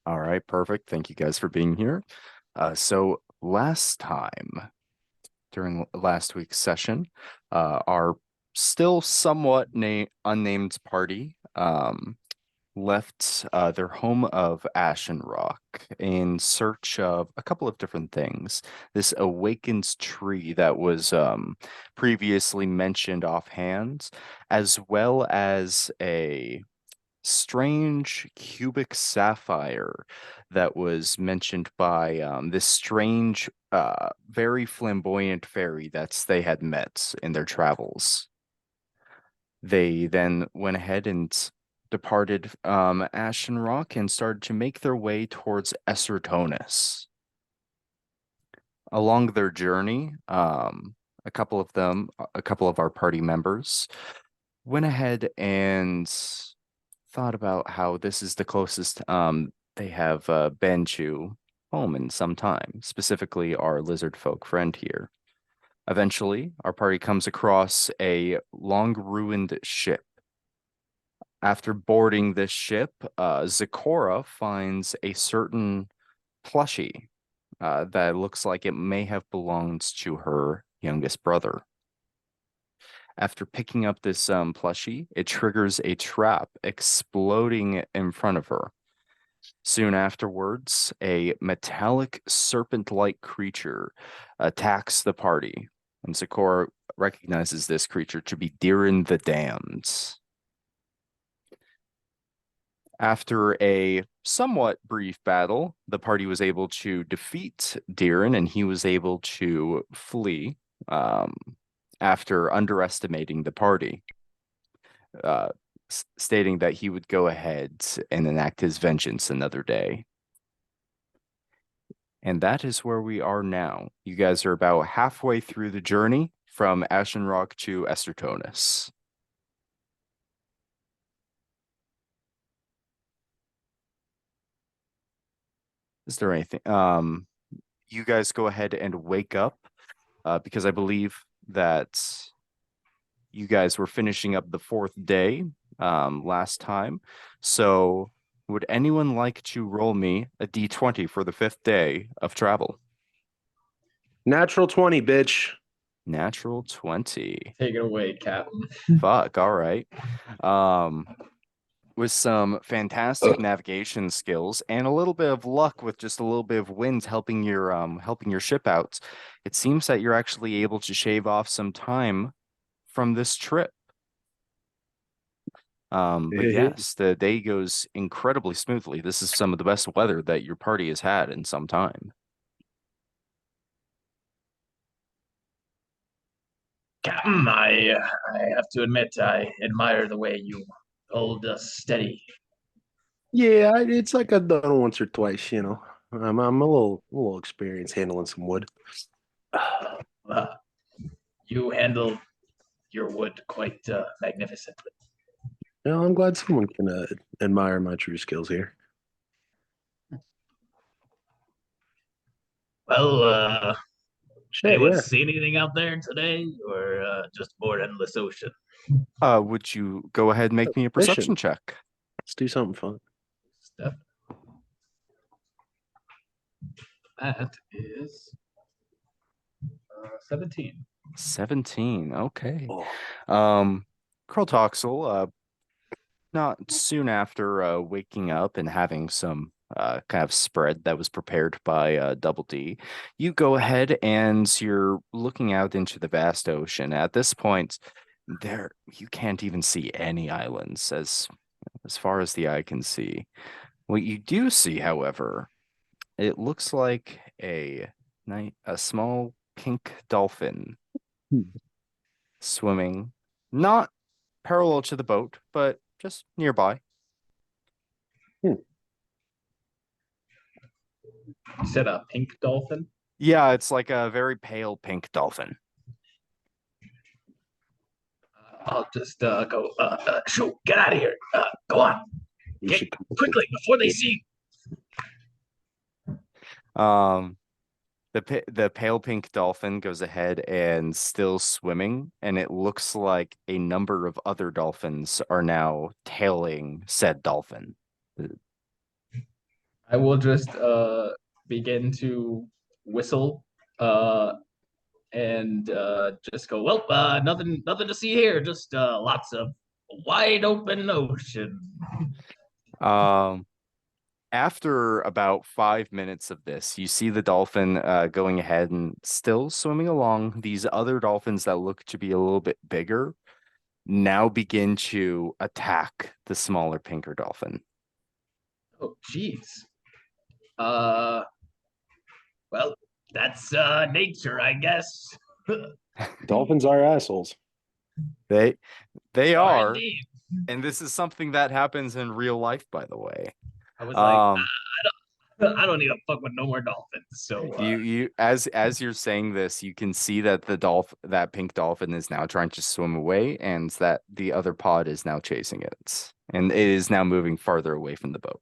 All right, perfect. Thank you guys for being here. So last time during last week's session, our still somewhat na unnamed party left their home of Ashen Rock in search of a couple of different things. This awakened tree that was previously mentioned offhand, as well as a strange cubic sapphire that was mentioned by this strange, very flamboyant fairy that they had met in their travels. They then went ahead and departed Ashen Rock and started to make their way towards Essertonus. Along their journey, a couple of our party members, went ahead and thought about how this is the closest they have been to home in some time, specifically our lizard folk friend here. Eventually, our party comes across a long ruined ship. After boarding this ship, Zecora finds a certain plushie that looks like it may have belonged to her youngest brother. After picking up this plushie, it triggers a trap exploding in front of her. Soon afterwards, a metallic serpent-like creature attacks the party, and Sakura recognizes this creature to be Diren the Damned. After a somewhat brief battle, the party was able to defeat Diren, and he was able to flee um, after underestimating the party, uh, stating that he would go ahead and enact his vengeance another day. And that is where we are now. You guys are about halfway through the journey from Ashen Rock to Estertonus. Is there anything? You guys go ahead and wake up because I believe that you guys were finishing up the fourth day last time. So, would anyone like to roll me a d20 for the fifth day of travel? Natural 20, bitch. Natural 20. Take it away, Captain. Fuck, all right. Um, with some fantastic navigation skills and a little bit of luck with just a little bit of wind helping your ship out, it seems that you're actually able to shave off some time from this trip. But yes, the day goes incredibly smoothly. This is some of the best weather that your party has had in some time. Captain, I have to admit, I admire the way you hold us steady. Yeah, it's like I've done it once or twice, you know. I'm a little experienced handling some wood. Uh, you handle your wood quite magnificently. You know, I'm glad someone can admire my true skills here. Well, Sure, anyone yeah. see anything out there today, or just more endless ocean? Would you go ahead and make me a Mission. perception check? Let's do something fun. Stuff. That is 17. 17. Okay. Oh, Kroltoxel, not soon after waking up and having some kind of spread that was prepared by Double D, you go ahead and you're looking out into the vast ocean. At this point, there you can't even see any islands as far as the eye can see. What you do see, however, it looks like a small pink dolphin hmm. swimming, not parallel to the boat, but just nearby. You said a pink dolphin? Yeah, it's like a very pale pink dolphin. I'll just go. Shoot, get out of here. Go on, We get should come up with quickly before they see. Um, the pale pink dolphin goes ahead and still swimming, and it looks like a number of other dolphins are now tailing said dolphin. I will just begin to whistle and just go, well, nothing to see here, just lots of wide open ocean. Um, After about 5 minutes of this, you see the dolphin going ahead and still swimming along. These other dolphins that look to be a little bit bigger now begin to attack the smaller pinker dolphin. Oh, jeez. Uh, well, that's nature, I guess. Dolphins are assholes. They they Are are, indeed. and this is something that happens in real life, by the way. I was like, Um, I don't need to fuck with no more dolphins. So you as you're saying this, you can see that that pink dolphin is now trying to swim away, and that the other pod is now chasing it, and it is now moving farther away from the boat.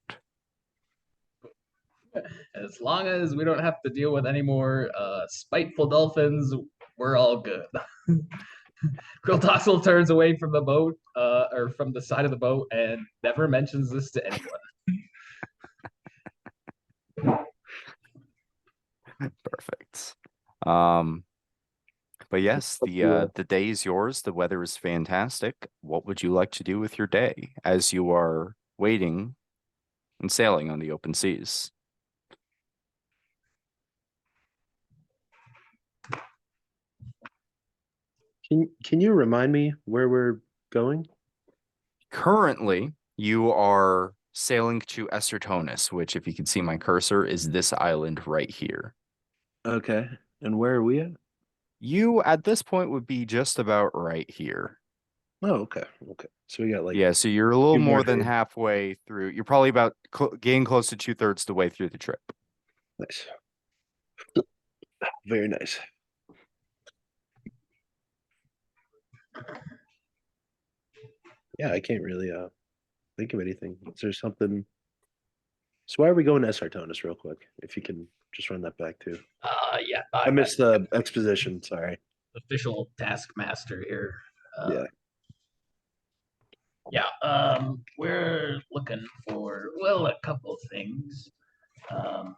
as long as we don't have to deal with any more spiteful dolphins, we're all good. Quiltoxel turns away from the boat, or from the side of the boat, and never mentions this to anyone. Perfect. But yes, the day is yours. The weather is fantastic. What would you like to do with your day as you are waiting and sailing on the open seas? Can you remind me where we're going? Currently, you are sailing to Estertonus, which, if you can see my cursor, is this island right here. Okay. And where are we at? You, at this point, would be just about right here. Oh, okay. Okay. So we got like Yeah, so you're a little few more more than days. halfway through. You're probably about getting close to 2/3 the way through the trip. Nice. Very nice. Yeah, I can't really think of anything. Is there something? So why are we going to Sartonis real quick? If you can just run that back too. Yeah, I missed the exposition. Sorry. official taskmaster here. Yeah. Yeah, we're looking for, well, a couple of things. Um,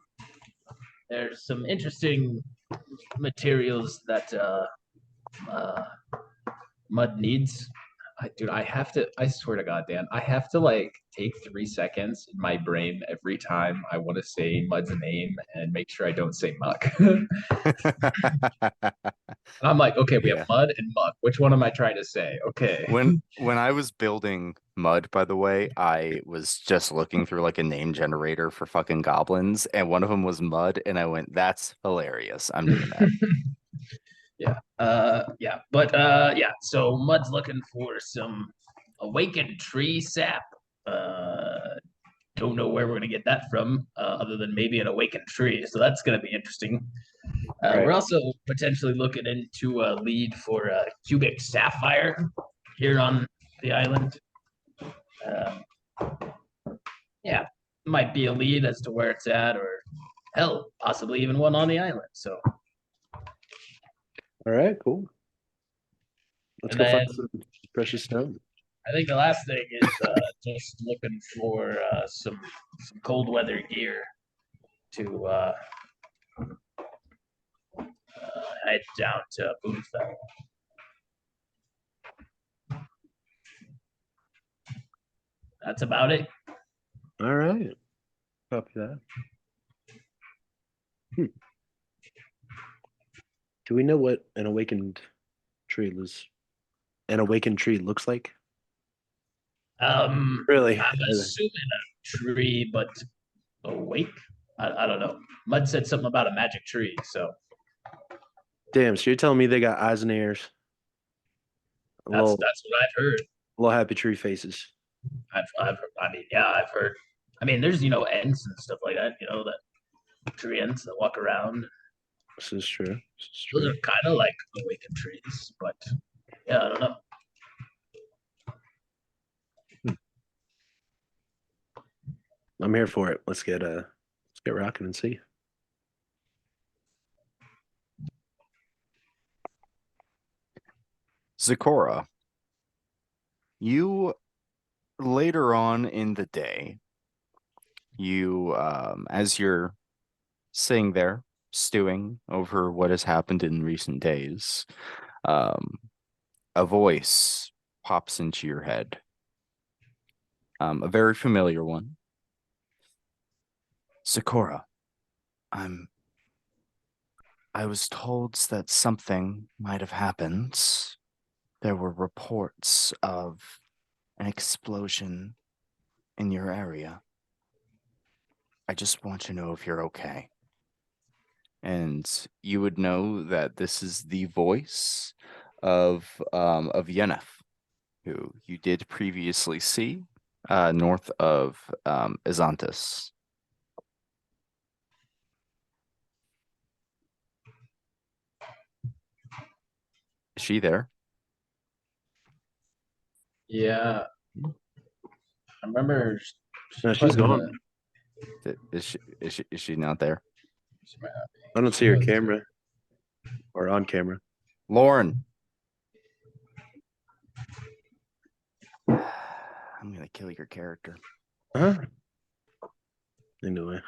there's some interesting materials that uh, Mud needs. Dude, I have to, I swear to God, Dan, I have to like take 3 seconds in my brain every time I want to say Mud's name and make sure I don't say Muck. I'm like, okay, we have Yeah. Mud and Muck. Which one am I trying to say? Okay. When I was building Mud, by the way, I was just looking through like a name generator for fucking goblins, and one of them was Mud, and I went, "That's hilarious. I'm doing that." Yeah. Yeah. But yeah, so Mud's looking for some awakened tree sap. Don't know where we're gonna get that from, other than maybe an awakened tree. So that's gonna be interesting. Right. We're also potentially looking into a lead for a cubic sapphire here on the island. Um, yeah, might be a lead as to where it's at, or hell, possibly even one on the island. So, All right. Cool. Let's and go then find some precious stone. I think the last thing is just looking for some cold weather gear to head down to Boomfell. That's about it. All right. Copy that. Do we know what an awakened tree looks like? Really? I'm assuming a tree, but awake. I don't know. Mud said something about a magic tree, so Damn, so you're telling me they got eyes and ears, a that's what I've heard. little happy tree faces. I mean, yeah, I've heard. I mean, there's ants and stuff like that. That tree ants that walk around. This is true. This is Those true. are kind of like awakened trees, but yeah, I don't know. I'm here for it. Let's get rocking and see. Zecora, you later on in the day you, as you're sitting there stewing over what has happened in recent days, a voice pops into your head. A very familiar one. Sakura, I was told that something might have happened. There were reports of an explosion in your area. I just want to know if you're okay. And you would know that this is the voice of Yennefer, who you did previously see north of Azantis. Is she there? Yeah. I remember. No, she's putting gone. Is she not there? I don't see her camera or on camera. Lauren. I'm gonna kill your character. Huh? Anyway,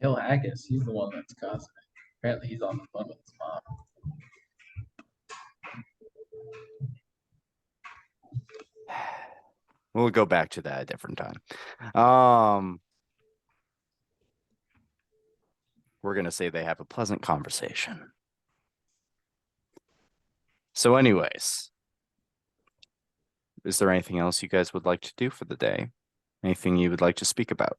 Kill Haggis. He's the one that's causing it. Apparently, he's on the phone with his mom. We'll go back to that a different time. We're gonna say they have a pleasant conversation. So anyways, is there anything else you guys would like to do for the day? Anything you would like to speak about?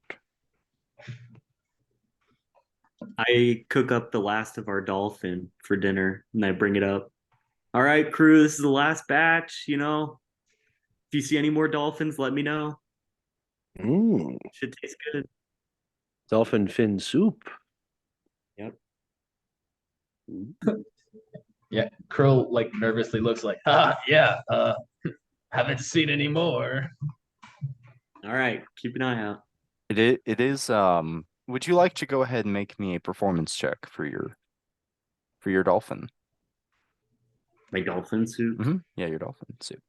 I cook up the last of our dolphin for dinner and I bring it up. All right, crew, this is the last batch. You know, if you see any more dolphins, let me know. Should taste good. dolphin fin soup. Yep. Yeah, Krill like nervously looks like, yeah, haven't seen any more. All right, keep an eye out. It is would you like to go ahead and make me a performance check for your dolphin? My dolphin soup. Yeah, your dolphin suit.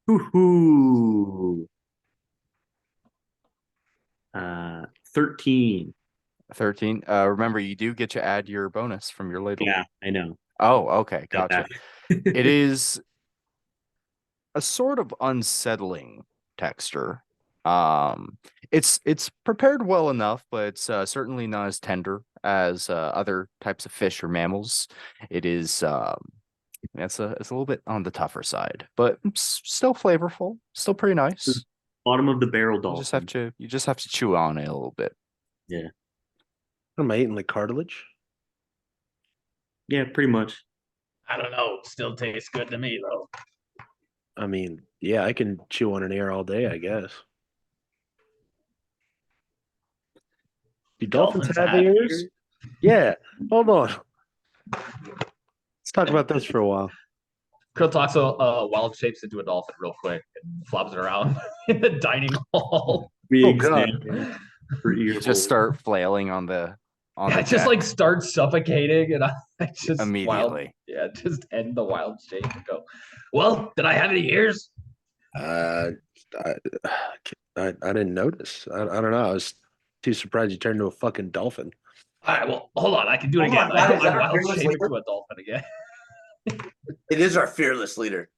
Hoo-hoo. 13. 13. Remember, you do get to add your bonus from your ladle. Yeah, I know. Oh, okay, gotcha. It It is a sort of unsettling texture. It's prepared well enough, but it's certainly not as tender as other types of fish or mammals. It is it's a little bit on the tougher side, but still flavorful, still pretty nice. Bottom of the barrel dolphin. You just have to chew on it a little bit. Yeah. What am I eating, like cartilage? Yeah, pretty much. I don't know. Still tastes good to me though. I mean, yeah, I can chew on an ear all day, I guess. Do dolphins have ears? Yeah. Hold on. Let's talk about this for a while. Krill talks wild shapes into a dolphin real quick and flops it around in the dining hall. Big God. stand for ear You just holes. start flailing on the I just deck like start suffocating and I just immediately. just end the wild shape and go. Well, did I have any ears? I didn't notice. I don't know. I was too surprised you turned into a fucking dolphin. All right, well, hold on. I can do it Hold again. on, I that put is my our wild fearless shape leader? into a dolphin again. It is our fearless leader.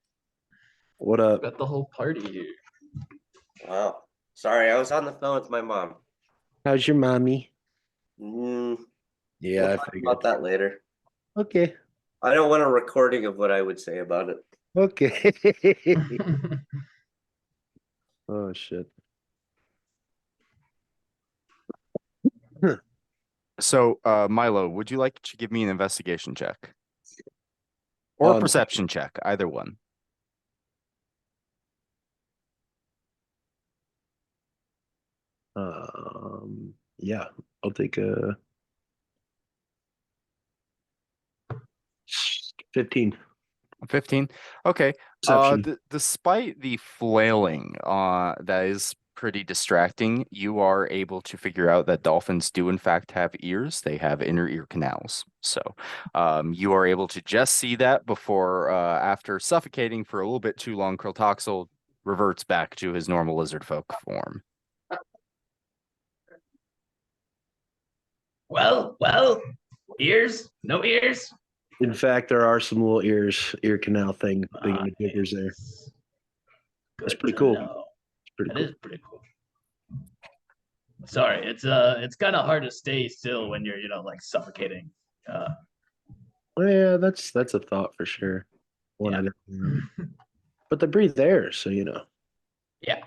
What up? Got the whole party here. Wow. Sorry, I was on the phone with my mom. How's your mommy? Mm, Yeah, we'll I talk figured. about that later. Okay. I don't want a recording of what I would say about it. Okay. Oh shit. So, Milo, would you like to give me an investigation check? Or a On- perception check, either one. Yeah, I'll take a 15. 15. Okay. Perception. Despite the flailing that is pretty distracting, you are able to figure out that dolphins do in fact have ears. They have inner ear canals. So you are able to just see that before after suffocating for a little bit too long, Krilltoxel reverts back to his normal lizard folk form. Well, ears? No ears? In fact, there are some little ear canal thing Ah, jiggers there. nice. That's Good pretty to cool. know. Pretty That cool. is pretty cool. Sorry, it's kind of hard to stay still when you're like suffocating. Well, yeah, that's a thought for sure. One Yeah. I didn't but they breathe air, so Yeah.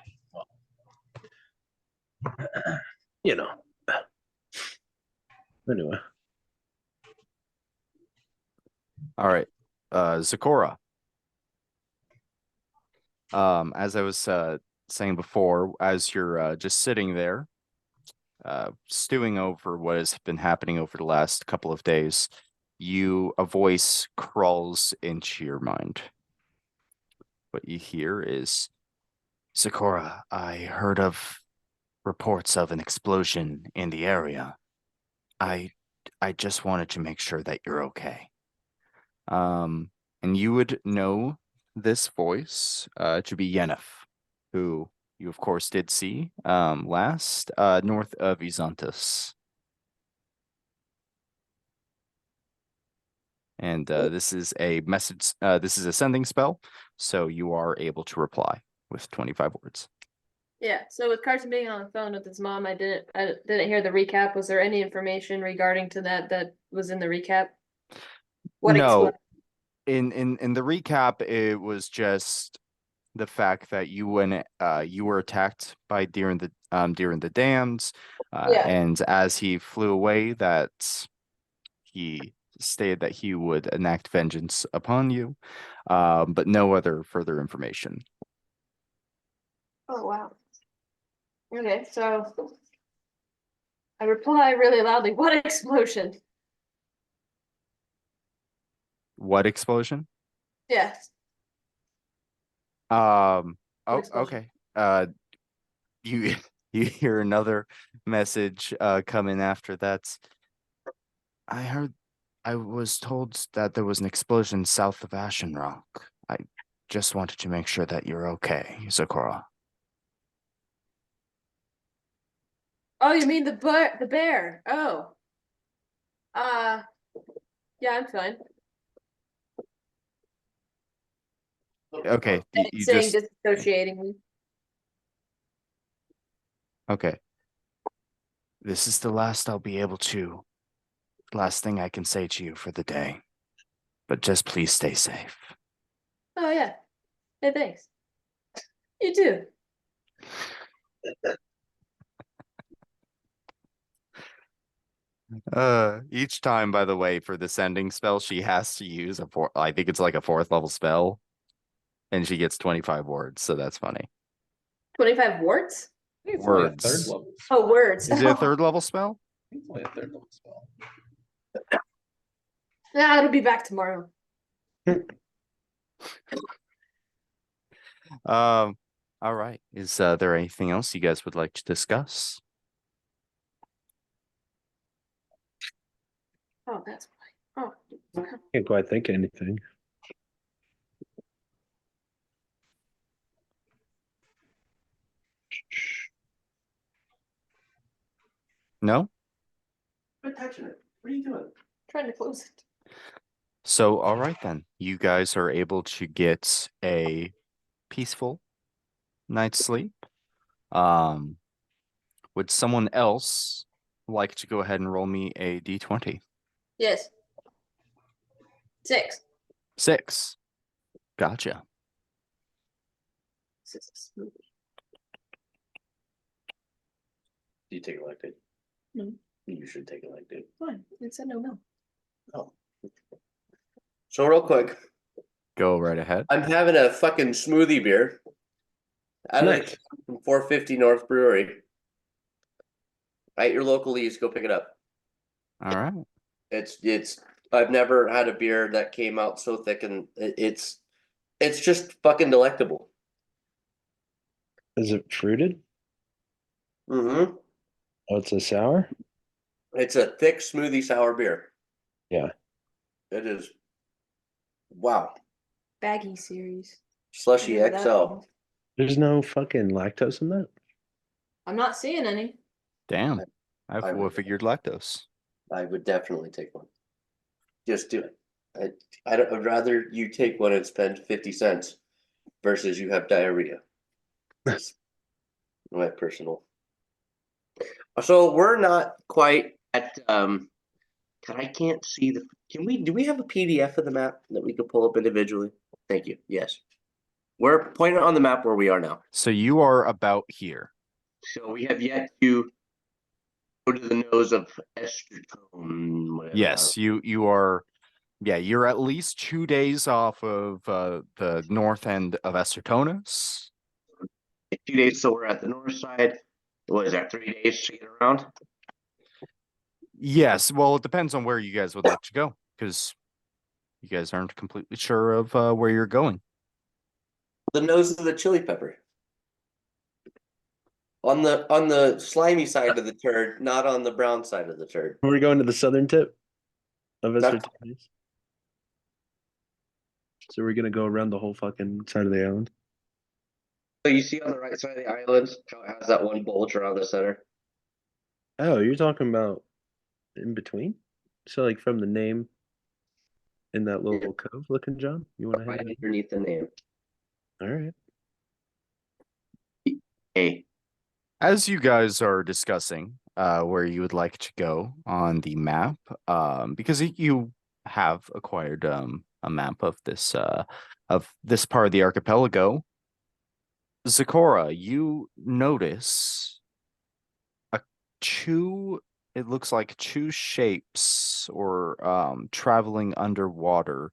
you know. Anyway, All right. Zakora. As I was saying before, as you're just sitting there, stewing over what has been happening over the last couple of days, a voice crawls into your mind. What you hear is, Zakora, I heard of reports of an explosion in the area. I just wanted to make sure that you're okay. And you would know this voice to be Yennefer, who you of course did see last north of Izantis. And this is a message. This is a sending spell, so you are able to reply with 25 words. Yeah. So with Carson being on the phone with his mom, I didn't hear the recap. Was there any information regarding to that was in the recap? No, in the recap, it was just the fact that you were attacked by deer in the dams, Yeah. and as he flew away, that he stated that he would enact vengeance upon you, but no other further information. Oh wow. Okay, so I reply really loudly. What explosion? What explosion? Yes. Oh, explosion? okay. You you hear another message coming after that. I was told that there was an explosion south of Ashen Rock. I just wanted to make sure that you're okay, Zakora. Oh, you mean the bear? Oh. Yeah, I'm fine. Okay, you Saying just disassociating me. okay. This is the last thing I can say to you for the day. But just please stay safe. Oh yeah. Hey, thanks. You too. Each time, by the way, for the sending spell, she has to use I think it's like a 4th level spell, and she gets 25 words, so that's funny. 25 warts? I think it's only a Words. third level. Oh, words. Is it a 3rd level spell? I think it's only a third level spell. Yeah, it'll be back tomorrow. All right. Is there anything else you guys would like to discuss? Oh, that's why. Oh. can't quite think of anything. No? Quit touching it. What are you doing? Trying to close it. So, all right then. You guys are able to get a peaceful night's sleep. Would someone else like to go ahead and roll me a d20? Yes. 6. 6. Gotcha. This is a smoothie. Do you take elected? No. You should take elected. Fine. It said no milk. Oh. So real quick, Go right ahead. I'm having a fucking smoothie beer. I like Nice. from 450 North Brewery. At your local Lee's, go pick it up. All right. It's I've never had a beer that came out so thick, and it's just fucking delectable. Is it fruited? Mm-hmm. Oh, it's a sour? It's a thick smoothie sour beer. Yeah. It is. Wow. Baggy series. Slushy Remember that XL. one? There's no fucking lactose in that. I'm not seeing any. Damn. I I would would- figured lactose. I would definitely take one. Just do it. I'd rather you take one and spend 50 cents versus you have diarrhea. That's my personal. So we're not quite at God, I can't see the do we have a PDF of the map that we could pull up individually? Thank you. Yes. We're pointing on the map where we are now. So you are about here. So we have yet to go to the nose of Estercombe. whatever. Yes, you are. Yeah, you're at least 2 days off of the north end of Estertonus. 2 days, so we're at the north side. What is that, 3 days to get around? Yes, well, it depends on where you guys would like to go, because you guys aren't completely sure of where you're going. The nose of the chili pepper. On the slimy side of the turd, not on the brown side of the turd. We're going to the southern tip of That's- Estertonus. So we're gonna go around the whole fucking side of the island. So you see on the right side of the island how it has that one bulge around the center? Oh, you're talking about in between? So like from the name in that little cove looking, John? You wanna Right head in? underneath the name. Alright. Hey, As you guys are discussing where you would like to go on the map, because you have acquired a map of this part of the archipelago, Zecora, you notice it looks like two shapes or traveling underwater,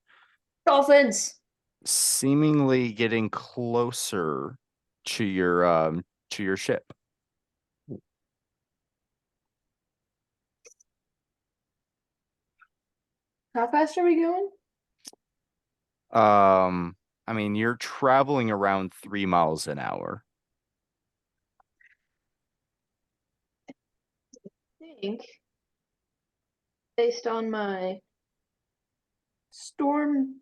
Dolphins. seemingly getting closer to your ship. How fast are we going? I mean, you're traveling around 3 miles an hour. I think based on my storm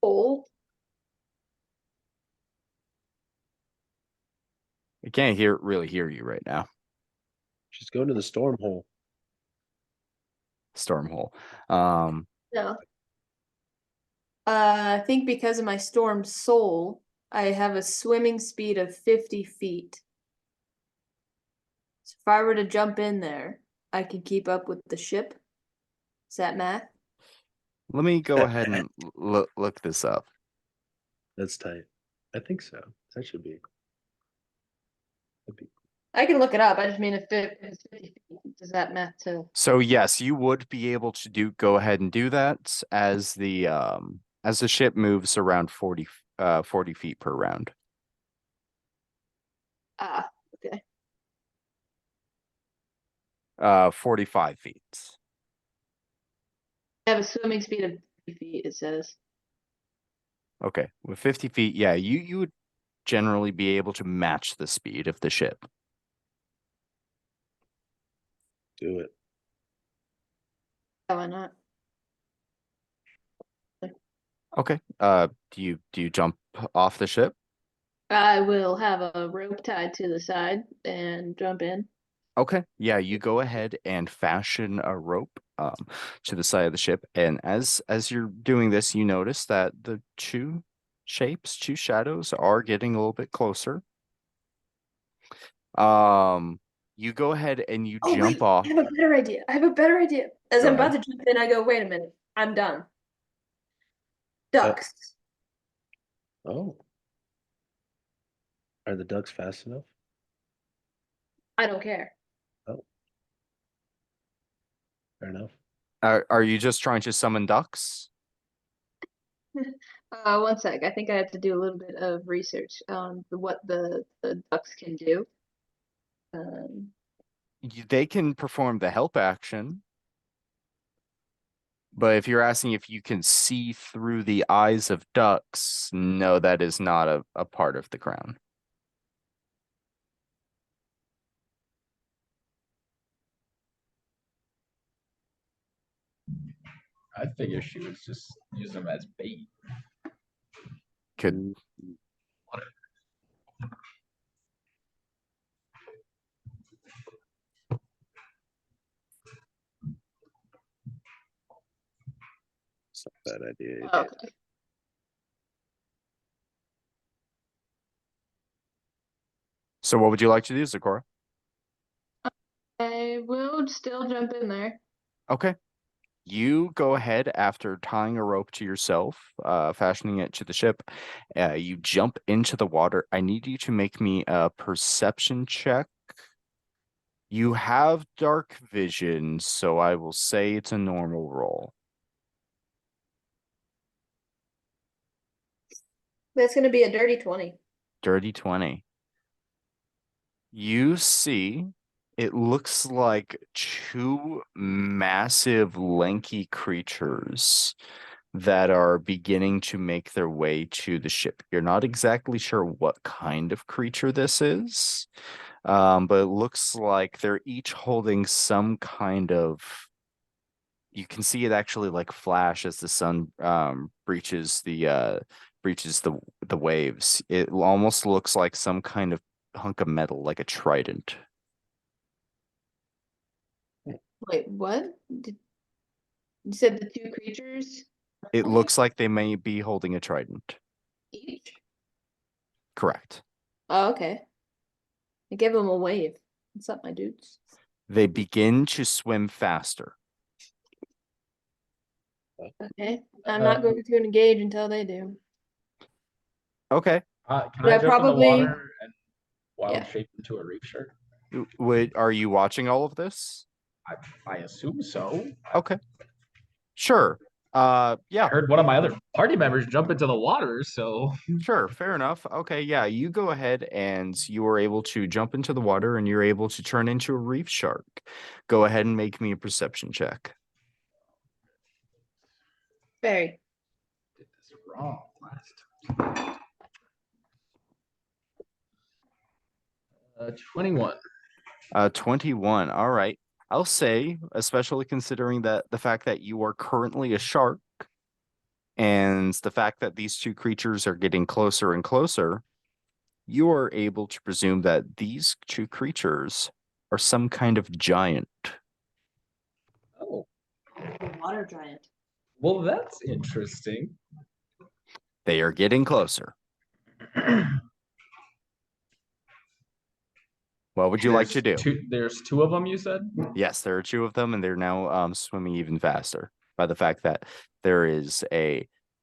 hole. I can't really hear you right now. Just go to the storm hole. Storm hole. No. I think because of my storm soul, I have a swimming speed of 50 feet. So if I were to jump in there, I could keep up with the ship. Is that math? Let me go ahead and look this up. That's tight. I think so. That should be. That'd be I can look it up. I just mean if it's 50 feet, does that math to? So yes, you would be able to go ahead and do that as the ship moves around 40 feet per round. Ah, okay. 45 feet. I have a swimming speed of 50 feet, it says. Okay, with 50 feet, yeah, you would generally be able to match the speed of the ship. do it. Oh, why not? Okay. Do you jump off the ship? I will have a rope tied to the side and jump in. Okay. Yeah, you go ahead and fashion a rope to the side of the ship, and as you're doing this, you notice that the two shadows are getting a little bit closer. You go ahead and you Oh, jump wait, off. I have a better idea. I have a better idea. As Go I'm about to jump in, I go, wait a minute. I'm done. Ducks. Oh. Are the ducks fast enough? I don't care. Fair enough. Are you just trying to summon ducks? 1 sec. I think I have to do a little bit of research on what the ducks can do. They can perform the help action. But if you're asking if you can see through the eyes of ducks, no, that is not a part of the crown. I figure she was just use them as bait. could. It's not a bad idea. Okay. So what would you like to do, Zakora? I will still jump in there. Okay. You go ahead after tying a rope to yourself, fashioning it to the ship. You jump into the water. I need you to make me a perception check. You have dark vision, so I will say it's a normal roll. That's gonna be a dirty 20. Dirty 20. You see, it looks like two massive, lanky creatures that are beginning to make their way to the ship. You're not exactly sure what kind of creature this is, but it looks like they're each holding some kind of. You can see it actually like flash as the sun breaches the waves. It almost looks like some kind of hunk of metal, like a trident. Wait, what? You said the two creatures It looks like they may be holding a trident. each? Correct. Oh, okay. I gave them a wave. What's up, my dudes? They begin to swim faster. Okay. I'm not going to engage until they do. Okay. Can But I I jump in the probably- water and wild Yeah. shape into a reef shark? Are you watching all of this? I assume so. Okay. Sure. I Yeah, heard one of my other party members jump into the water, so sure. Fair enough. Okay, yeah, you go ahead and you are able to jump into the water and you're able to turn into a reef shark. Go ahead and make me a perception check. Very. did this wrong last. 21. 21. All right. I'll say, especially considering that the fact that you are currently a shark and the fact that these two creatures are getting closer and closer, you are able to presume that these two creatures are some kind of giant. Oh, Water giant. well, that's interesting. They are getting closer. What would you like to do? There's two of them, you said? Yes, there are two of them, and they're now swimming even faster by the fact that there is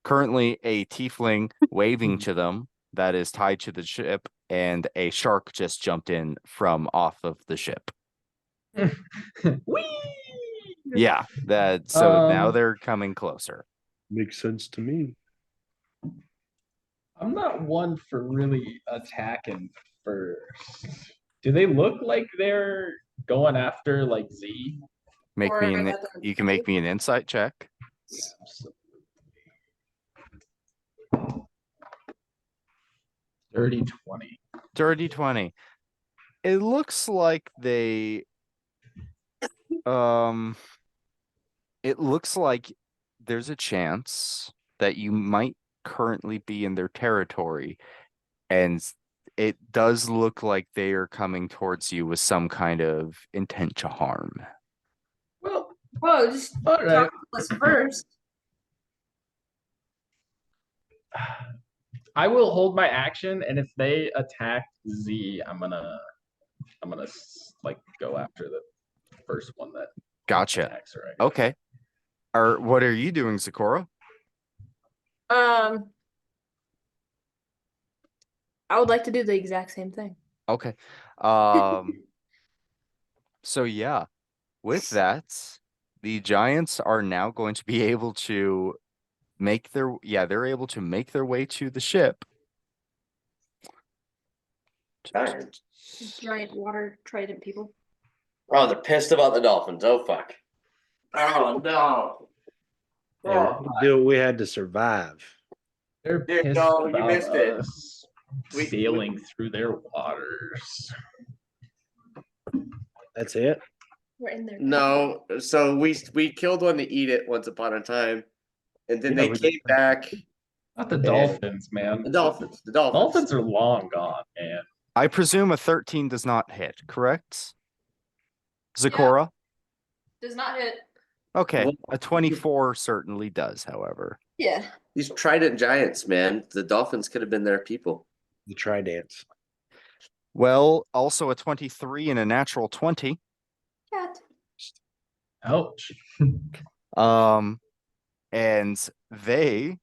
currently a tiefling waving to them that is tied to the ship, and a shark just jumped in from off of the ship. Whee! Yeah, so now Um, they're coming closer. Makes sense to me. I'm not one for really attacking first. Do they look like they're going after like Z? Make Or me are an they- you can make me an insight check. Dirty 20. Dirty 20. It looks like it looks like there's a chance that you might currently be in their territory, and it does look like they are coming towards you with some kind of intent to harm. Well, Whoa, just all right. talk to us first. I will hold my action, and if they attack Z, I'm gonna like go after the first one that Gotcha. attacks her. I guess. Okay. What are you doing, Zakora? I would like to do the exact same thing. Okay. So yeah, with that, the giants are now going to be able to they're able to make their way to the ship. Giants. Giant water trident people. Oh, they're pissed about the Dolphins. Oh fuck. Oh no. Yeah, Oh, we do what we had to survive. They're Dude, pissed no, you about missed it. us We- sailing through their waters. That's it. We're in there. No, so we killed one to eat it once upon a time, and then Yeah, they we came back Not the Yeah. Dolphins, man. The Dolphins. The Dolphins. Dolphins are long gone, man. I presume a 13 does not hit, correct? Zakora? Does not hit. Okay, Well, a 24 certainly does, however. Yeah. These Trident Giants, man. The Dolphins could have been their people. The try dance. Well, also a 23 and a natural 20. Cat. Ouch. And they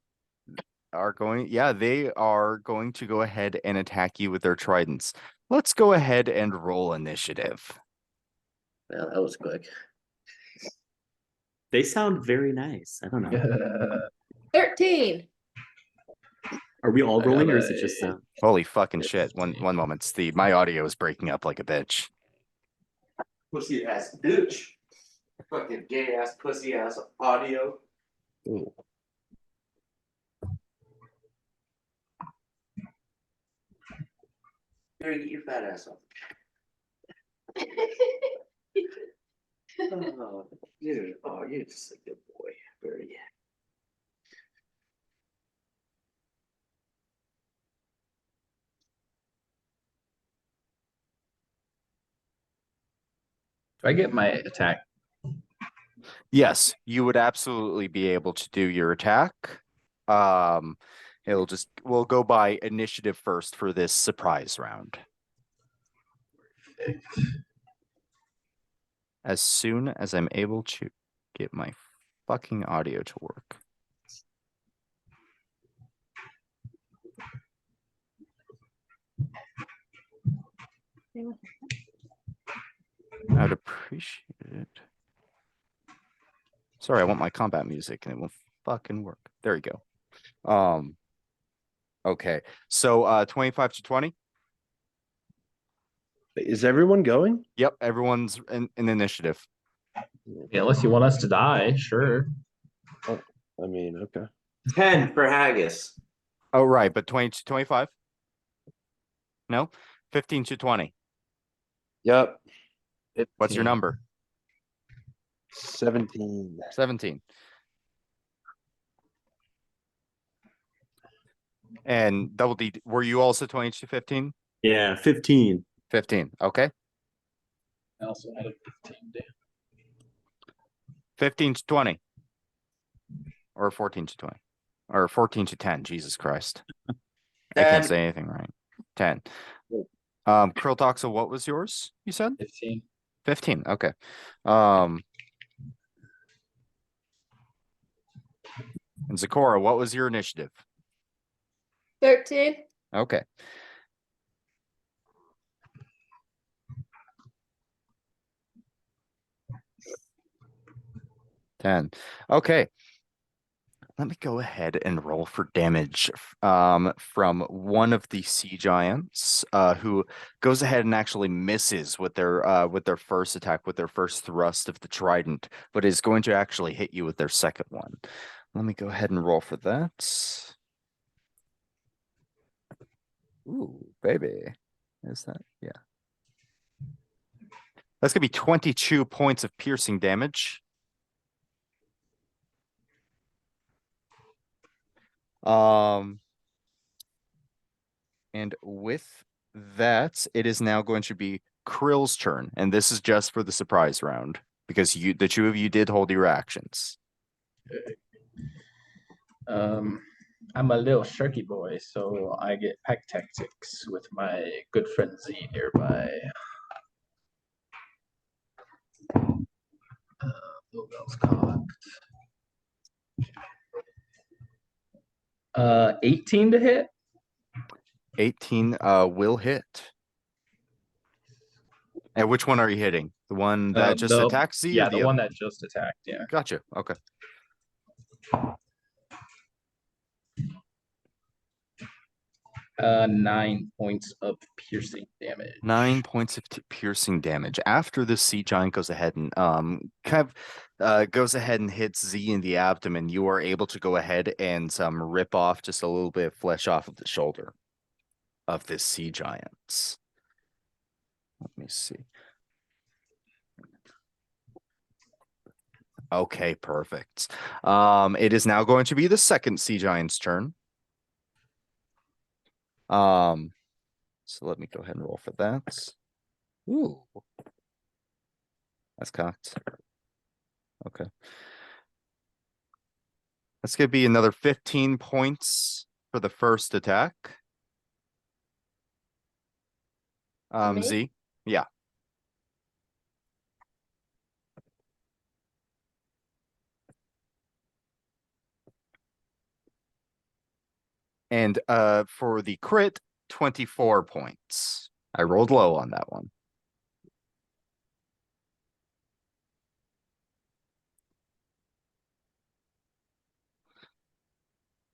are going to go ahead and attack you with their tridents. Let's go ahead and roll initiative. Well, that was quick. They sound very nice. I don't know. 13. Are we all I rolling, got or is it just a- Holy fucking shit. 15. One moment, Steve. My audio is breaking up like a bitch. Pussy ass bitch. Fucking gay ass pussy ass audio. Ooh. Barry, get your fat ass up. Oh, dude. Oh, you're just a good boy, Barry. Do I get my attack? Yes, you would absolutely be able to do your attack. We'll go by initiative first for this surprise round. As soon as I'm able to get my fucking audio to work. I'd appreciate it. Sorry, I want my combat music and it won't fucking work. There you go. Okay. So 25 to 20. Is everyone going? Yep, everyone's in initiative. Yeah, unless you want us to die, sure. I mean, okay. 10 for Haggis. Oh, right, but 20 to 25? No? 15 to 20. Yep. What's your 15. number? 17. 17. And Double D, were you also 20 to 15? Yeah, 15. 15. Okay. I also had a 15 damn. 15 to 20. Or 14 to 20. Or 14 to 10. Jesus Christ. I can't 10. say anything right. 10. Krill Toxa, what was yours? You said? 15. 15. Okay. And Zakora, what was your initiative? 13. Okay. Ten. Okay. Let me go ahead and roll for damage from one of the sea giants who goes ahead and actually misses with their first attack, with their first thrust of the trident, but is going to actually hit you with their second one. Let me go ahead and roll for that. Ooh, baby. Is that? Yeah. That's gonna be 22 points of piercing damage. And with that, it is now going to be Krill's turn, and this is just for the surprise round because the two of you did hold your actions. I'm a little sharky boy, so I get pack tactics with my good friend Z nearby. Bell's cocked. 18 to hit. 18 will hit. And which one are you hitting? The one that just attacked Z? Yeah, or the one that just attacked. Yeah. Gotcha. Okay. 9 points of piercing damage. 9 points of piercing damage. After the sea giant goes ahead and goes ahead and hits Z in the abdomen, you are able to go ahead and rip off just a little bit of flesh off of the shoulder of this sea giant. Let me see. Okay, perfect. It is now going to be the second sea giant's turn. So let me go ahead and roll for that. Ooh. That's cocked. Okay. That's gonna be another 15 points for the first attack. me? Z. Yeah. And for the crit, 24 points. I rolled low on that one.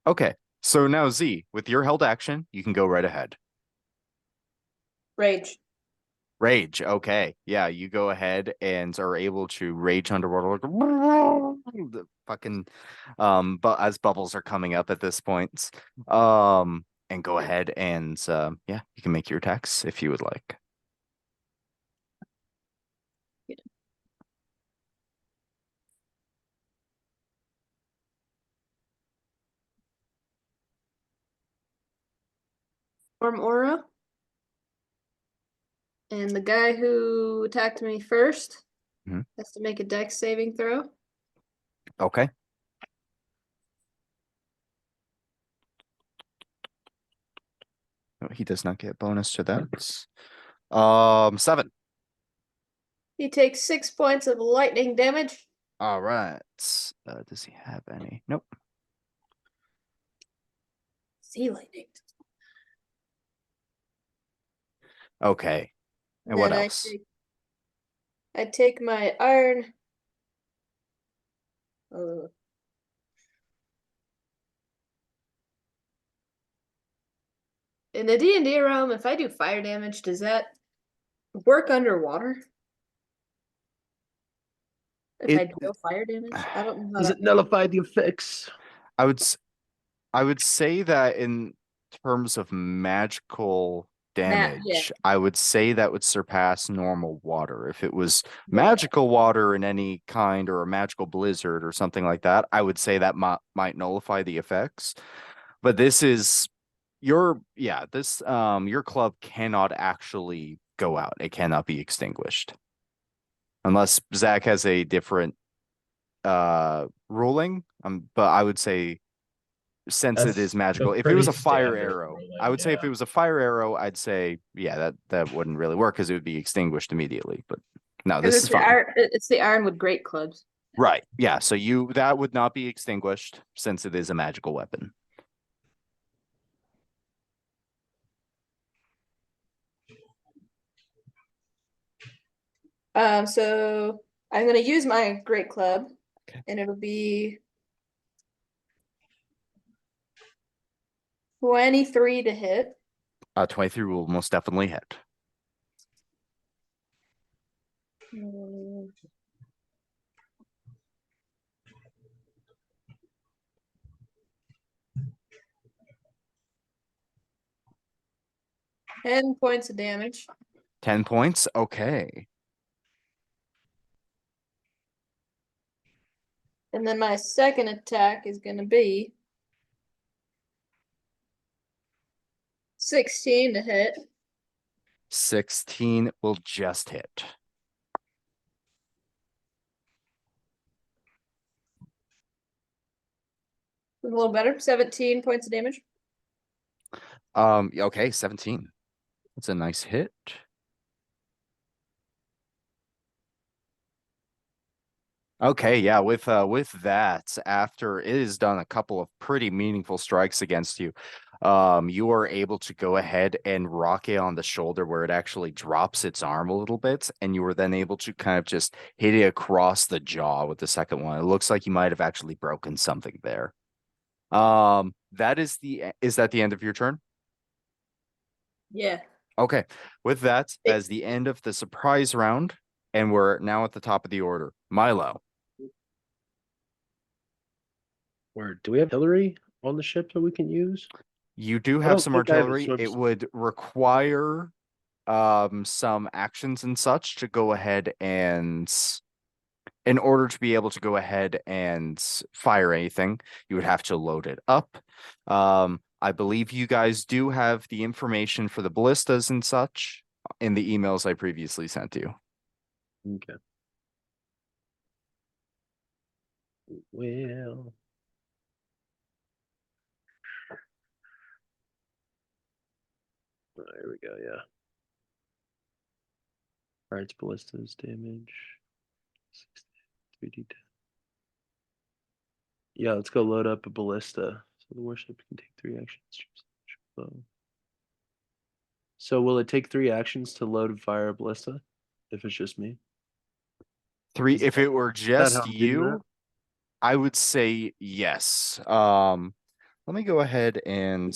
Okay, so now Z, with your held action, you can go right ahead. Rage. Rage, okay. Yeah, you go ahead and are able to rage underwater like the fucking but as bubbles are coming up at this point. And go ahead and yeah, you can make your attacks if you would like. Form aura. And the guy who attacked me first Mhm. has to make a dex saving throw. Okay. No, he does not get bonus to that. 7. He takes 6 points of lightning damage. All right. Does he have any? Nope. Sea lightning. Okay. And what Then else? I take my iron. In the D&D realm, if I do fire damage, does that work underwater? If I It- deal fire damage? I don't know how Does that it nullify the effects? I would I would say that in terms of magical yeah. damage, I would say that would surpass normal water. If it was Yeah. magical water in any kind or a magical blizzard or something like that, I would say that might nullify the effects. But this is your your club cannot actually go out. It cannot be extinguished. Unless Zach has a different ruling. But I would say since it is That's magical, a if it was a pretty fire standard arrow, ruling, I would say if yeah. it was a fire arrow, I'd say yeah, that wouldn't really work because it would be extinguished immediately. But no, this is fine. It's the iron with great clubs. Right. Yeah. So that would not be extinguished since it is a magical weapon. So I'm gonna use my great club, Okay. and it'll be 23 to hit. 23 will most definitely hit. Mm. 10 points of damage. 10 points. Okay. And then my second attack is gonna be 16 to hit. 16 will just hit. A little better. 17 points of damage. Okay, 17. That's a nice hit. Okay, yeah, with that, after it has done a couple of pretty meaningful strikes against you, you are able to go ahead and rock it on the shoulder where it actually drops its arm a little bit, and you are then able to kind of just hit it across the jaw with the second one. It looks like you might have actually broken something there. That is that the end of your turn? Yeah. Okay, with that, as the end of the surprise round, and we're now at the top of the order. Milo. Or do we have artillery on the ship that we can use? You do I have don't some think I have a artillery. swim It s- would require some actions and such to go ahead and in order to be able to go ahead and fire anything, you would have to load it up. I believe you guys do have the information for the ballistas and such in the emails I previously sent you. Okay. Well. Oh, here we go, yeah. Alright, ballistas damage. 3d10. Yeah, let's go load up a ballista. So the warship can take 3 actions. So will it take 3 actions to load and fire a ballista? If it's just me? Three, Is if it were that just how I'm reading that? you, I would say yes. Let me go ahead and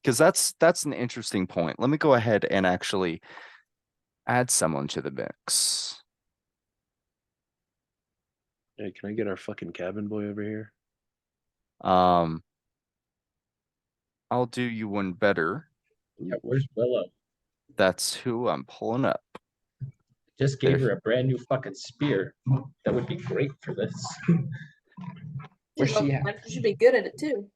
because that's an interesting point. Let me go ahead and actually add someone to the mix. Hey, can I get our fucking cabin boy over here? Um, I'll do you one better. Yeah, where's Willow? That's who I'm pulling up. Just gave There. her a brand new fucking spear. That would be great for this. Where's she at? You should be good at it too.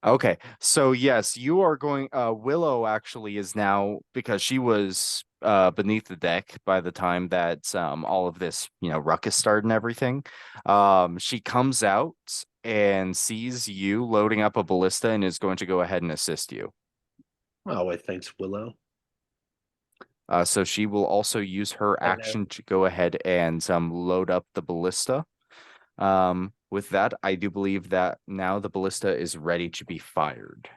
Okay, so yes, you are going Willow actually is now because she was beneath the deck by the time that all of this, ruckus started and everything. She comes out and sees you loading up a ballista and is going to go ahead and assist you. Oh, wait, thanks, Willow. So she will also use her Hello. action to go ahead and load up the ballista. With that, I do believe that now the ballista is ready to be fired.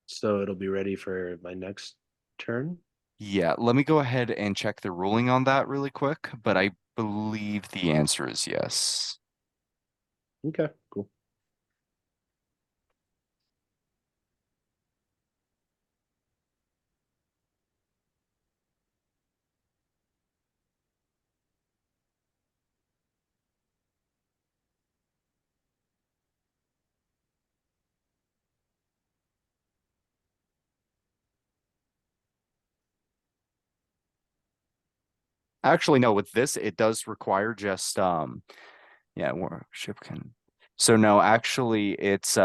So it'll be ready for my next turn. Yeah, let me go ahead and check the ruling on that really quick, but I believe the answer is yes. Okay, cool. Actually, no, with this, it does require just yeah, warship can. So no, actually it's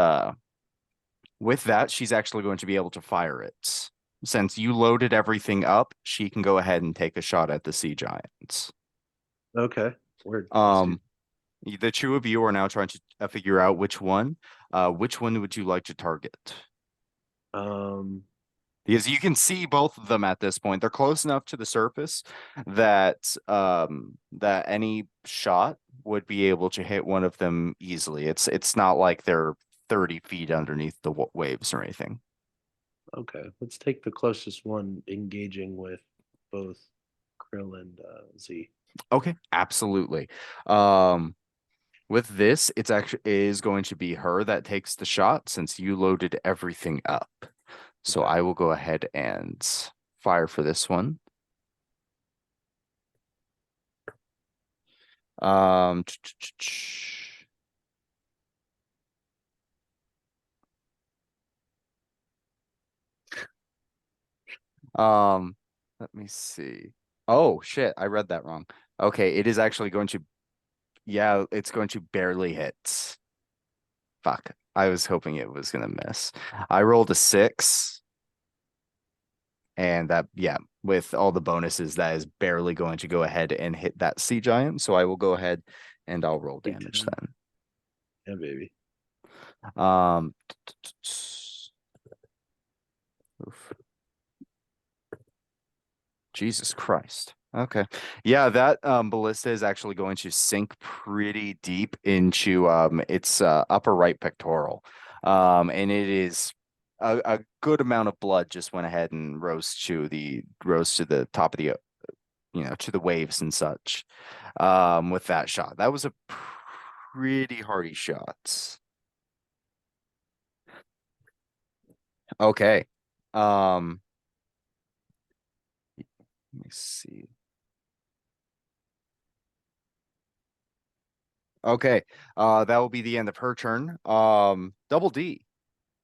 with that, she's actually going to be able to fire it. Since you loaded everything up, she can go ahead and take a shot at the sea giants. Okay, word. Let's do- The two of you are now trying to figure out which one. Which one would you like to target? Because you can see both of them at this point. They're close enough to the surface that that any shot would be able to hit one of them easily. It's not like they're 30 feet underneath the waves or anything. Okay, let's take the closest one engaging with both Krill and Z. Okay, absolutely. With this, it's actually is going to be her that takes the shot since you loaded everything up. So Okay. I will go ahead and fire for this one. Um, um, let me see. Oh shit, I read that wrong. Okay, it is actually going to, yeah, it's going to barely hit. Fuck, I was hoping it was gonna miss. I rolled a 6. And that, yeah, with all the bonuses, that is barely going to go ahead and hit that sea giant. So I will go ahead and I'll roll Big damage time. Yeah, baby. then. Oof. Jesus Christ. Okay. Yeah, that ballista is actually going to sink pretty deep into its upper right pectoral. And it is a good amount of blood just went ahead and rose to the top of the to the waves and such with that shot. That was a pretty hardy shot. Okay. Let me see. Okay. That will be the end of her turn. Double D,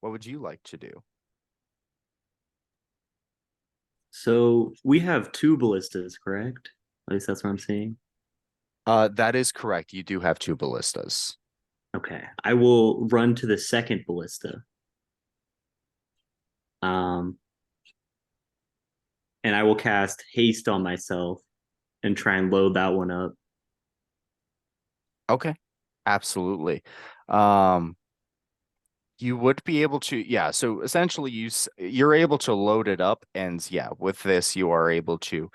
what would you like to do? So we have 2 ballistas, correct? At least that's what I'm seeing. That is correct. You do have 2 ballistas. Okay, I will run to the second ballista. And I will cast haste on myself and try and load that one up. Okay, absolutely. You would be able to, yeah. So essentially, you're able to load it up, and yeah, with this, you are able to,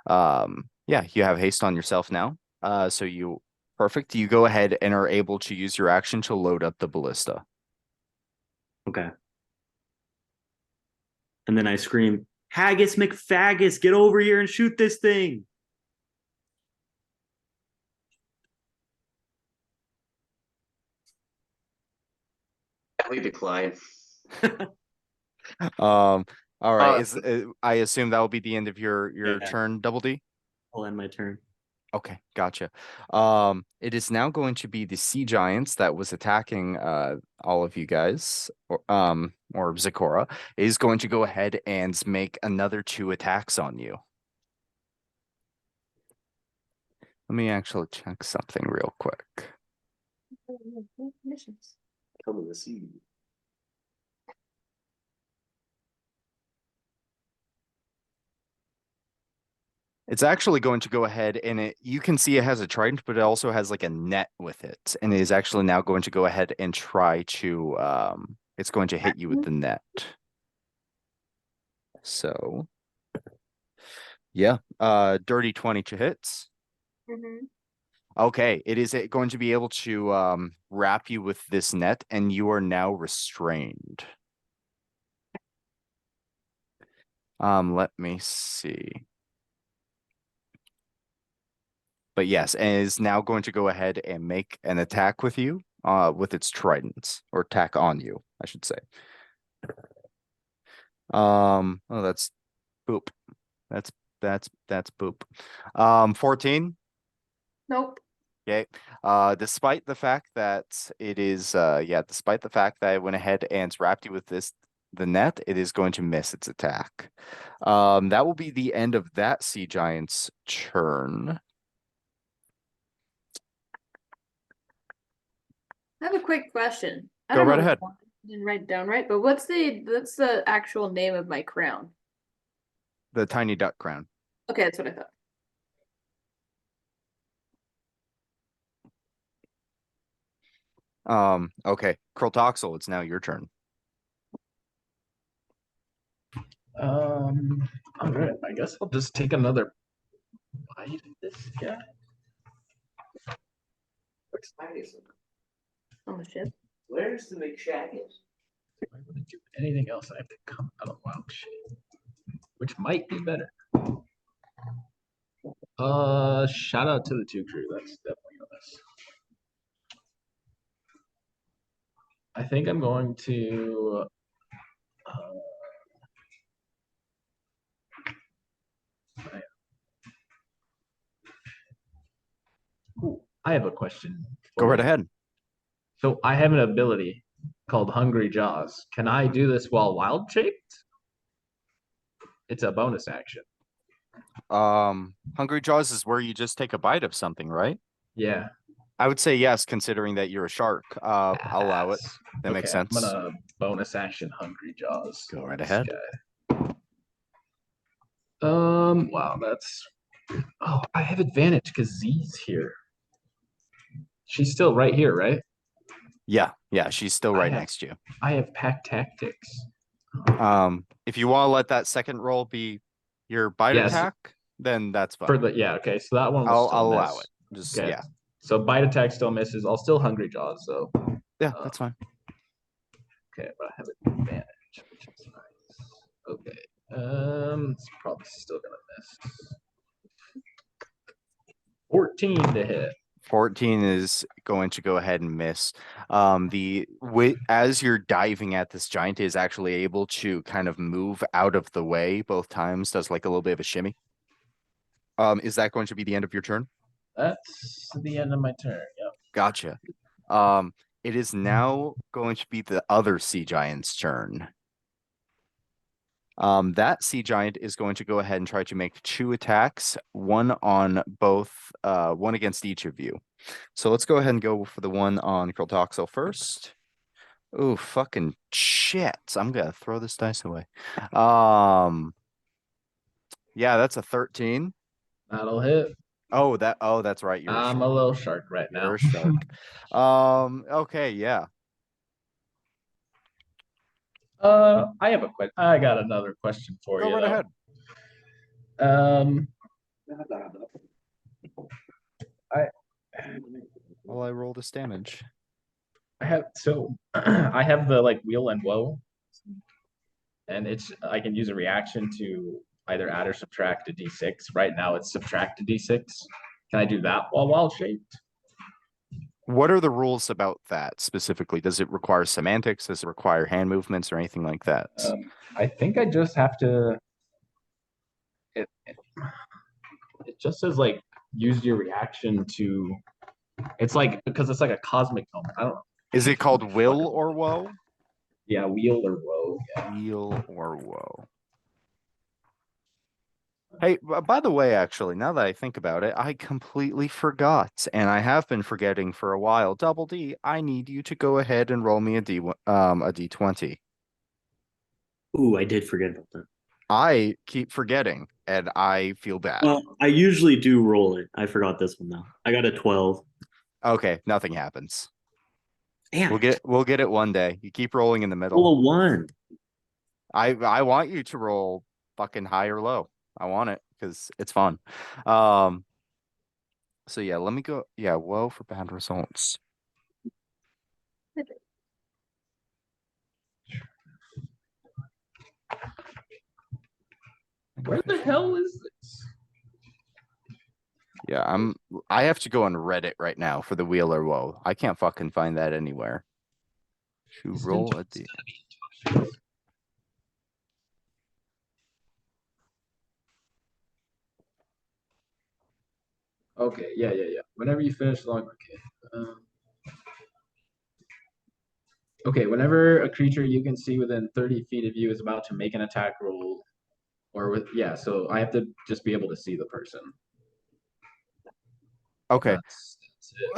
yeah, you have haste on yourself now. So you perfect. You go ahead and are able to use your action to load up the ballista. Okay. And then I scream, Haggis McFaggus, get over here and shoot this thing. We decline. All right. Uh, Is I assume that will be the end of your Yeah. turn, Double D. I'll end my turn. Okay, gotcha. It is now going to be the sea giants that was attacking all of you guys, or Zecora is going to go ahead and make another 2 attacks on you. Let me actually check something real quick. Missions. Come to see. It's actually going to go ahead and you can see it has a trident, but it also has like a net with it, and it is actually now going to go ahead and try to it's going to hit you with the net. So yeah, dirty 20 to hits. Mhm. Okay, it is going to be able to wrap you with this net, and you are now restrained. Let me see. But yes, and it is now going to go ahead and make an attack with you, with its tridents, or attack on you, I should say. Oh, that's boop. That's boop. 14. Nope. Okay. Despite the fact that it is, yeah, despite the fact that it went ahead and wrapped you with the net, it is going to miss its attack. That will be the end of that sea giant's turn. I have a quick question. I Go don't right know ahead. why I didn't write it down right, but what's the actual name of my crown? The tiny duck crown. Okay, that's what I thought. Okay, Kroltoxel, it's now your turn. All right. I guess I'll just take another bite of this guy. Where's Haggis? On the ship. Where's the McShaggis? If I wouldn't do anything else, I have to come out of wild shape, which might be better. Shout out to the 2 crew. That's definitely on this. I think I'm going to. I have a question. Go for right you. ahead. So I have an ability called Hungry Jaws. Can I do this while wild shaped? It's a bonus action. Hungry Jaws is where you just take a bite of something, right? Yeah. I would say yes, considering that you're a shark. I'll allow it. That makes sense. I'm gonna bonus action Hungry Jaws. Go right this ahead. guy. Wow, that's. Oh, I have advantage because Z's here. She's still right here, right? Yeah, she's still right have- next to you. I have pack tactics. If you want to let that second roll be your bite Yes. attack, then that's fine. For the okay, so that one will I'll still allow miss. it. Just Okay. yeah, So bite attack still misses. I'll still Hungry Jaws, so yeah, that's fine. okay, but I have advantage, which is nice. Okay. It's probably still gonna miss. 14 to hit. 14 is going to go ahead and miss. As you're diving at this giant, is actually able to kind of move out of the way both times. Does like a little bit of a shimmy. Is that going to be the end of your turn? That's the end of my turn. Yep. Gotcha. It is now going to be the other sea giant's turn. That sea giant is going to go ahead and try to make 2 attacks, one on both, one against each of you. So let's go ahead and go for the one on Kroltoxel first. Oh, fucking shit. I'm gonna throw this dice away. Yeah, that's a 13. That'll hit. Oh, that's right. You're a I'm shark. a little shark right You're now. a shark. Okay, yeah. I have a question. I got another question for Go you. right ahead. Um, While I roll this damage. I have I have the like wheel and woe, and I can use a reaction to either add or subtract a d6. Right now, it's subtract a d6. Can I do that while wild shaped? What are the rules about that specifically? Does it require semantics? Does it require hand movements or anything like that? I think I just have to. It just says like use your reaction to. It's like because it's like a cosmic moment. I don't know. Is it called will or woe? Yeah, wheel or woe. Yeah. Wheel or woe. Hey, by the way, actually, now that I think about it, I completely forgot, and I have been forgetting for a while. Double D, I need you to go ahead and roll me a D20. Ooh, I did forget about that. I keep forgetting, and I feel bad. Well, I usually do roll it. I forgot this one though. I got a 12. Okay, nothing happens. Damn. We'll get it one day. You keep rolling in the middle. Roll a 1. I want you to roll fucking high or low. I want it because it's fun. So yeah, let me go. Yeah, woe for bad results. Where the hell is this? Yeah, I have to go on Reddit right now for the wheel or woe. I can't fucking find that anywhere. To roll a D. Okay, yeah. Whenever you finish log, okay. Okay, whenever a creature you can see within 30 feet of you is about to make an attack roll, so I have to just be able to see the person. Okay. That's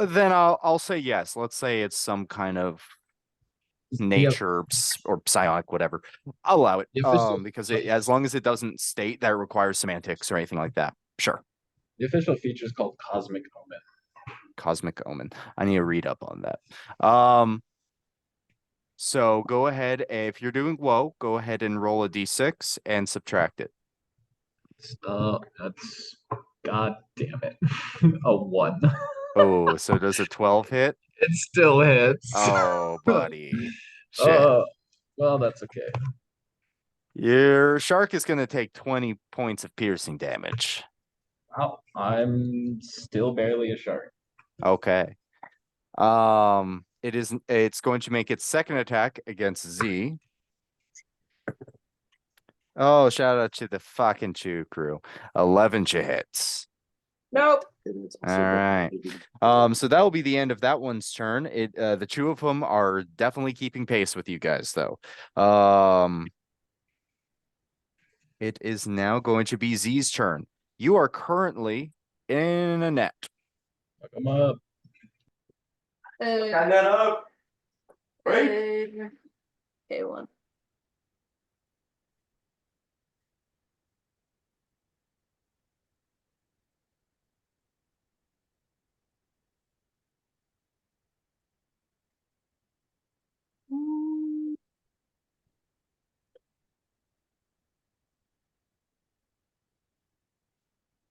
it. Then I'll say yes. Let's say it's some kind of nature or psionic, whatever. I'll allow it. Because as long as it doesn't state that it requires semantics or anything like that. Sure. The official feature is called Cosmic Omen. Cosmic Omen. I need to read up on that. So go ahead. If you're doing woe, go ahead and roll a d6 and subtract it. That's God damn it. A 1. Oh, so does a 12 hit? It still hits. Oh, buddy. Shit. Well, that's okay. Your shark is going to take 20 points of piercing damage. Wow, I'm still barely a shark. Okay. It's going to make its second attack against Z. Oh, shout out to the fucking Chew crew. 11 hits. Nope. All right. So that will be the end of that one's turn. The 2 of them are definitely keeping pace with you guys, though. It is now going to be Z's turn. You are currently in a net. Fuck 'em up. Got that up. Right? Okay, one.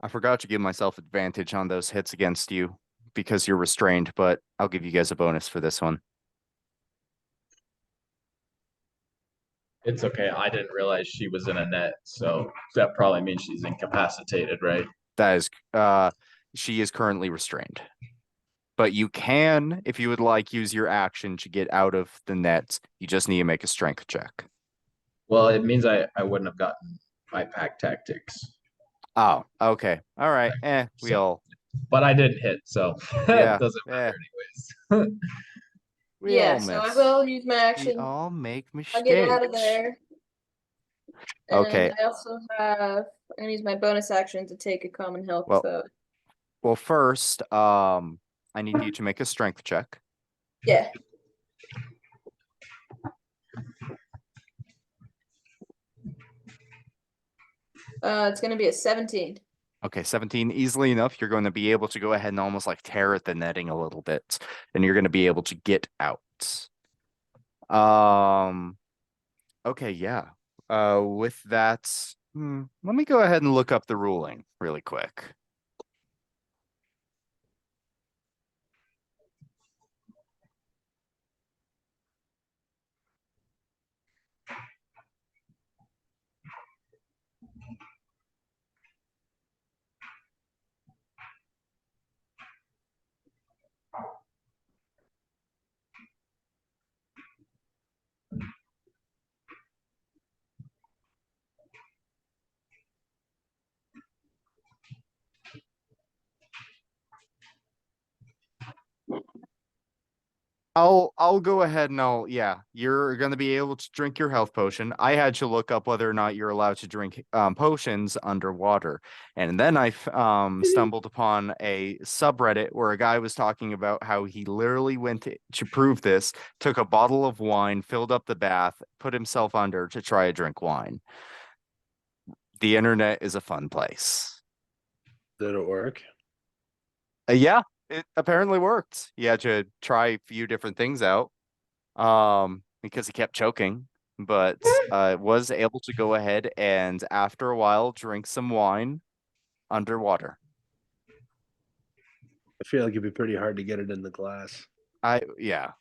I forgot to give myself advantage on those hits against you because you're restrained, but I'll give you guys a bonus for this one. It's okay. I didn't realize she was in a net, so that probably means she's incapacitated, right? That is, she is currently restrained. But you can, if you would like, use your action to get out of the net. You just need to make a strength check. Well, it means I wouldn't have gotten my pack tactics. Oh, okay. All right. But I didn't hit, so Yeah, it doesn't matter anyways. We all So I miss. will use my We action. all make mistakes. I'll get out of there. Okay. And I also have, I'm gonna use my bonus action to take a common health Well- vote. Well, first, I need you to make a strength check. Yeah. It's gonna be a 17. Okay, 17, easily enough, you're going to be able to go ahead and almost like tear at the netting a little bit, and you're going to be able to get out. Okay, yeah. With that, let me go ahead and look up the ruling really quick. I'll go ahead and yeah, you're gonna be able to drink your health potion. I had to look up whether or not you're allowed to drink potions underwater. And then I stumbled upon a subreddit where a guy was talking about how he literally went to prove this, took a bottle of wine, filled up the bath, put himself under to try to drink wine. The internet is a fun place. Did it work? Yeah, it apparently worked. He had to try a few different things out. Because he kept choking, but was able to go ahead and after a while drink some wine underwater. I feel like it'd be pretty hard to get it in the glass. Yeah.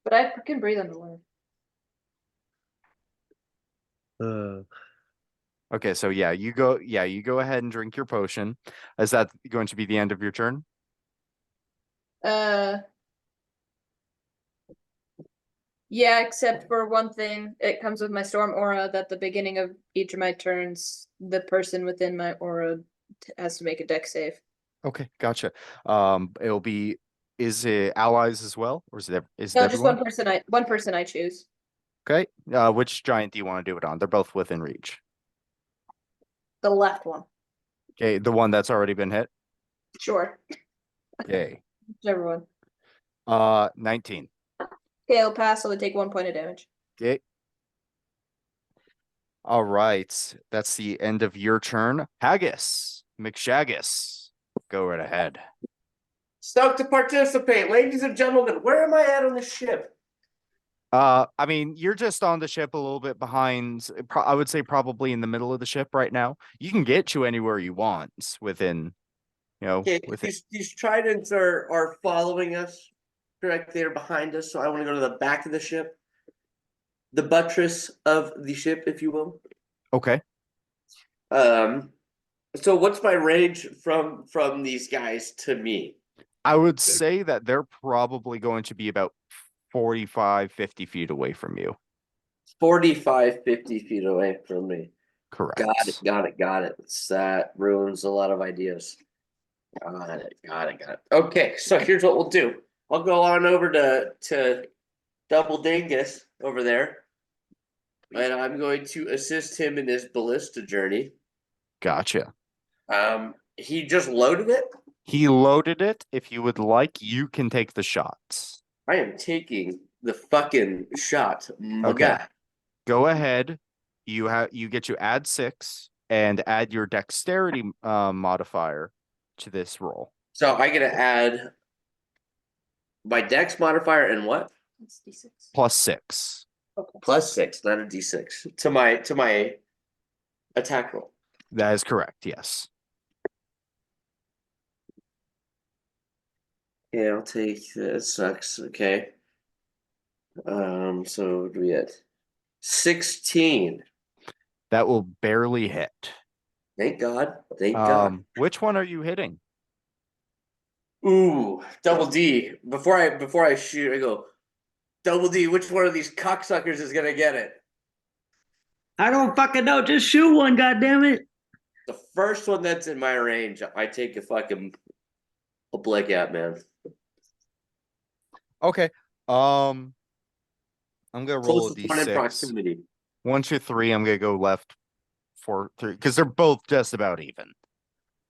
But I can breathe underwater. Uh, Okay, so yeah, you go ahead and drink your potion. Is that going to be the end of your turn? Yeah, except for one thing. It comes with my storm aura that the beginning of each of my turns, the person within my aura has to make a deck save. Okay, gotcha. It'll be, is it allies as well, or is it No, just everyone? one person I choose. Okay. Which giant do you want to do it on? They're both within reach. The left one. Okay, the one that's already been hit. Sure. Okay. Whichever one. 19. Okay, I'll pass, so I take 1 point of damage. Okay. All right. That's the end of your turn. Haggis, McShaggis, go right ahead. Stoked to participate, ladies and gentlemen. Where am I at on the ship? I mean, you're just on the ship a little bit behind. I would say probably in the middle of the ship right now. You can get to anywhere you want within, Okay, within. these tridents are following us. Correct, they're behind us, so I want to go to the back of the ship. The buttress of the ship, if you will. Okay. So what's my range from these guys to me? I would say that they're probably going to be about 45, 50 feet away from you. 45, 50 feet away from me. Correct. Got it. That ruins a lot of ideas. Got it. Okay, so here's what we'll do. I'll go on over to Double Dingus over there. And I'm going to assist him in his ballista journey. Gotcha. He just loaded it. He loaded it. If you would like, you can take the shots. I am taking the fucking shot, my Okay. guy. Go ahead. You get to add 6 and add your dexterity modifier to this roll. So I get to add my dex modifier and what? That's D6. Plus 6. Okay. Plus 6, not a d6 to my attack roll. That is correct. Yes. Yeah, I'll take that. Sucks. Okay. So what do we at 16. That will barely hit. Thank God. Thank God. Which one are you hitting? Ooh, double D. Before I shoot, I go, Double D, which one of these cocksuckers is gonna get it? I don't fucking know. Just shoot one, goddammit. The first one that's in my range, I take a blick at, man. Okay. I'm gonna roll a Closest one in d6. proximity. 1, 2, 3. I'm gonna go left 4, 3 because they're both just about even.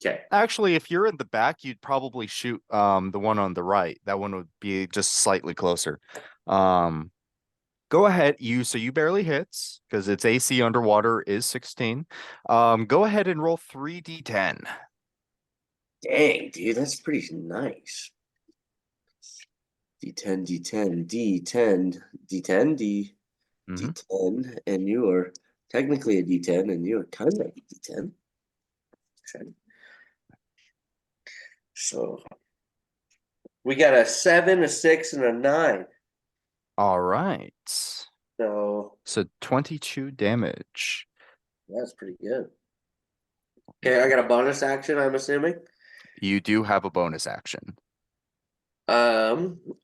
Okay. Actually, if you're in the back, you'd probably shoot the one on the right. That one would be just slightly closer. Go ahead. You barely hits because its AC underwater is 16. Go ahead and roll 3d10. Dang, dude, that's pretty nice. D10, D10, D10, D10, Mhm. D10, and you are technically a D10, and you are kind of a D10. Okay. So we got a 7, a 6, and a 9. All right. So So 22 damage. that's pretty good. Okay, I got a bonus action, I'm assuming. You do have a bonus action.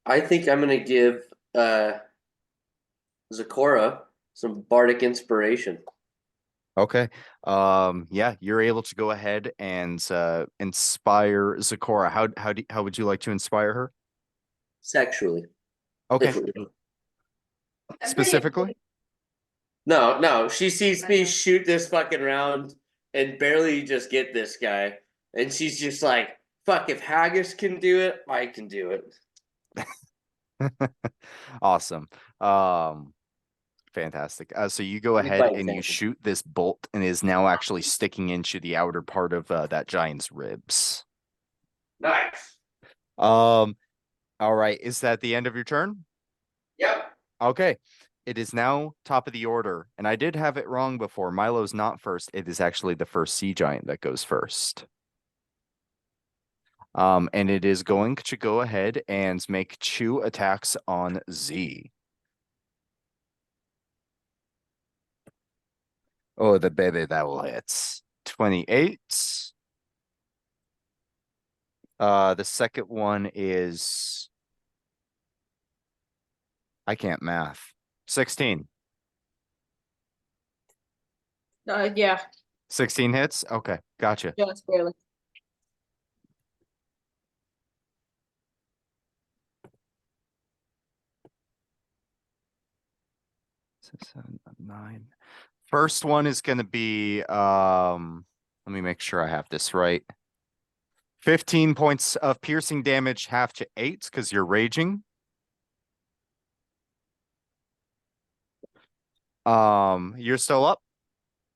I think I'm gonna give Zakora some bardic inspiration. Okay. Yeah, you're able to go ahead and inspire Zakora. How would you like to inspire her? Sexually. Okay. If- I'm pretty Specifically? No, she sees me shoot this fucking round and barely just get this guy. And she's just like, fuck, if Haggis can do it, I can do it. Awesome. Fantastic. So you go Lead ahead by and you example. shoot this bolt and is now actually sticking into the outer part of that giant's ribs. Nice. All right. Is that the end of your turn? Yep. Okay. It is now top of the order. And I did have it wrong before. Milo's not first. It is actually the first sea giant that goes first. And it is going to go ahead and make 2 attacks on Z. Oh, the baby that will hit. 28. The second one is I can't math. 16. Yeah, 16 hits? Okay, gotcha. just barely. Six, 7, 9. First one is gonna be let me make sure I have this right. 15 points of piercing damage, half to 8, because you're raging. You're still up?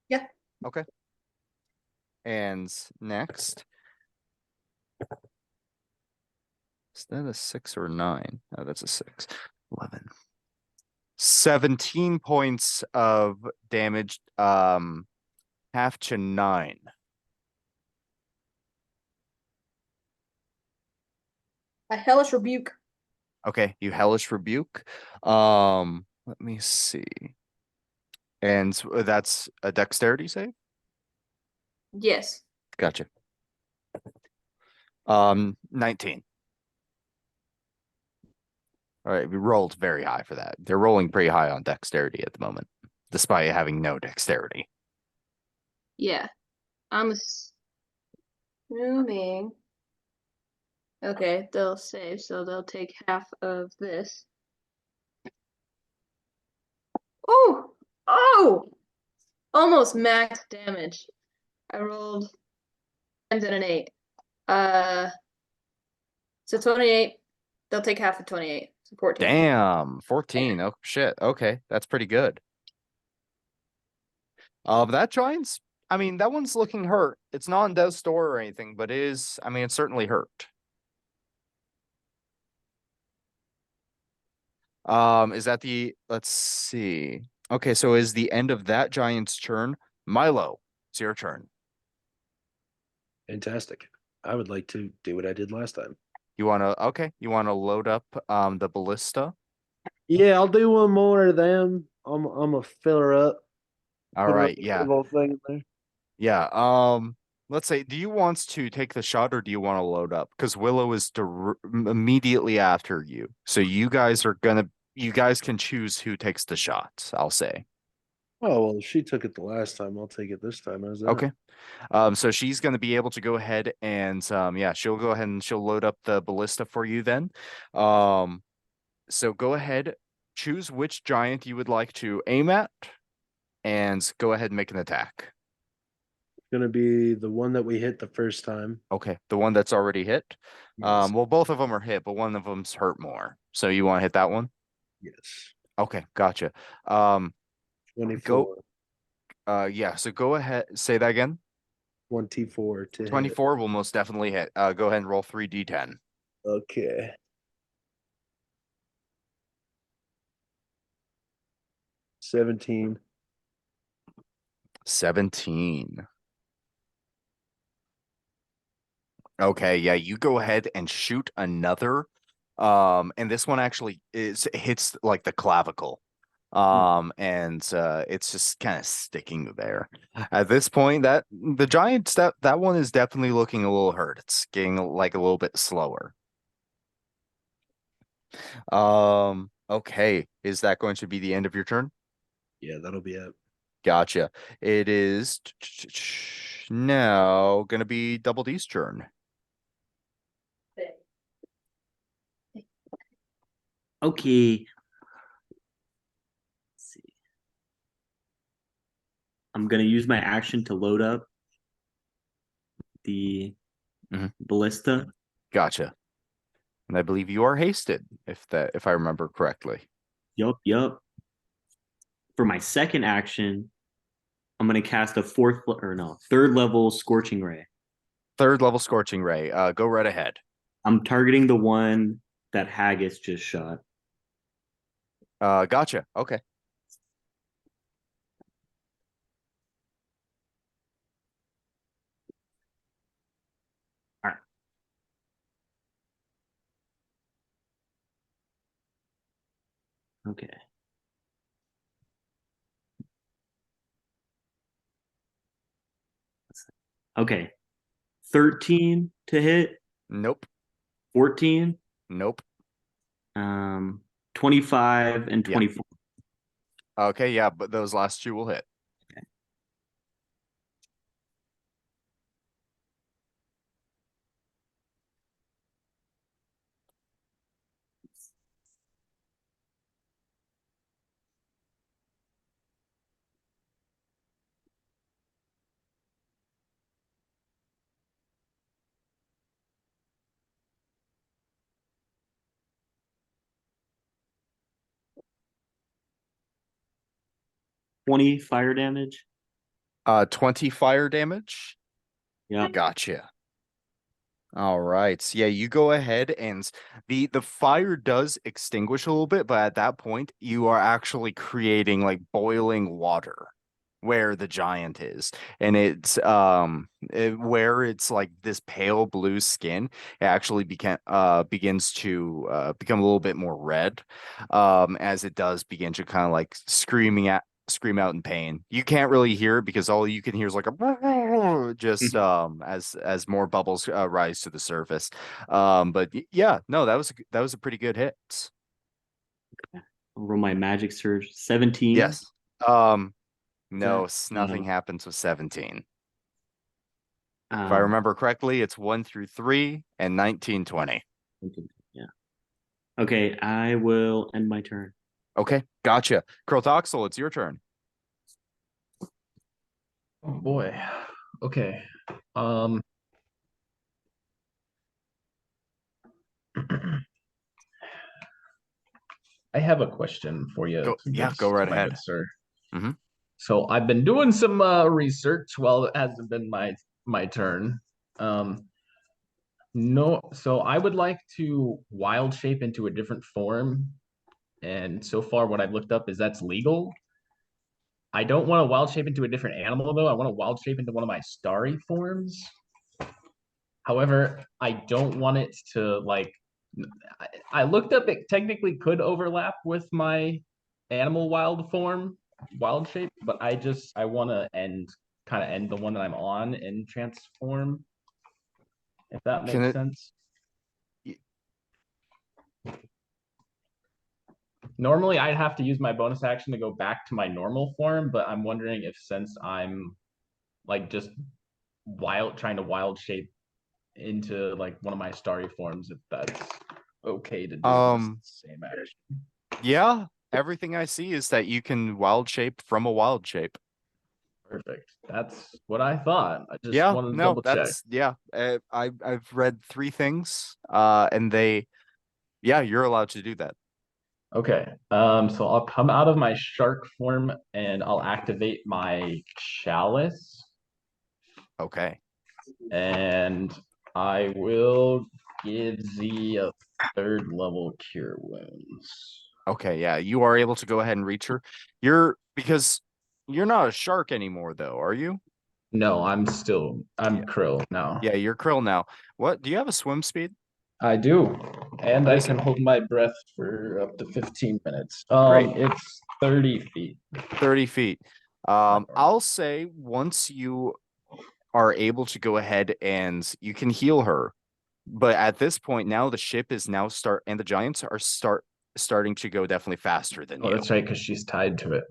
Yeah. Okay. And next. Is that a 6 or 9? Oh, that's a 6. 11. 17 points of damage, half to 9. A hellish rebuke. Okay, you hellish rebuke. Let me see. And that's a dexterity save? Yes. Gotcha. 19. All right, we rolled very high for that. They're rolling pretty high on dexterity at the moment, despite having no dexterity. Yeah. I'm assuming. Okay, they'll save, so they'll take half of this. Oh! Oh! Almost max damage. I rolled 10s and an 8. So 28. They'll take half of 28. So 14. Damn, 14. Oh shit. Okay, that's pretty good. That giant's, I mean, that one's looking hurt. It's not in death's door or anything, but it is, I mean, it's certainly hurt. Is that let's see. Okay, so is the end of that giant's turn. Milo, it's your turn. Fantastic. I would like to do what I did last time. You want to load up the ballista? Yeah, I'll do one more of them. I'm gonna fill her up. All Put her right, up, yeah. little thing in there. Yeah. Let's say, do you want to take the shot or do you want to load up? Because Willow is immediately after you. So you guys can choose who takes the shot, I'll say. Oh well, she took it the last time. I'll take it this time. How's that? Okay. So she's gonna be able to go ahead and yeah, she'll go ahead and she'll load up the ballista for you then. So go ahead, choose which giant you would like to aim at. and go ahead and make an attack. Gonna be the one that we hit the first time. Okay, the one that's already hit. Yes. Well, both of them are hit, but one of them's hurt more. So you want to hit that one? Yes. Okay, gotcha. Go. 24. Yeah. So go ahead. Say that again. 24 to hit. 24 will most definitely hit. Go ahead and roll 3d10. Okay. $17. 17. Okay, yeah, you go ahead and shoot another. And this one actually hits like the clavicle. And it's just kind of sticking there. At this point, that the giant step, that one is definitely looking a little hurt. It's getting like a little bit slower. Okay, is that going to be the end of your turn? Yeah, that'll be it. Gotcha. It is now gonna be Double D's turn. Okay. Let's see. I'm gonna use my action to load up the Mhm. ballista. Gotcha. And I believe you are hasted, if I remember correctly. Yup. For my second action, I'm gonna cast a third level Scorching Ray. Third level Scorching Ray. Go right ahead. I'm targeting the one that Haggis just shot. Gotcha. Okay. Okay. Okay. 13 to hit, Nope. 14, Nope. 25, and Yeah. 24. Okay, yeah, but those last two will hit. Twenty fire damage. 20 fire damage. Yeah. Gotcha. All right. So yeah, you go ahead and the fire does extinguish a little bit, but at that point you are actually creating like boiling water where the giant is. And it's where it's like this pale blue skin, it actually begins to become a little bit more red as it does begin to kind of like scream out in pain. You can't really hear it because all you can hear is like a just as more bubbles rise to the surface. But yeah, no, that was a pretty good hit. I'll roll my magic surge. 17. Yes. No, nothing no. happens with 17. If I remember correctly, it's 1 through 3 and 19, 20. Yeah. Okay, I will end my turn. Okay, gotcha. Krotoxel, it's your turn. Oh boy. Okay. I have a question for you. Go right my ahead. good sir. Mhm. So I've been doing some research while it hasn't been my turn. No, so I would like to wild shape into a different form, and so far what I've looked up is that's legal. I don't want to wild shape into a different animal though. I want to wild shape into one of my starry forms. However, I don't want it to like. I looked up, it technically could overlap with my animal wild shape, but I want to end the one that I'm on and transform. If that Can makes it- sense. Normally, I'd have to use my bonus action to go back to my normal form, but I'm wondering if since I'm like just trying to wild shape into like one of my starry forms, if that's okay to do. 'cause it's the same action. Yeah, everything I see is that you can wild shape from a wild shape. Perfect. That's what I thought. I just Yeah, wanted to no, double check. that's yeah. I've read 3 things, and yeah, you're allowed to do that. Okay. So I'll come out of my shark form and I'll activate my chalice, Okay. and I will give Z a 3rd level cure wounds. Okay, yeah, you are able to go ahead and reach her. Because you're not a shark anymore, though, are you? No, I'm Yeah. Krill now. Yeah, you're krill now. What do you have a swim speed? I do. And What I is can it? hold my breath for up to 15 minutes. Great. It's 30 feet. 30 feet. normal. I'll say once you are able to go ahead and you can heal her, but at this point now the ship is now and the giants are starting to go definitely faster than Oh, you. that's right, because she's tied to it.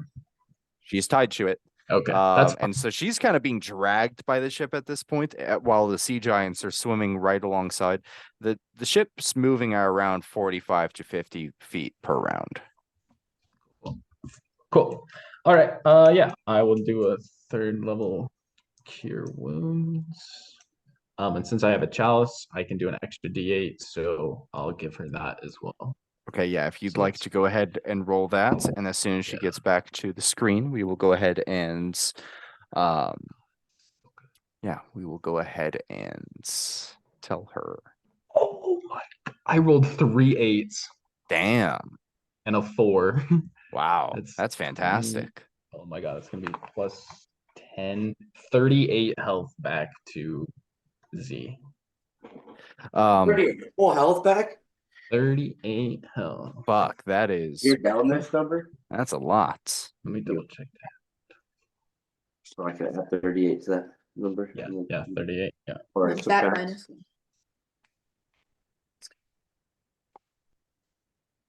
She's tied to it. Okay, that's And so she's kind of being dragged by the ship at this point, while the sea giants are swimming right alongside. The ship's moving at around 45 to 50 feet per round. cool. All right. Yeah, I will do a 3rd level cure wounds. And since I have a chalice, I can do an extra D8, so I'll give her that as well. Okay, yeah, if you'd So like that's- to go ahead and roll that, and as soon as she Yeah. gets back to the screen, we will go ahead and yeah, we will go ahead and tell her. Oh my! I rolled 3 8s Damn. and a 4. Wow. That's- That's fantastic. Oh my god, it's gonna be plus 10, 38 health back to Z. Full health back? 38 health. Fuck, that is You're down this number? that's a lot. Let me double check that. So I can add 38 to that number. Yeah, 38. Yeah. Or Like that subtract. minus.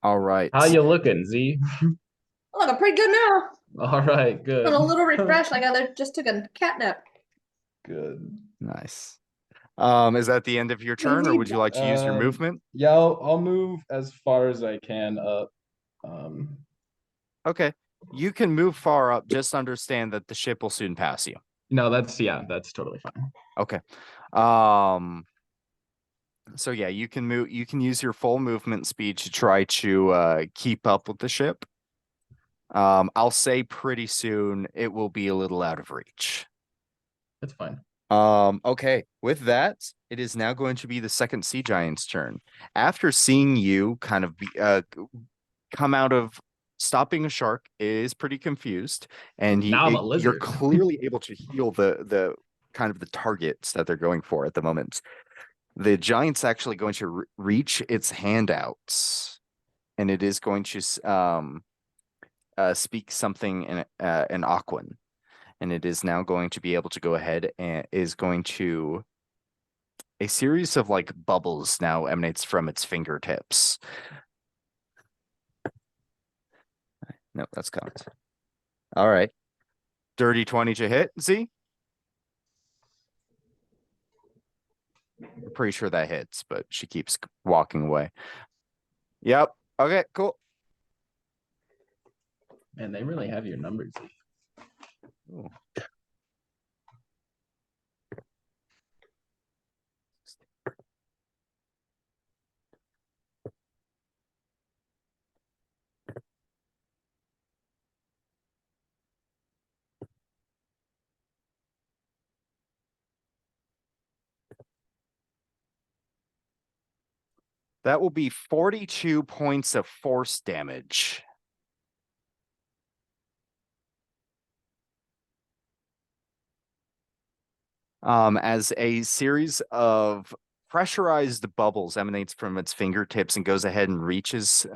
All right. How you looking, Z? Look, I'm pretty good now. All right, good. I'm a little refreshed. Like I just took a cat nap. Good. Nice. Is that the end of your turn, or would you like to use your movement? Yeah, I'll move as far as I can up. Okay. You can move far up, just understand that the ship will soon pass you. No, that's totally fine. Okay. So yeah, you can use your full movement speed to try to keep up with the ship. I'll say pretty soon it will be a little out of reach. That's fine. Okay, with that, it is now going to be the second sea giant's turn. After seeing you kind of come out of stopping a shark, is pretty confused, and Now I'm a you're lizard. clearly able to heal the kind of the targets that they're going for at the moment. The giant's actually going to reach its hand out, and it is going to speak something in Aquan, and it is now going to be able to go ahead and is going to a series of like bubbles now emanates from its fingertips. No, that's cocked. All right. Dirty 20 to hit, Z? I'm pretty sure that hits, but she keeps walking away. Yep. Okay, cool. Man, they really have your numbers. Ooh. That will be 42 points of force damage. As a series of pressurized bubbles emanates from its fingertips and goes ahead and reaches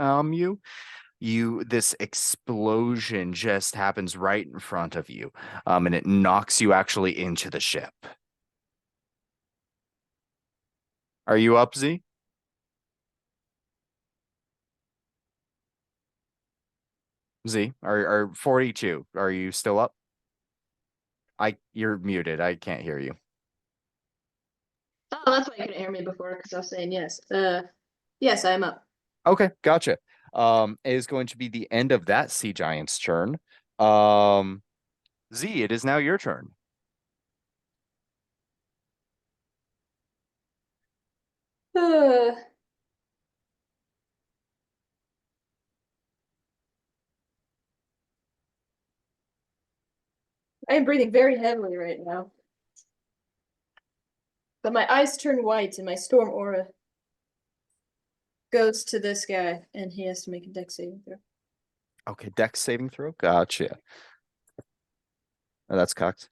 this explosion just happens right in front of you, and it knocks you actually into the ship. Are you up, Z? Z, are 42. Are you still up? You're muted. I can't hear you. Oh, that's why you couldn't hear me before, because I was saying yes. Yes, I am up. Okay, gotcha. is going to be the end of that sea giant's turn. Z, it is now your turn. Uh, I am breathing very heavily right now. But my eyes turn white and my storm aura goes to this guy and he has to make a dex saving throw. Okay, dex saving throw. Gotcha. Oh, that's cocked.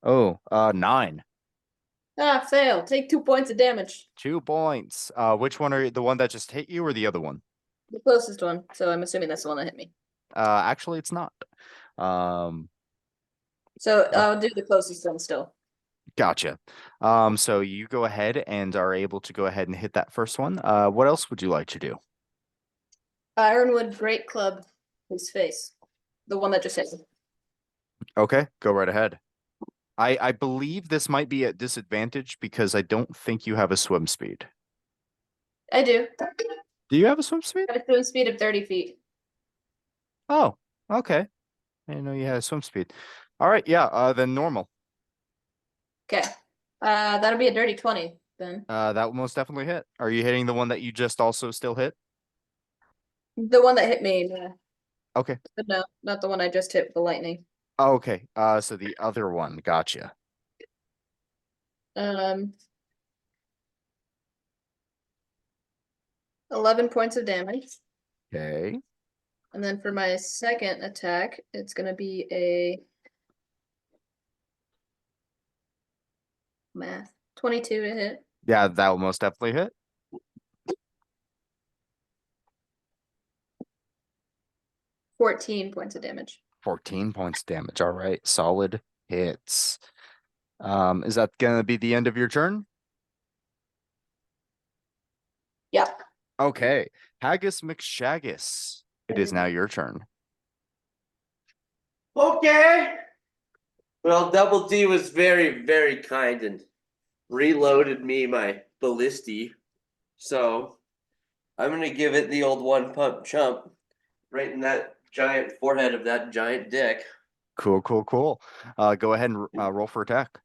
Oh, 9. Ah, fail. Take 2 points of damage. 2 points. Which one are the one that just hit you or the other one? The closest one. So I'm assuming that's the one that hit me. Actually, it's not. So I'll do the closest one still. Gotcha. So you go ahead and are able to go ahead and hit that first one. What else would you like to do? Ironwood Great Club his face. The one that just hit me. Okay, go right ahead. I believe this might be at disadvantage because I don't think you have a swim speed. I do. Do you have a swim speed? I have a swim speed of 30 feet. Oh, okay. I didn't know you had a swim speed. All right, yeah, then normal. Okay. That'll be a dirty 20 then. That will most definitely hit. Are you hitting the one that you just also still hit? The one that hit me, Okay. but no, not the one I just hit with the lightning. Okay. So the other one, gotcha. 11 points of damage. Okay. And then for my second attack, it's gonna be a math 22 to hit. Yeah, that will most definitely hit. 14 points of damage. 14 points damage. All right. Solid hits. Is that gonna be the end of your turn? Yep. Okay. Haggis McShaggis. It is now your turn. Okay. Well, Double D was very, very kind and reloaded me my ballisti. So I'm gonna give it the old one pump chump right in that giant forehead of that giant dick. Cool. Go ahead and roll for attack.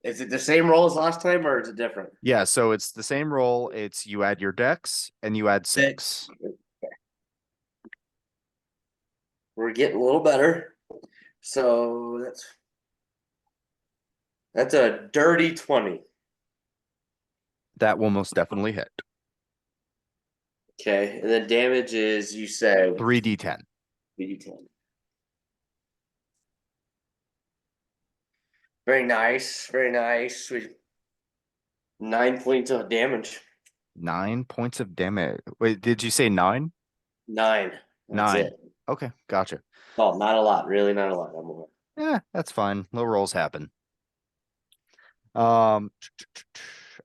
Is it the same roll as last time or is it different? Yeah, so it's the same roll. It's you add your dex and you add 6. We're getting a little better. So that's a dirty 20. That will most definitely hit. Okay, and then damage is you said 3d10. 3d10. Very nice, very nice. 9 points of damage. 9 points of damage. Wait, did you say 9? 9. That's 9. it. Okay, gotcha. Oh, not a lot. Really, not a lot. I'm aware. Yeah, that's fine. Low rolls happen.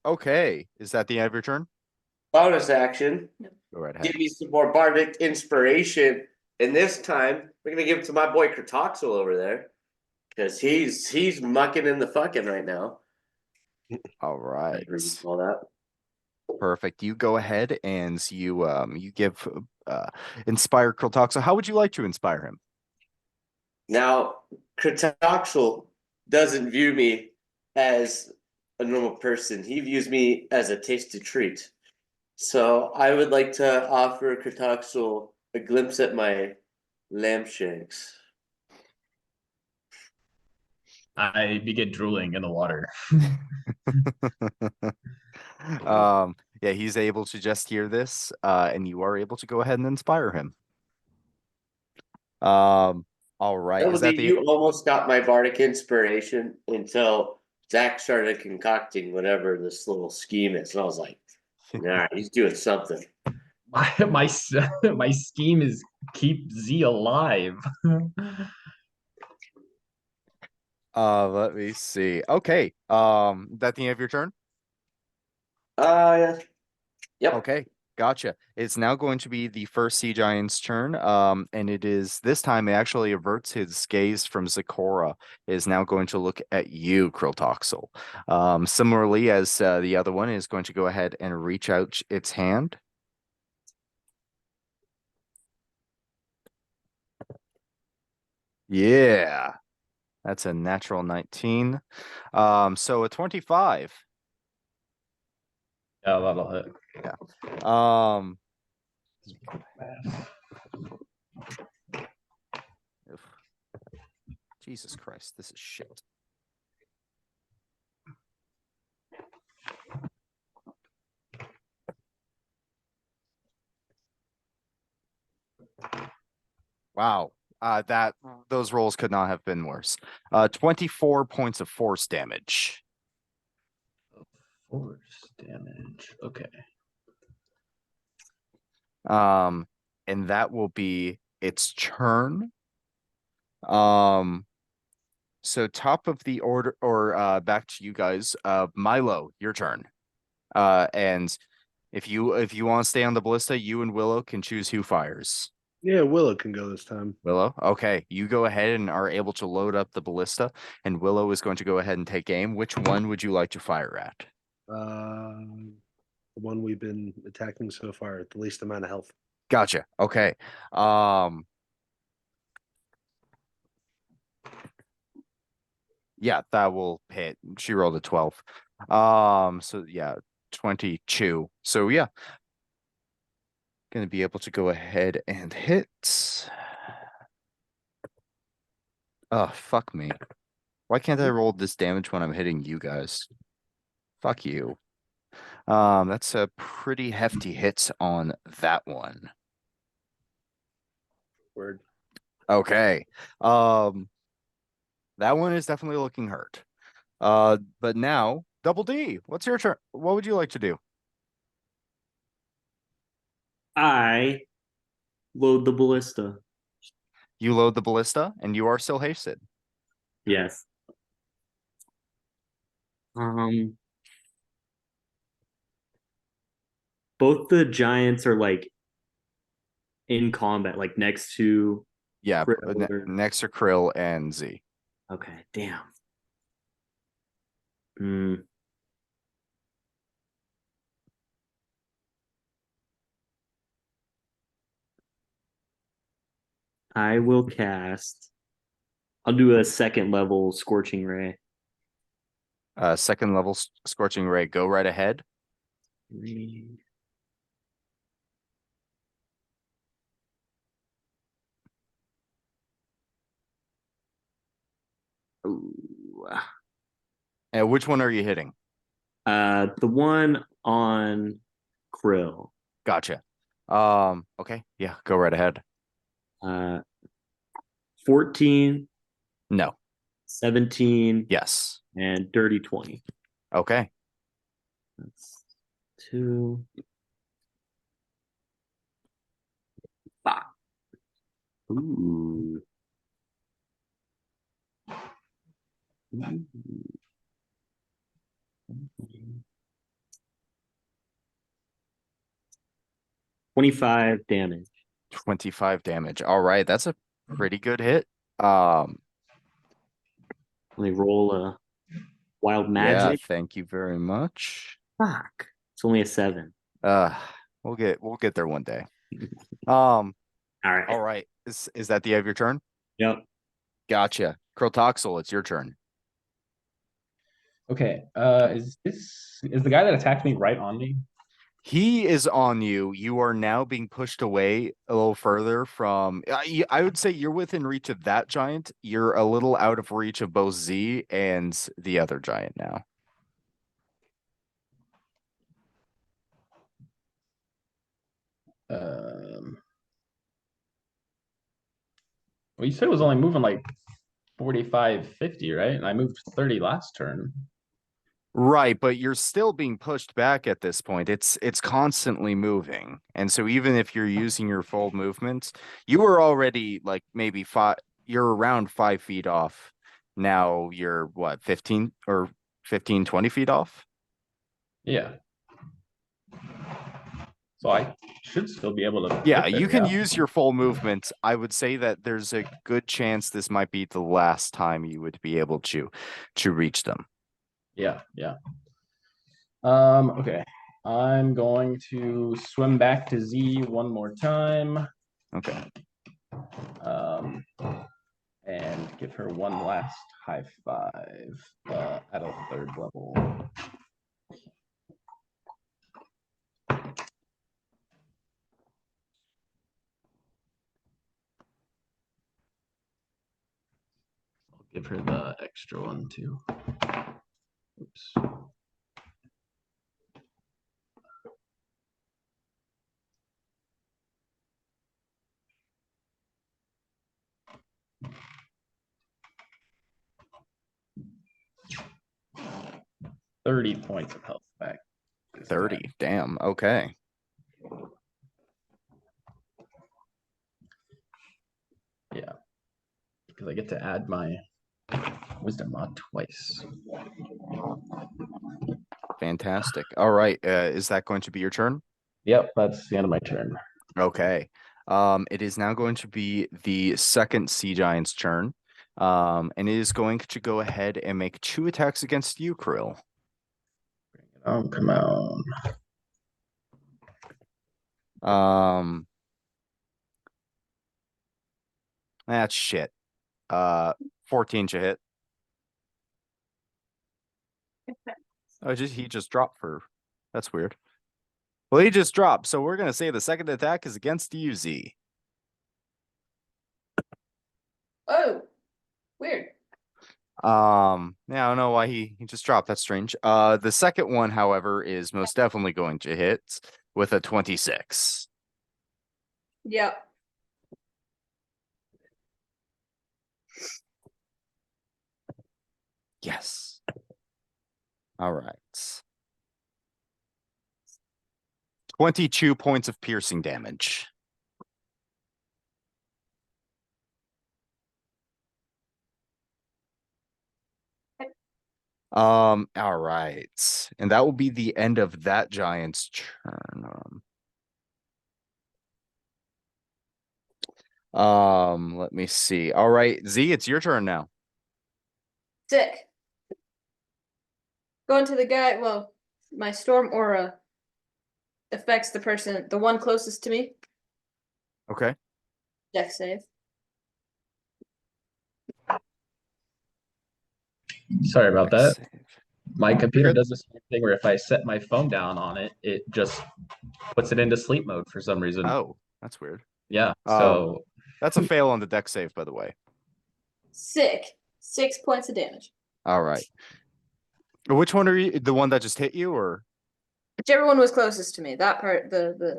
Okay. Is that the end of your turn? Bonus action. Go right ahead. Give me some more bardic inspiration. And this time, we're gonna give it to my boy Kratoxel over there. Because he's mucking in the fucking right now. All right. All that. Perfect. You go ahead and you give inspire Kratoxel. How would you like to inspire him? Now, Kratoxel doesn't view me as a normal person. He views me as a tasty treat. So I would like to offer Kratoxel a glimpse at my lamb shanks. I begin drooling in the water. Yeah, he's able to just hear this, and you are able to go ahead and inspire him. All right. Is that the You almost got my bardic inspiration until Zach started concocting whatever this little scheme is. And I was like, nah, he's doing something. My scheme is keep Z alive. Let me see. Okay. That the end of your turn? Yeah. Yep. Okay, gotcha. It's now going to be the first sea giant's turn. And it is this time it actually averts his gaze from Zecora. It is now going to look at you, Krilltoxel. Similarly as the other one is going to go ahead and reach out its hand. Yeah. That's a natural 19. So a 25. Yeah, that'll hit. Um, oof. Jesus Christ, this is shit. Wow. Those rolls could not have been worse. 24 points of force damage. Force damage. Okay. And that will be its turn. So top of the order, or back to you guys. Milo, your turn. And if you want to stay on the ballista, you and Willow can choose who fires. Yeah, Willow can go this time. Willow, okay, you go ahead and are able to load up the ballista, and Willow is going to go ahead and take aim. Which one would you like to fire at? The one we've been attacking so far at the least amount of health. Gotcha. Okay. Yeah, that will hit. She rolled a 12. So yeah, 22. So yeah. Gonna be able to go ahead and hit. Oh, fuck me. Why can't I roll this damage when I'm hitting you guys? Fuck you. That's a pretty hefty hit on that one. Word. Okay. That one is definitely looking hurt. But now, Double D, what's your turn? What would you like to do? I load the ballista. You load the ballista, and you are still hasted. Yes. Both the giants are like in combat, like next to. Yeah, Krill or- next to Krill and Z. Okay, damn. Hmm. I will cast. I'll do a second level scorching ray. Second level scorching ray. Go right ahead. Ooh. And which one are you hitting? The one on Krill. Gotcha. Okay, yeah, go right ahead. 14, No. 17, Yes. and dirty 20. Okay. That's 2. Ah. Ooh. Ooh. 25 damage. 25 damage. All right, that's a pretty good hit. Let me roll a wild Yeah, magic. thank you very much. Fuck. It's only a 7. We'll get there one day. All right. All right. Is that the end of your turn? Yep. Gotcha. Krotoxel, it's your turn. Okay. Is the guy that attacked me right on me? He is on you. You are now being pushed away a little further from. I would say you're within reach of that giant. You're a little out of reach of both Z and the other giant now. Well, you said it was only moving like 45, 50, right? And I moved 30 last turn. Right, but you're still being pushed back at this point. It's constantly moving. And so even if you're using your full movement, you were already like maybe you're around 5 feet off. Now you're what, 15 or 15, 20 feet off? Yeah. So I should still be able to. Yeah, get there, you can use your full movement. I would say that there's a good chance this might be the last time you would be able to reach them. Yeah. Okay. I'm going to swim back to Z one more time. Okay. and give her one last high five at a 3rd level. I'll give her the extra one too. Oops. $30 points of health back. this time. 30. Damn. Okay. Yeah. Because I get to add my wisdom mod twice. Fantastic. All right. Is that going to be your turn? Yep, that's the end of my turn. Okay. It is now going to be the second Sea Giant's turn. And it is going to go ahead and make 2 attacks against you, Krill. Oh, come on. That's shit. 14 to hit. Oh, he just dropped for. That's weird. Well, he just dropped, so we're gonna say the second attack is against you, Z. Oh, weird. Yeah, I don't know why he just dropped. That's strange. The second one, however, is most definitely going to hit with a 26. Yep. Yes. All right. 22 points of piercing damage. All right. And that will be the end of that giant's turn. Let me see. All right, Z, it's your turn now. Sick. Going to the guy. Well, my storm aura affects the person, the one closest to me. Okay. Dex save. Sorry about that. Dex save. My computer good. does this thing where if I set my phone down on it, it just puts it into sleep mode for some reason. Oh, that's weird. Yeah. So That's a fail on the deck save, by the way. Sick. 6 points of damage. All right. Which one are you? The one that just hit you, or Whichever one was closest to me. That part. The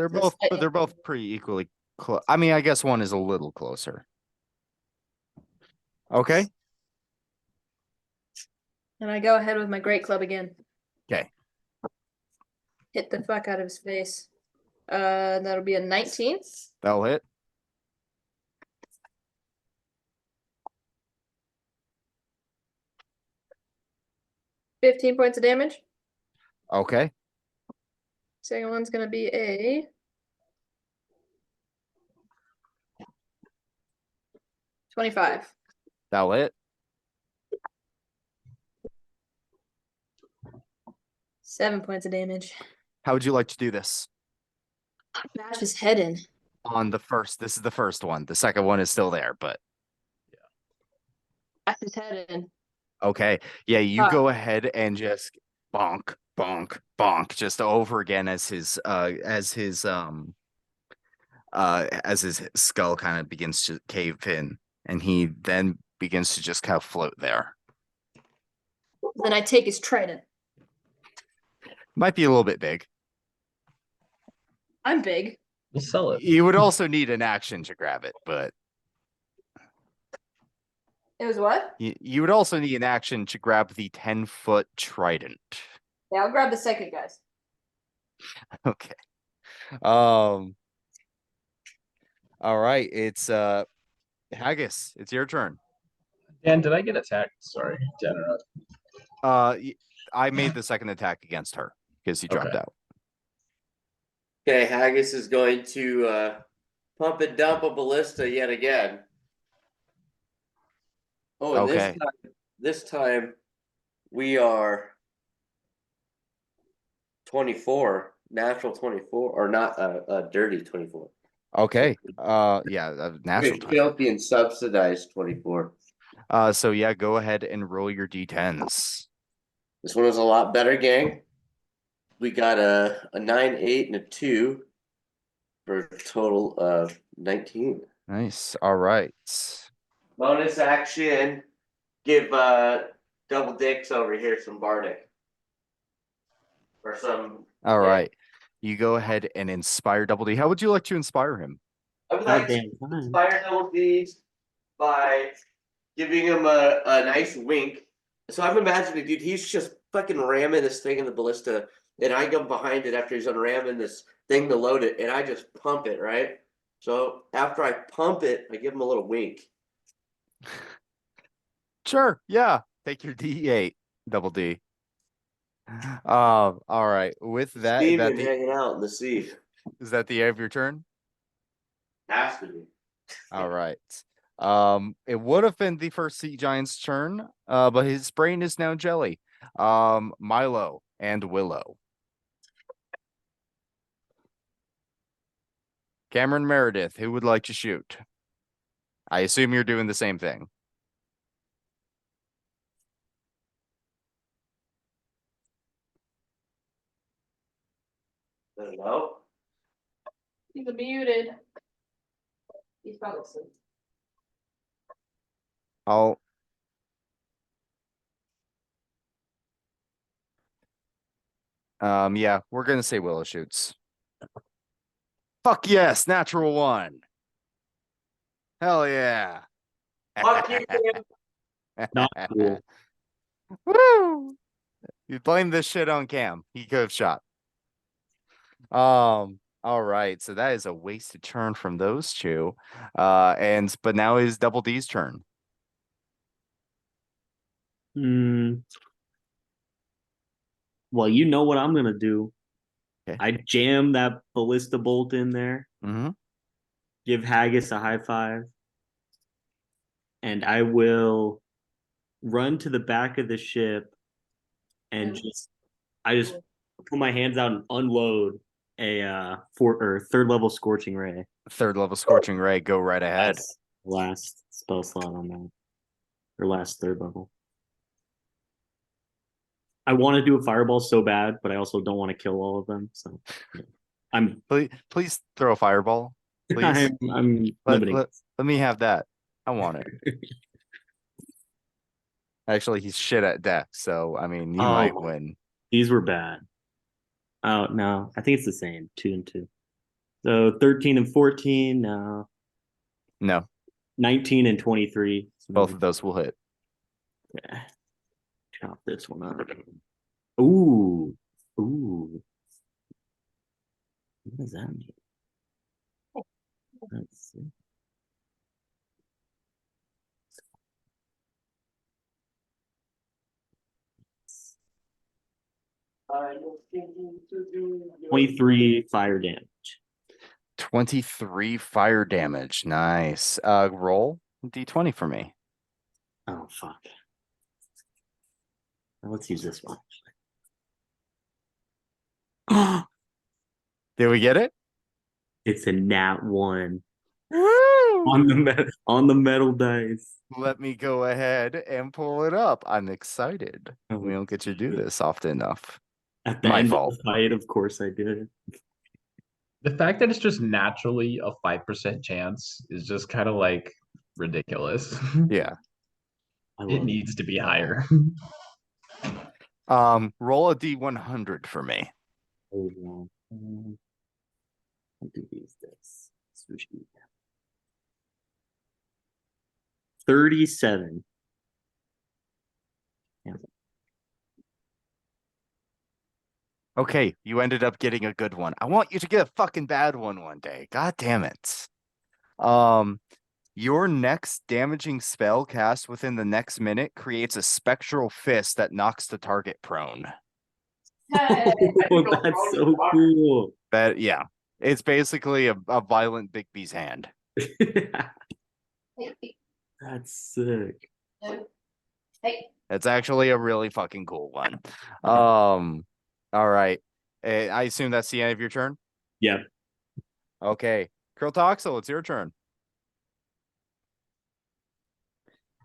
they're both pretty equally close. I mean, I guess one is a little closer. Okay. And I go ahead with my great club again. Okay. Hit the fuck out of his face. That'll be a 19. That'll hit. $15 points of damage. Okay. Second one's gonna be a 25. That'll hit. 7 points of damage. How would you like to do this? Bash his head in. On the first, this is the first one. The second one is still there, but Bash his head in. okay. Yeah, you Ah. go ahead and just bonk, bonk, bonk, just over again as his skull kind of begins to cave in, and he then begins to just kind of float there. Then I take his trident. Might be a little bit big. I'm big. we'll sell it. You would also need an action to grab it, but It was what? you would also need an action to grab the 10-foot trident. Yeah, I'll grab the second, guys. Okay. All right, it's Haggis, it's your turn. Dan, did I get attacked? Sorry to interrupt. I made the second attack against her because he dropped Okay. out. Okay, Haggis is going to pump and dump a ballista yet again. Oh, and Okay. this time we are 24, natural 24, or not a dirty 24. Okay. Yeah, natural Okay, 20. filthy and subsidized 24. So yeah, go ahead and roll your d10s. This one was a lot better, gang. We got a 9, 8, and a 2 for a total of 19. Nice. All right. Bonus action. Give double dicks over here some Bardic. Or some. All yeah. right. You go ahead and inspire Double D. How would you like to inspire him? I would About like to damn time. inspire double D's by giving him a nice wink. So I'm imagining, dude, he's just fucking ramming this thing in the ballista, and I go behind it after he's unramming this thing to load it, and I just pump it, right? So after I pump it, I give him a little wink. Sure. Yeah. Take your D8, Double D. All right. With that, Steaming, hanging out in the sea. is that the end of your turn? Has to be. All right. It would have been the first Sea Giant's turn, but his brain is now jelly. Milo and Willow. Cameron Meredith, who would like to shoot? I assume you're doing the same thing. I don't know. He's muted. He's probably asleep. I'll yeah, we're gonna say Willow shoots. Fuck yes, natural one. Hell yeah. Fuck you, Cam. Not cool. Woo! You blame this shit on Cam. He could have shot. All right, so that is a wasted turn from those two. But now is Double D's turn. Well, you know what I'm gonna do. Okay. I jam that ballista bolt in there, Mm-hmm. give Haggis a high five, and I will run to the back of the ship and I just put my hands out and unload a third level scorching ray. Third level Scorching Ray, go right ahead. Last spell slot on that. Or last third level. I want to do a fireball so bad, but I also don't want to kill all of them. So I'm Please throw a fireball. Please. I'm Let, limiting. let me have that. I want it. Actually, he's shit at deck, so I mean, you might Oh. win. These were bad. Oh no, I think it's the same. 2 and 2. So 13 and 14, No, 19 and 23. So both of those will hit. yeah. Chop this one up. Ooh. Ooh. What does that mean? Let's see. I was thinking to do 23 fire damage. 23 fire damage. Nice. Roll D20 for me. Oh fuck. Now let's use this one. Did we get it? It's a nat 1 Woo! on the metal dice. Let me go ahead and pull it up. I'm excited. Oh, We don't get to do this often enough. At the My end fault. of the fight, of course I did. The fact that it's just naturally a 5% chance is just kind of like ridiculous. Yeah. I It love needs to be higher. Roll a D100 for me. Hold on. I'll do this. Sushi. 37. Okay, you ended up getting a good one. I want you to get a fucking bad one day. God damn it. Your next damaging spell cast within the next minute creates a spectral fist that knocks the target prone. Oh, that's so cool. That yeah, it's basically a violent Bigby's hand. That's sick. Hey. It's actually a really fucking cool one. All right. I assume that's the end of your turn. Yeah. Okay. Krilltoxel, it's your turn.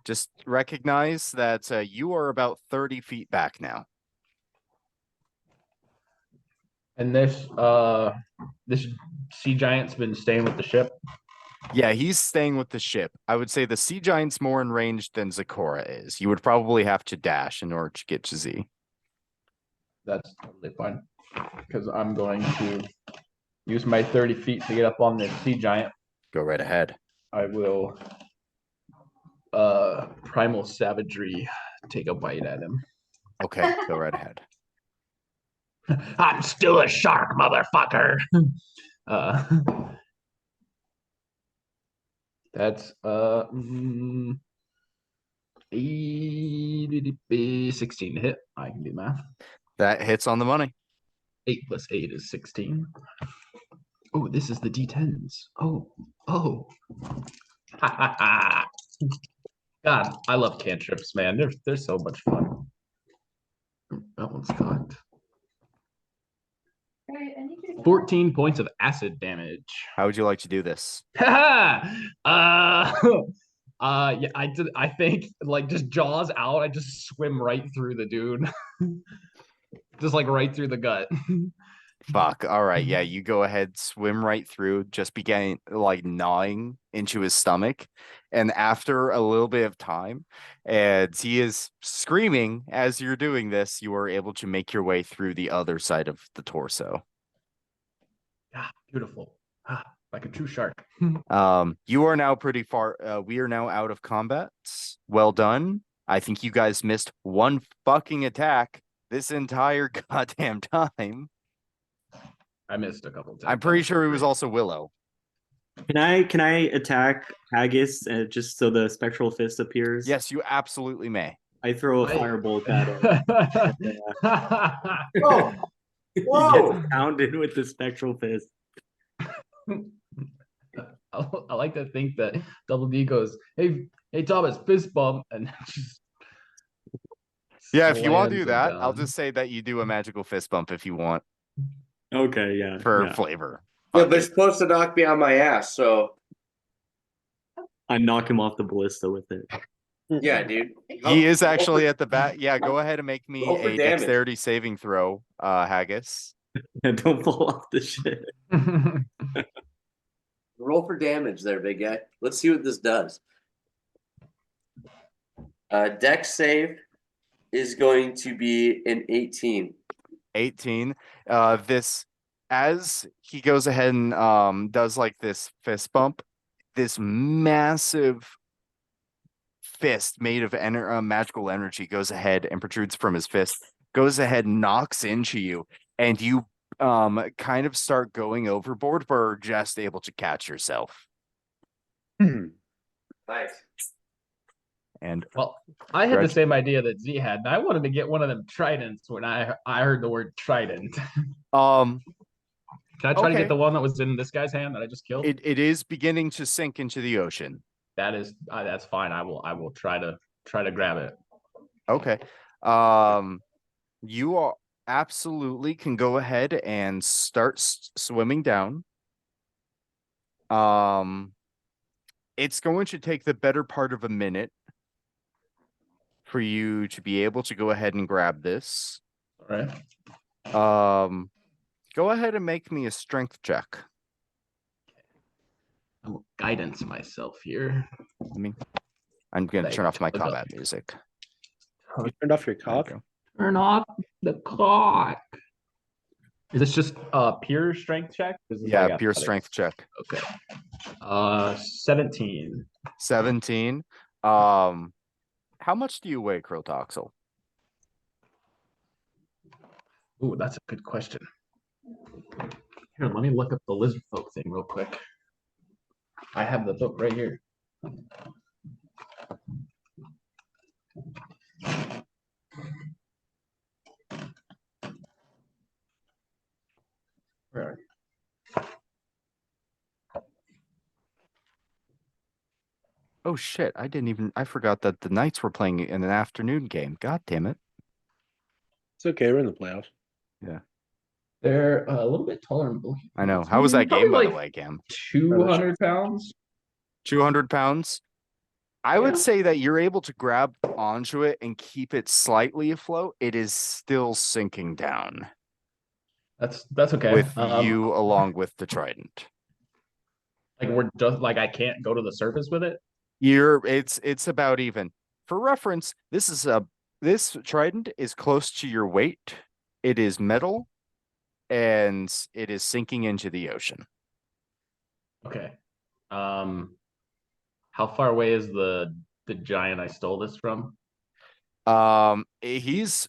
Just recognize that you are about 30 feet back now. And this sea giant's been staying with the ship. Yeah, he's staying with the ship. I would say the sea giant's more in range than Zakora is. You would probably have to dash in order to get to Z. That's totally fine. Because I'm going to use my 30 feet to get up on the sea giant. Go right ahead. I will primal savagery take a bite at him. Okay, go right ahead. I'm still a shark, motherfucker. Uh that's 16 to hit. I can do math. That hits on the money. 8 plus 8 is 16. Oh, this is the D10s. Oh. God, I love cantrips, man. They're so much fun. That one's cocked. Alright, I need you to 14 points of acid damage. How would you like to do this? Yeah, I think like just jaws out, I just swim right through the dude. Just like right through the gut. Fuck. All right. Yeah, you go ahead, swim right through, just begin like gnawing into his stomach. And after a little bit of time, and he is screaming as you're doing this, you are able to make your way through the other side of the torso. Ah, beautiful. Ah, like a true shark. You are now pretty far. We are now out of combat. Well done. I think you guys missed one fucking attack this entire goddamn time. I missed a couple times. I'm pretty sure it was also Willow. Can I attack Haggis just so the spectral fist appears? Yes, you absolutely may. I throw a I- firebolt at him. Whoa! He Whoa! gets pounded with the spectral fist. I like to think that Double D goes, hey Thomas, fist bump, and just Yeah, if you want to slams do him that, I'll down. just say that you do a magical fist bump if you want Okay, yeah. for yeah. flavor. Yeah, Fuck but it. it's supposed to knock me on my ass, so I knock him off the ballista with it. yeah, dude. He is actually at the back. Yeah, go ahead and make me Roll for a damage. dexterity saving throw, Haggis. And don't fall off the ship. Roll for damage there, big guy. Let's see what this does. Dex save is going to be an 18. 18. This as he goes ahead and does like this fist bump, this massive fist made of magical energy goes ahead and protrudes from his fist, goes ahead and knocks into you, and you kind of start going overboard, but are just able to catch yourself. Nice. And Well, I had Reg. the same idea that Z had, and I wanted to get one of them tridents when I heard the word trident. um Can I try to Okay. get the one that was in this guy's hand that I just killed? it is beginning to sink into the ocean. That is, that's fine. I will try to grab it. Okay. You are absolutely can go ahead and start swimming down. It's going to take the better part of a minute for you to be able to go ahead and grab this. All right. Go ahead and make me a strength check. I will guidance myself here. I'm going to Thank turn off my you. combat music. You turned off your There we cock? go. Turn off the clock. Is this just pure strength check? Is this Yeah, like pure athletics? strength check. Okay. 17. 17. How much do you weigh, Krilltoxel? Ooh, that's a good question. Here, let me look up the lizard folk thing real quick. I have the book right here. Where are you? Oh shit, I forgot that the Knights were playing in an afternoon game. God damn it. It's okay. We're in the playoffs. They're a little bit taller and bulky. I know. How was that Probably game, by the like way, Cam? 200 pounds. 200 pounds? I would Yeah. say that you're able to grab onto it and keep it slightly afloat. It is still sinking down That's okay. with you along with the trident. Like we're just like I can't go to the surface with it. It's about even. For reference, this trident is close to your weight. It is metal and it is sinking into the ocean. Okay. How far away is the giant I stole this from? He's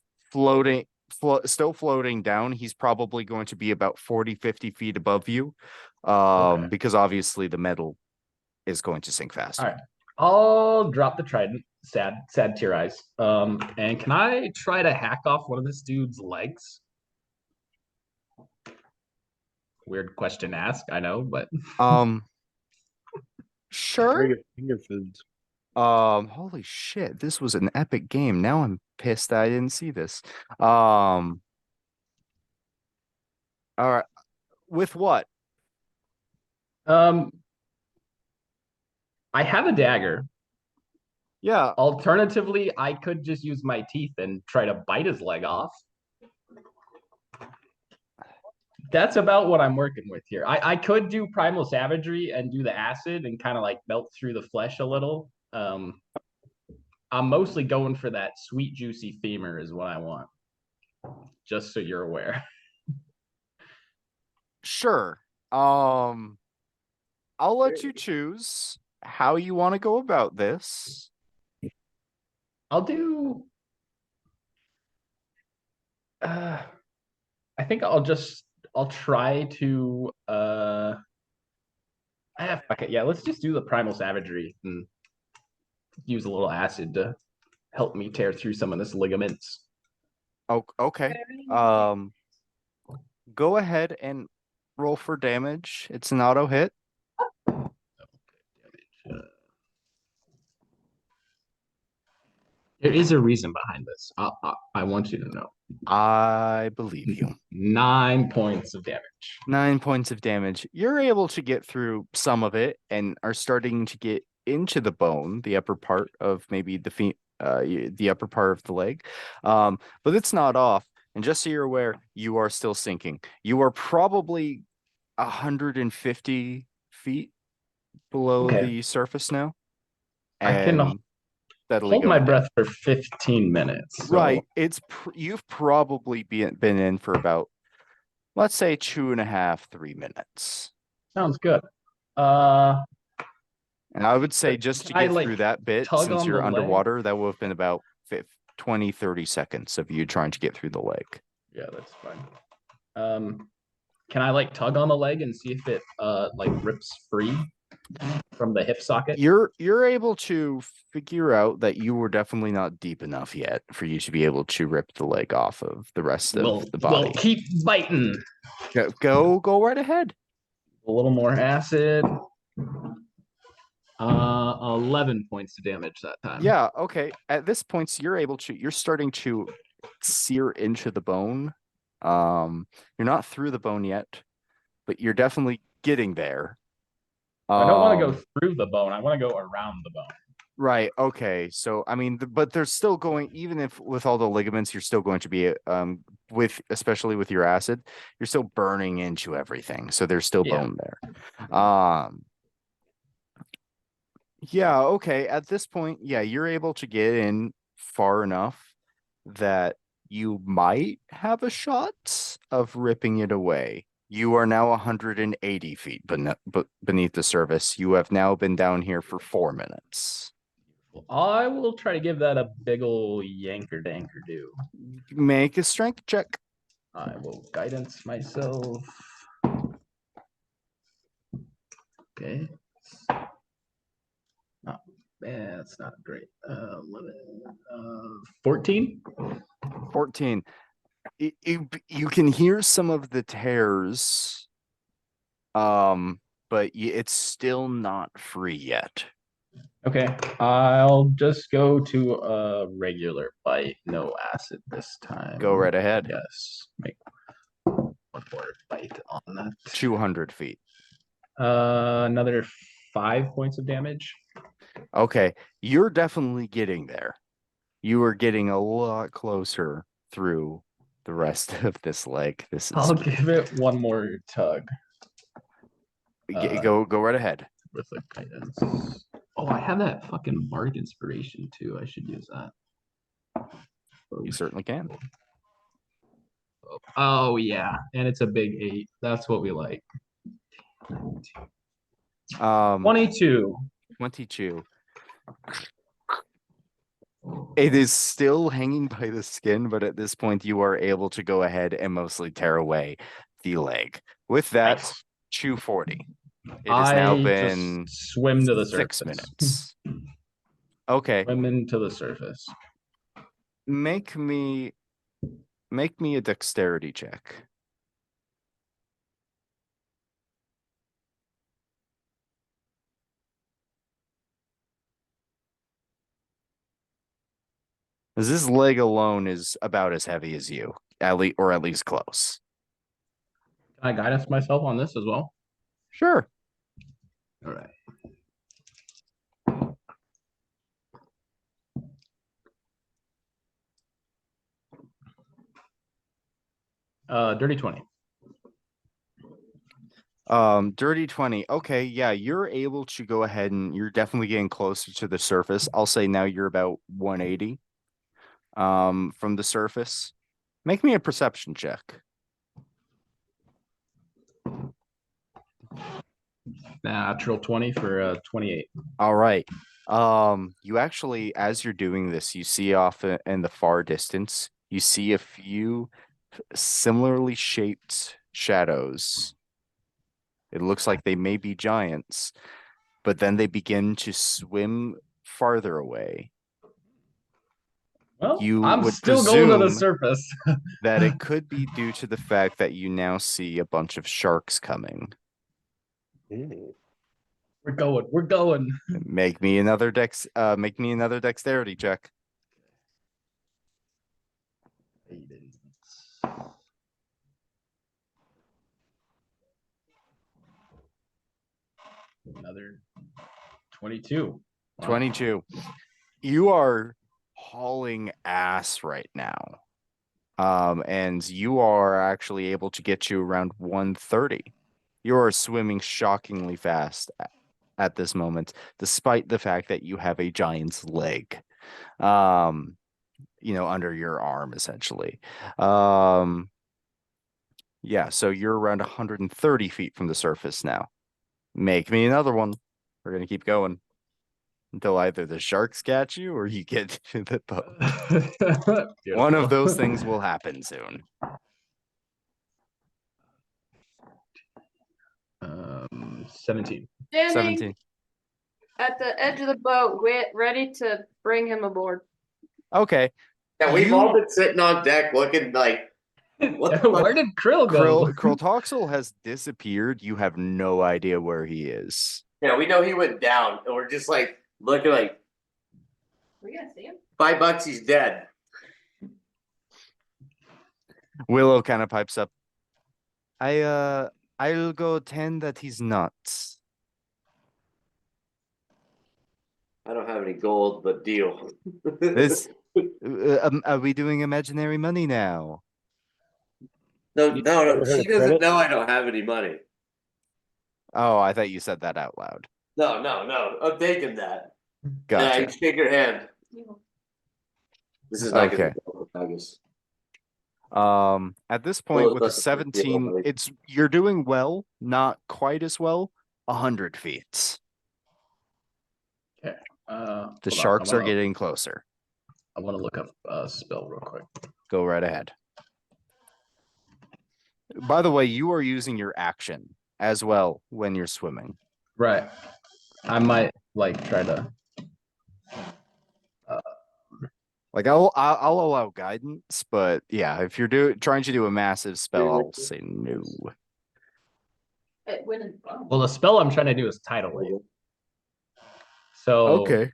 still floating down. He's probably going to be about 40, 50 feet above you. Okay. Because obviously the metal is going to sink faster. All right. I'll drop the trident. Sad tear eyes. And can I try to hack off one of this dude's legs? Weird question to ask, I know, but Sure. Very good finger foods. Holy shit, this was an epic game. Now I'm pissed that I didn't see this. All right. With what? I have a dagger. Yeah, Alternatively, I could just use my teeth and try to bite his leg off. That's about what I'm working with here. I could do primal savagery and do the acid and kind of like melt through the flesh a little. I'm mostly going for that sweet juicy femur is what I want. Just so you're aware. sure. I'll let you choose how you want to go about this. I'll do I think I'll try to fuck it. Yeah, let's just do the primal savagery and use a little acid to help me tear through some of this ligaments. Oh, okay. Go ahead and roll for damage. It's an auto hit. There is a reason behind this. I want you to know. I believe you. 9 points of damage. 9 points of damage. You're able to get through some of it and are starting to get into the bone, the upper part of maybe the upper part of the leg. But it's not off. And just so you're aware, you are still sinking. You are probably 150 feet below Okay. the surface now. I can And steadily hold my going down. breath for 15 minutes. so- Right. You've probably been in for about, let's say 2.5, 3 minutes. Sounds good. And I would say But just to can I, get through like, that bit, tug since on you're the leg? underwater, that would have been about 20, 30 seconds of you trying to get through the leg. Yeah, that's fine. Can I like tug on the leg and see if it like rips free from the hip socket? You're able to figure out that you were definitely not deep enough yet for you to be able to rip the leg off of the rest of the We'll body. keep biting. Go right ahead. A little more acid. 11 points of damage that time. Yeah, okay. At this point, you're starting to sear into the bone. You're not through the bone yet, but you're definitely getting there. I don't want to go through the bone. I want to go around the bone. Right. Okay. So, I mean, but they're still going, even if with all the ligaments, you're still going to be, especially with your acid, you're still burning into everything. So there's still Yeah. bone there. Yeah. Okay. At this point, yeah, you're able to get in far enough that you might have a shot of ripping it away. You are now 180 feet beneath the surface. You have now been down here for 4 minutes. I will try to give that a big ol' yanker danker do. Make a strength check. I will guidance myself. Okay. Oh, man, that's not great. 11, 14. 14. You can hear some of the tears, but it's still not free yet. Okay, I'll just go to a regular bite, no acid this time. Go right ahead. Yes. Make for a fight on that. 200 feet. Another 5 points of damage. Okay, you're definitely getting there. You are getting a lot closer through the rest of this leg. This is I'll give it one more tug go right ahead. with the guidance. Oh, I have that fucking bark inspiration too. I should use that. You certainly can. Oh yeah, and it's a big 8. That's what we like. 22. 22. It is still hanging by the skin, but at this point you are able to go ahead and mostly tear away the leg. With that, Nice. 240. It has now I been just swim to the 6 surface. minutes. Okay, Swim into the surface. make me a dexterity check. As this leg alone is about as heavy as you, or at least close. Can I guidance myself on this as well? Sure. All right. Dirty 20. Dirty 20. Okay, yeah, you're able to go ahead and you're definitely getting closer to the surface. I'll say now you're about 180 from the surface. Make me a perception check. Natural 20 for 28. All right. You actually, as you're doing this, you see off in the far distance, you see a few similarly shaped shadows. It looks like they may be giants, but then they begin to swim farther away. Well, You I'm would still going to the presume surface. that it could be due to the fact that you now see a bunch of sharks coming. Mm. We're going. We're going. Make me another dexterity check. Another 22. Wow. 22. You are hauling ass right now. And you are actually able to get you around 130. You are swimming shockingly fast at this moment, despite the fact that you have a giant's leg, under your arm, essentially. Yeah, so you're around 130 feet from the surface now. Make me another one. We're going to keep going until either the sharks catch you or you get to the boat. One of those things will happen soon. 17. Standing 17. at the edge of the boat, ready to bring him aboard. Okay. Yeah, we've You- all been sitting on deck looking like, what the fuck? Where did Krill go? Krilltoxel has disappeared. You have no idea where he is. Yeah, we know he went down, and we're just like looking like We gonna see him? $5, he's dead. Willow kind of pipes up. I'll go tend that he's not. I don't have any gold, but deal. This are we doing imaginary money now? No, Ever she heard of doesn't credit? know I don't have any money. Oh, I thought you said that out loud. No, I'm taking that. Gotcha. And I shake her hand. This is not Okay. gonna be August. At this point Well, with a that's a big deal, 17, right? you're doing well, not quite as well. 100 feet. The sharks are getting closer. I want to look up a spell real quick. Go right ahead. By the way, you are using your action as well when you're swimming. Right. I might try to. Like I'll allow guidance, but yeah, if you're trying to do a massive spell, I'll say no. Well, the spell I'm trying to do is tidal wave. So Okay.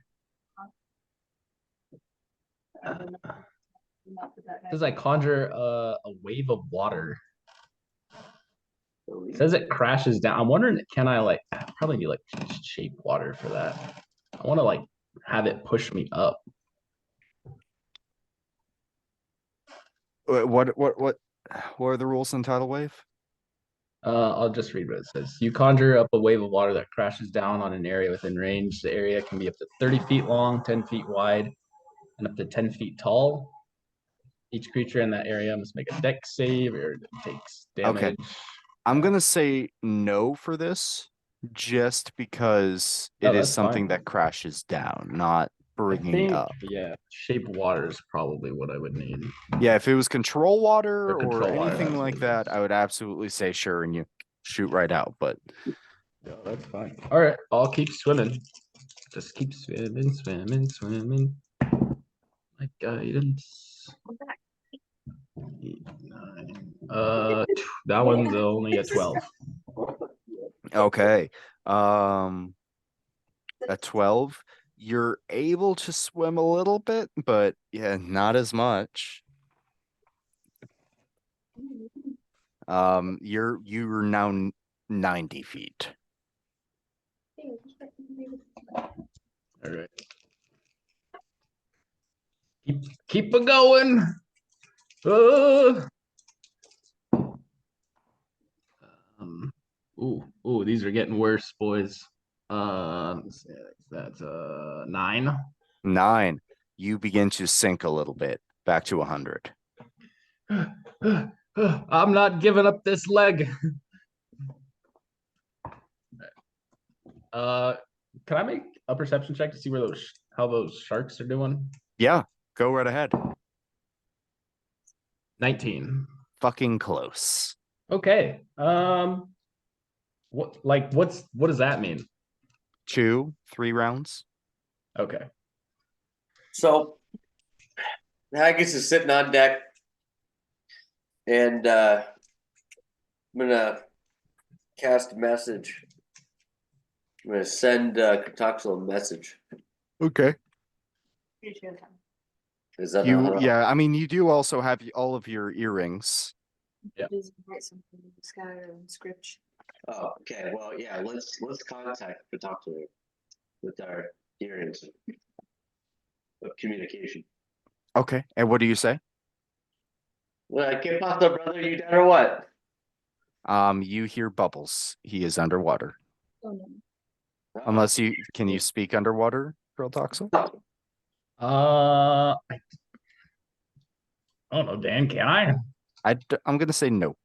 Does I conjure a wave of water It says it crashes down. I'm wondering, can I like, I probably need like shape water for that. I want to like have it push me up. What are the rules in Tidal Wave? I'll just read what it says. You conjure up a wave of water that crashes down on an area within range. The area can be up to 30 feet long, 10 feet wide, and up to 10 feet tall. Each creature in that area must make a dex save or it takes damage. I'm gonna say no for this, just because Oh, it is that's something fine. that crashes down, not I bringing think, up. yeah, shape water is probably what I would need. Yeah, if it was control water Or control or water, anything that's like what it is. that, I would absolutely say sure, and you shoot right out. But Yeah, that's fine. All right, I'll keep swimming. Just keep swimming, swimming, swimming. My guidance. 8, 9. That one's only a 12. okay, a 12, you're able to swim a little bit, but yeah, not as much. You're now 90 feet. All right. Keep it going. Ooh, these are getting worse, boys. That's 9. 9. You begin to sink a little bit back to 100. I'm not giving up this leg. Can I make a perception check to see where how those sharks are doing? Yeah, go right ahead. 19. Fucking close. Okay. What does that mean? 2, 3 rounds. Okay. So Haggis is sitting on deck, and I'm gonna cast a message. I'm gonna send Kataxel a message. Okay. Is that You, not yeah, I mean, you do also have all of your earrings. Please write something in the sky or in script. Oh, okay. Well, yeah. Let's contact Kataxel with our earrings of communication. Okay, and what do you say? Well, ¿qué pasa, brother? You dead or what? You hear bubbles. He is underwater. Oh, no. Unless can you speak underwater, Girl Toxel? I don't know, Dan. Can I? I'm gonna say no.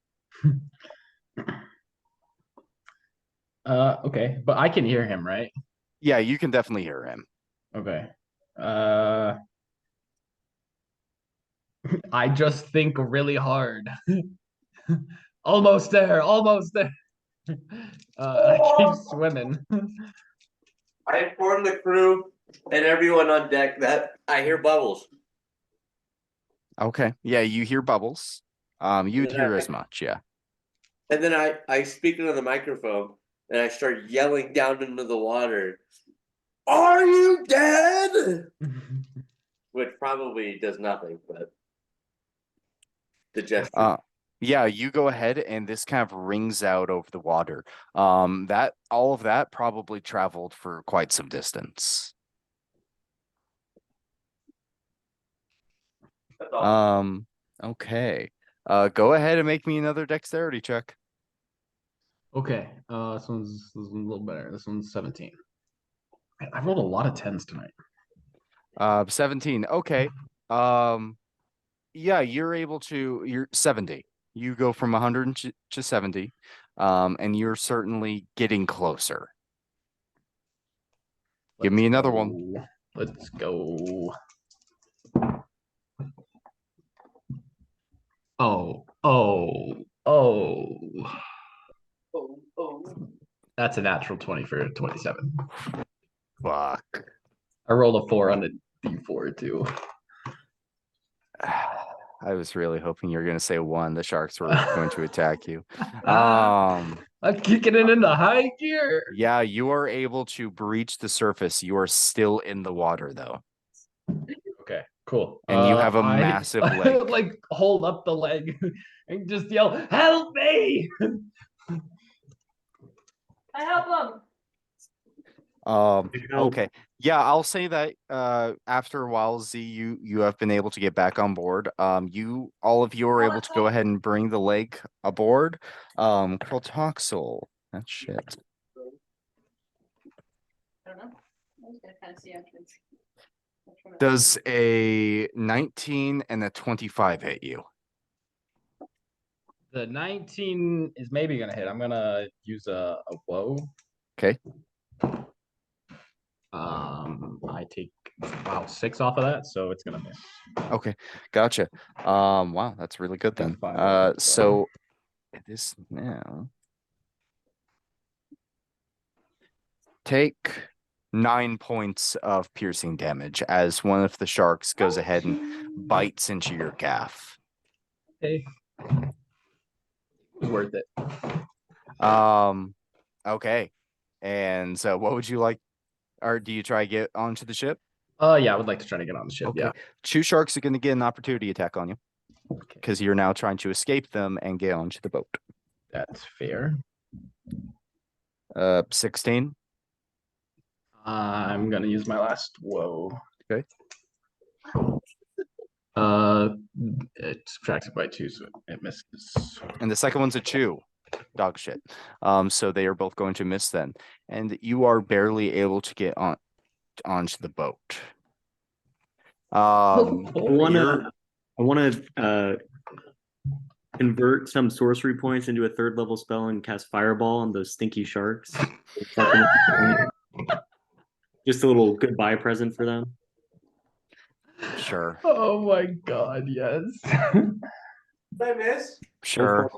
Okay, but I can hear him, right? Yeah, you can definitely hear him. Okay. I just think really hard. Almost there, almost there. I keep swimming. I informed the crew and everyone on deck that I hear bubbles. Okay, yeah, you hear bubbles. You'd Yeah. hear as much, yeah. And then I speak into the microphone and I start yelling down into the water, "Are you dead?" Which probably does nothing, but the gesture. Yeah, you go ahead and this kind of rings out over the water. That all of that probably traveled for quite some distance. That's all. Okay. Go ahead and make me another dexterity check. Okay, this one's a little better. This one's 17. I rolled a lot of 10s tonight. 17. Okay. Yeah, you're 70. You go from 100 to 70. And you're certainly getting closer. Give me another one. Let's go. Oh. That's a natural 20 for 27. Fuck. I rolled a 4 on the D4 too. I was really hoping you were going to say 1. The sharks were going to attack you. I'm kicking it into high gear. Yeah, you are able to breach the surface. You are still in the water, though. Okay, cool. And you have a I massive leg. like hold up the leg and just yell, "Help me!" I help them. You know, Okay. Yeah, I'll say that after a while, Z, you have been able to get back on board. You all of you are able to go ahead and bring the leg aboard. Crotoxel. That shit. I don't know. I was gonna kind of see after. Does a 19 and a 25 hit you? The 19 is maybe gonna hit. I'm gonna use a woe. Okay. I take wow 6 off of that, so it's gonna miss. Okay, gotcha. Wow, that's really good then. That's fine. So it is now. Take 9 points of piercing damage as one of the sharks goes ahead and bites into your calf. Okay. It was worth it. Okay. And so what would you like? Or do you try to get onto the ship? Yeah, I would like to try to get on the ship. Okay. Yeah. 2 sharks are going to get an opportunity attack on you Okay. because you're now trying to escape them and get onto the boat. That's fair. 16. I'm gonna use my last woe. Okay. It subtracts it by 2, so it misses. And the second one's a 2. Dog shit. So they are both going to miss then. And you are barely able to get onto the boat. I You're- wanna convert some sorcery points into a 3rd level spell and cast Fireball on those stinky sharks. Just a little goodbye present for them. Sure. Oh my god, yes. I miss. Sure.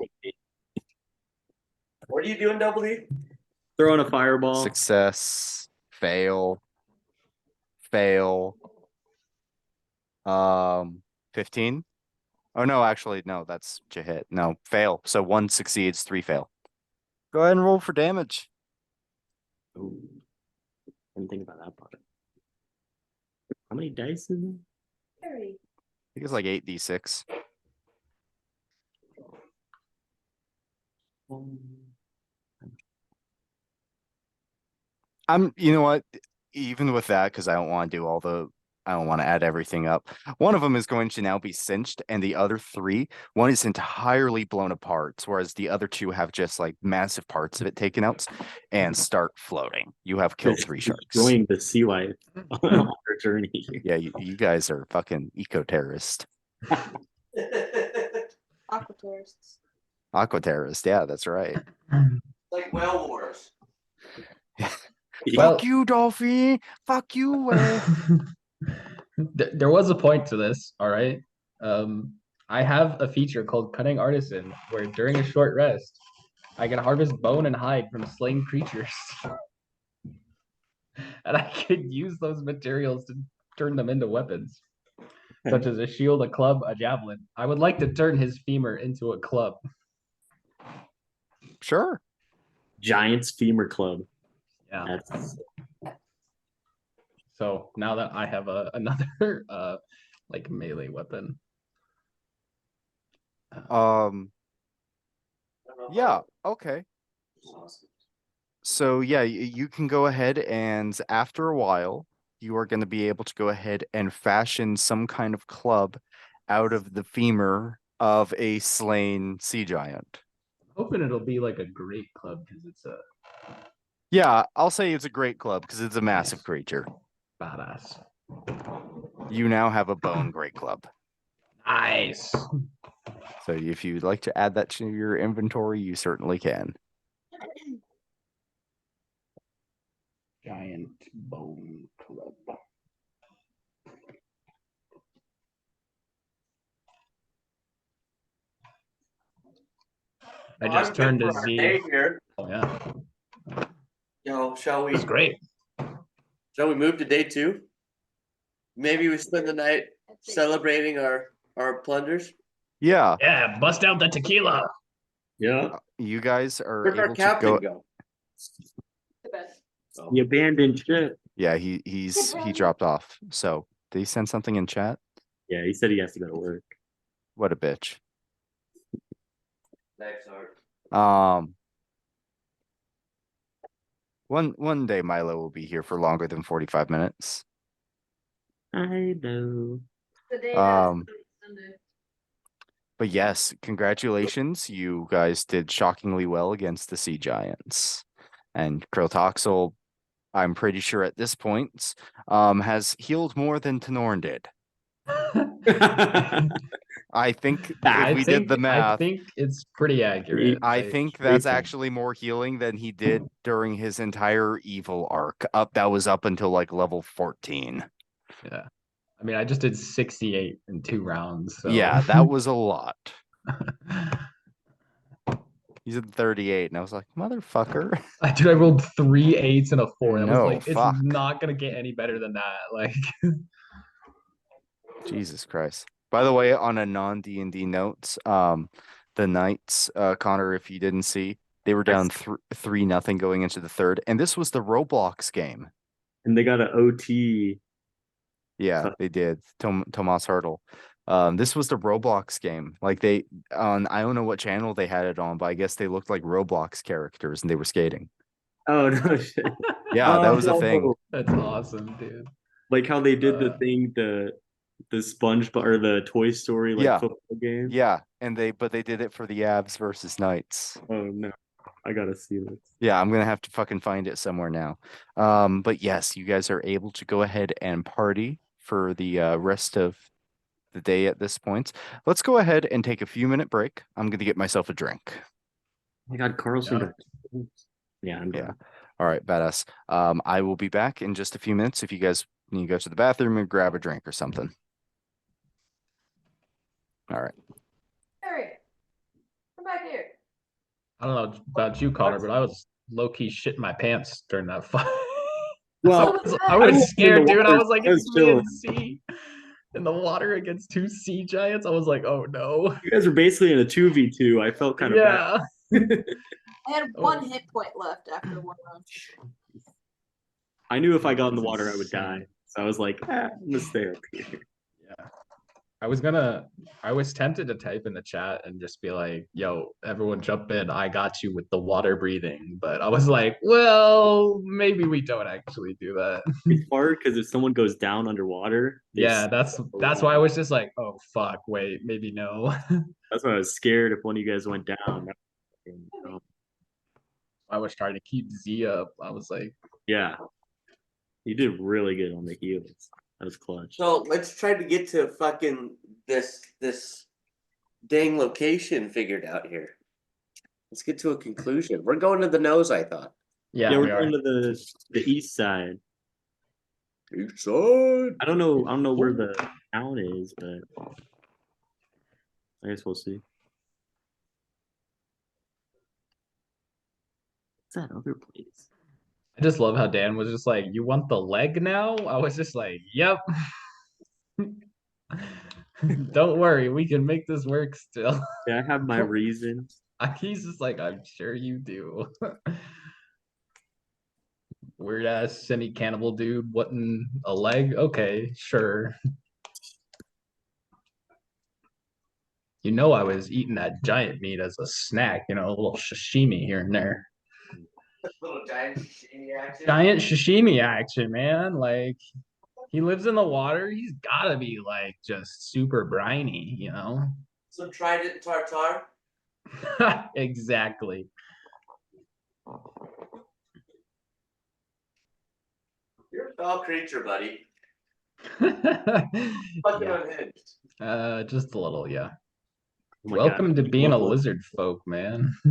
What are you doing, Double E? Throw in a fireball. Success. Fail. Fail. 15. Oh no, actually, no, that's a hit. No, fail. So 1 succeeds, 3 fail. Go ahead and roll for damage. Ooh, didn't think about that part. How many dice is it? I think it's like 8d6. You know what? Even with that, because I don't want to do I don't want to add everything up. One of them is going to now be cinched, and the other 3, one is entirely blown apart, whereas the other 2 have just like massive parts of it taken out and start floating. You have killed 3 sharks. Destroying the sea life on our journey. Yeah, you guys are fucking eco-terrorist. Aqua tourists. Aqua-terrorist, yeah, that's right. Like whale wars. Well- Fuck you, Dolphy! Fuck you, whale! There was a point to this, all right. I have a feature called Cunning Artisan, where during a short rest, I can harvest bone and hide from slain creatures. And I could use those materials to turn them into weapons, such as a shield, a club, a javelin. I would like to turn his femur into a club. Sure. Giant's Femur Club. Yeah. That's So now that I have another like melee weapon. Yeah, okay. So yeah, you can go ahead and after a while, you are going to be able to go ahead and fashion some kind of club out of the femur of a slain sea giant. Hoping it'll be like a great club because it's a Yeah, I'll say it's a great club because it's a massive Nice. creature. badass. You now have a bone great club. Nice. So if you'd like to add that to your inventory, you certainly can. Giant bone club. I just turned to Z. Here. Oh yeah, Yo, shall it's we great. move to day 2? Maybe we spend the night celebrating our plunders. Yeah, Yeah, bust out the tequila. yeah. you guys are Where'd our able to captain go. go? The best. The abandoned ship. Yeah, he dropped off. So did he send something in chat? Yeah, he said he has to go to work. What a bitch. Thanks, Art. One day Milo will be here for longer than 45 minutes. I know. The day Um, Sunday. But yes, congratulations. You guys did shockingly well against the Sea Giants. And Krilltoxel, I'm pretty sure at this point, has healed more than Tenorn did. I think if we did the I math, think it's pretty accurate. I Like, think Great that's point. actually more healing than he did during his entire evil arc. That was up until like level 14. yeah. I mean, I just did 68 in 2 rounds. So Yeah, that was a lot. He's at 38, and I was like, motherfucker. Dude, I rolled 3 8s and a 4. That was No, like, fuck. it's not gonna get any better than that. Like, Jesus Christ. By the way, on a non D&D note, the Knights, Connor, if you didn't see, they were down 3-0 going into the third, and this was the Roblox game. And they got an OT. Yeah, So- they did. Tomas Hurdle. This was the Roblox game. Like I don't know what channel they had it on, but I guess they looked like Roblox characters and they were skating. Oh no shit. Yeah, that was a Oh, thing. that's awesome, dude. Like how they did the Uh, thing, the SpongeBob or the Toy Story like Yeah. football game. Yeah, but they did it for the Avs versus Knights. Oh no, I gotta see this. Yeah, I'm gonna have to fucking find it somewhere now. But yes, you guys are able to go ahead and party for the rest of the day at this point. Let's go ahead and take a few minute break. I'm gonna get myself a drink. Oh my God, Carlson. Yeah. Yeah, I'm Yeah. good. All right, badass. I will be back in just a few minutes if you guys need to go to the bathroom and grab a drink or something. All right. Harry, come back here. I don't know about you, Connor, but I was low key shitting my pants during that fight. Well, I I was was in scared, the dude. I water. was like, I was it's me chilling. and C in the water against 2 sea giants. I was like, oh no. You guys are basically in a 2v2. I felt kind of Yeah. bad. I had Oh. 1 hit point left after 1 round. I knew if I got in the That's water, I would insane. die. So I was like, I'm gonna stay up here. Yeah. I was tempted to type in the chat and just be like, yo, everyone jump in. I got you with the water breathing. But I was like, well, maybe we don't actually do that. It's hard because if someone goes down underwater, they Yeah, s- that's why I was just like, oh fuck, wait, maybe no. that's why I was scared if one of you guys went down. I was trying to keep Z up. I was like, Yeah, you did really good on the heels. That was clutch. So let's try to get to fucking this dang location figured out here. Let's get to a conclusion. We're going to the nose, I thought. yeah, Yeah, we we're are. going to the east side. East side. I don't know where the town is, but I guess we'll see. What's that other place? I just love how Dan was just like, you want the leg now? I was just like, yep. Don't worry, we can make this work still. Yeah, I have my reason. He's just like, I'm sure you do. Weird ass semi cannibal dude wanting a leg. Okay, sure. You know, I was eating that giant meat as a snack, you know, a little sashimi here and there. Little giant sashimi action. Giant sashimi action, man. Like, he lives in the water. He's gotta be like just super briny, you know? Some trident tartar. Exactly. You're a foul creature, buddy. Fucking Yeah, unhinged. just a little, yeah. Oh my God. Welcome to being a lizard folk, man. I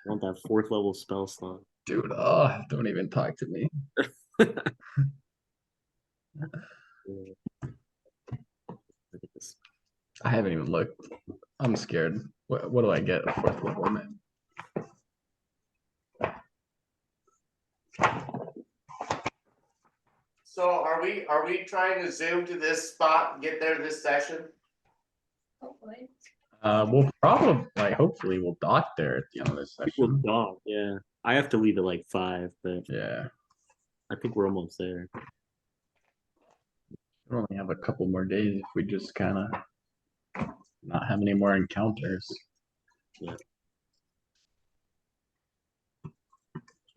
want that 4th level spell slot. Dude, oh, don't even talk to me. Look at this. I haven't even looked. I'm scared. What do I get a 4th level, man? So are we trying to zoom to this spot and get there this session? Hopefully. We'll probably, like, hopefully we'll dock there at the end of this People session. dog, yeah. I have to leave at like 5, but Yeah. I think we're almost there. We only have a couple more days if we just kind of not have any more encounters.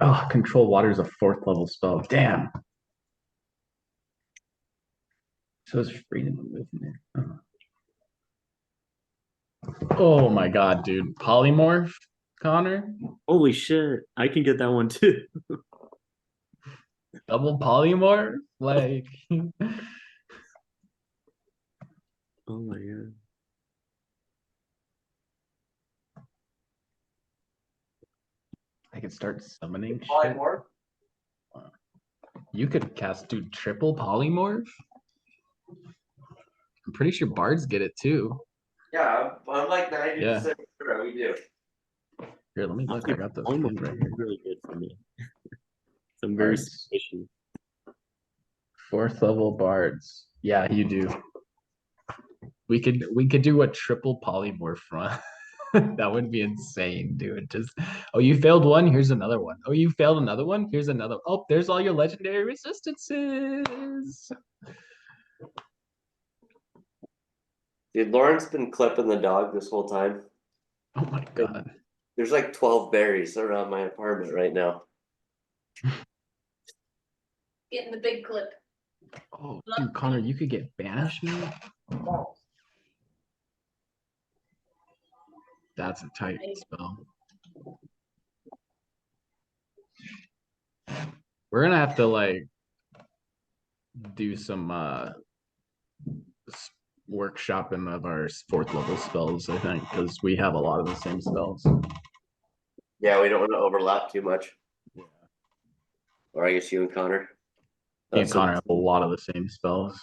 Oh, control water is a 4th level spell. Damn. So it's freedom of movement. Oh my god, dude. Polymorph, Connor? Holy shit. I can get that one too. Double polymorph? Like Oh my god. I could start summoning shit. Polymorph? You could cast dude triple polymorph? I'm pretty sure bards get it too. Yeah, I'm like 90% Yeah. sure we do. Here, let me look. I got those Polymorph pinned right is here. really good for me. So I'm very Bards. suspicious. 4th level bards. Yeah, you do. We could do a triple polymorph run. That would be insane, dude. Just oh, you failed one. Here's another one. Oh, you failed another one. Here's another. Oh, there's all your legendary resistances. Dude, Lauren's been clipping the dog this whole time. Oh my god. There's like 12 berries around my apartment right now. Getting the big clip. Oh, dude, Connor, you could get banishment. That's a tight spell. We're gonna have to like do some workshopping of our 4th level spells, I think, because we have a lot of the same spells. Yeah, we don't want to overlap too much. Or I guess you and Connor. Me and Connor have a lot of the same spells.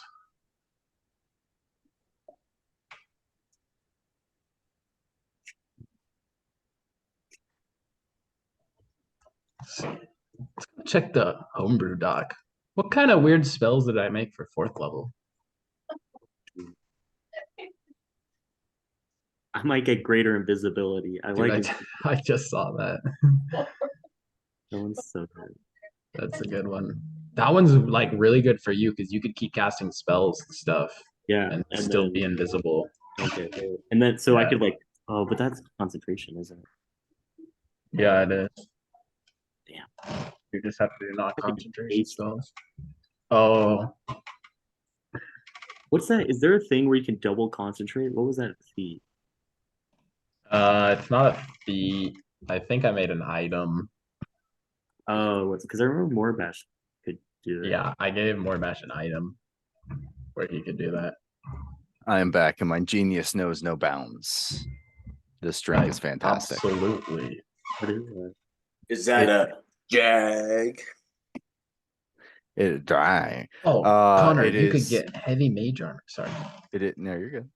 Let's check the homebrew doc. What kind of weird spells did I make for 4th level? I might get greater invisibility. I Dude, like it. I just saw that. That one's so good. That's a good one. That one's like really good for you because you could keep casting spells and stuff Yeah. and And still then be invisible. okay. And then so I Yeah. could like but that's concentration, isn't it? Yeah, it is. Damn. You just have to do not I think concentration it's- spells. Oh, What's that? Is there a thing where you can double concentrate? What was that feat? it's not a feat. I think I made an item. Oh, what's because I remember Morbash could do that. Yeah, I gave Morbash an item where he could do that. I am back and my genius knows no bounds. This drink is fantastic. Absolutely. What is that? Is that a jag? It dry. Oh, Connor, it you could is- get heavy mage armor. Sorry. No, you're good.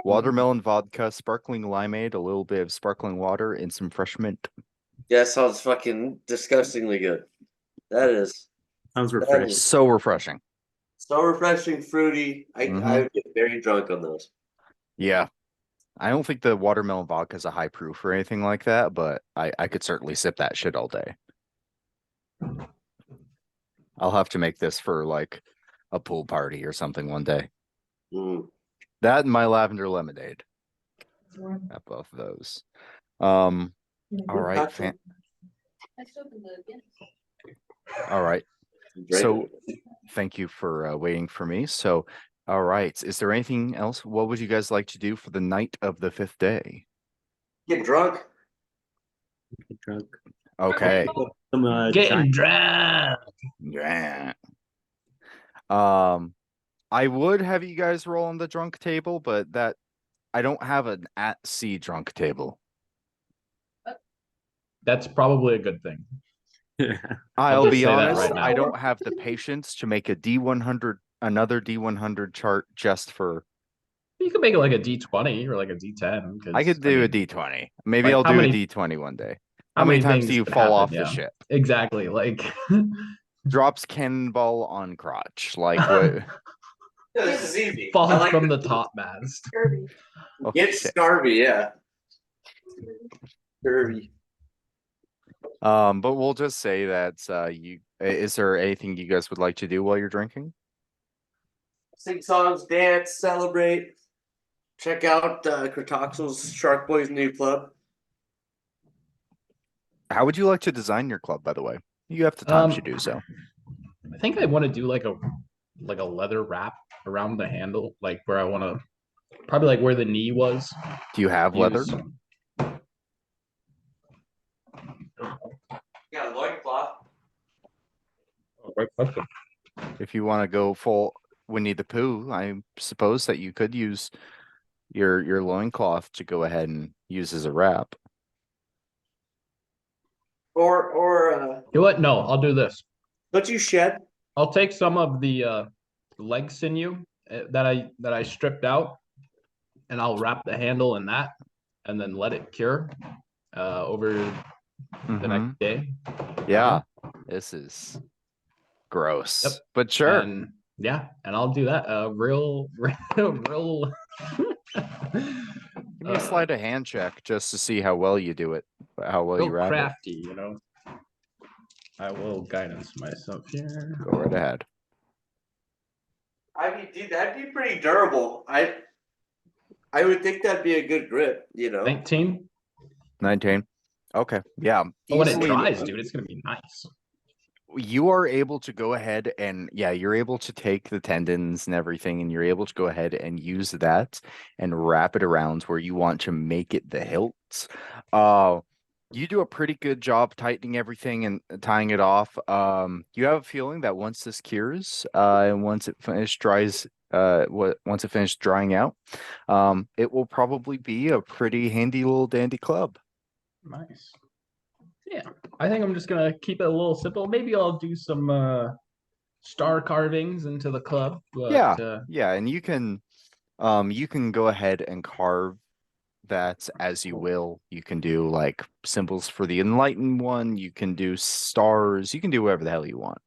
Watermelon vodka, sparkling limeade, a little bit of sparkling water, and some fresh mint. Yeah, sounds fucking disgustingly good. That is Sounds That refreshing. is- So refreshing. so refreshing, fruity. I Mhm. would get very drunk on those. Yeah. I don't think the watermelon vodka is a high proof or anything like that, but I could certainly sip that shit all day. I'll have to make this for like a pool party or something one day. Mm. That and my lavender lemonade. Have both of those. All right, all right. Drink So it. thank you for waiting for me. So, all right. Is there anything else? What would you guys like to do for the night of the 5th day? Get drunk. Get drunk. Okay. Some Getting giant- drunk. Yeah. I would have you guys roll on the drunk table, but that I don't have an at sea drunk table. That's probably a good thing. I'll just be say that honest, right now. I don't have the patience to make a D100, another D100 chart just for. You could make it like a D20 or like a D10. I could do a D20. Maybe like, I'll how do a many- D20 one day. how How many many times things do you could fall happen, off the yeah. ship? Exactly. Like Drops cannonball on crotch. Like what? Yeah, this is easy. I falls like from this. the top mast. Oh, Get shit. Scarby, yeah. Scarby. But we'll just say that is there anything you guys would like to do while you're drinking? Sing songs, dance, celebrate. Check out Cratoxel's Shark Boys new club. How would you like to design your club, by the way? You have the time to do so. I think I want to do like a leather wrap around the handle, like where I want to probably like where the knee was. Do you have leather? Use- Yeah, loincloth. Right question. If you want to go full Winnie the Pooh, I suppose that you could use your loincloth to go ahead and use as a wrap. Or You know what? No, I'll do this. don't you shed? I'll take some of the leg sinew that I stripped out, and I'll wrap the handle in that, and then let it cure over the Mhm. next day. Yeah, this is gross, Yep. but sure. And yeah, and I'll do that. Real. Give me a sleight of hand check just to see how well you do it, how well you real wrap it. crafty, you know. I will guidance myself here. Go right ahead. I mean, dude, that'd be pretty durable. I would think that'd be a good grip, you know. 19. 19. Okay, yeah. But when it easily- dries, dude, it's gonna be nice. You are able to go ahead and yeah, you're able to take the tendons and everything, and you're able to go ahead and use that and wrap it around where you want to make it the hilt. You do a pretty good job tightening everything and tying it off. You have a feeling that once this cures, and once it dries, once it finished drying out, it will probably be a pretty handy little dandy club. Nice. Yeah, I think I'm just gonna keep it a little simple. Maybe I'll do some star carvings into the club. But, Yeah. Yeah, and you can go ahead and carve that as you will. You can do like symbols for the enlightened one, you can do stars, you can do whatever the hell you want.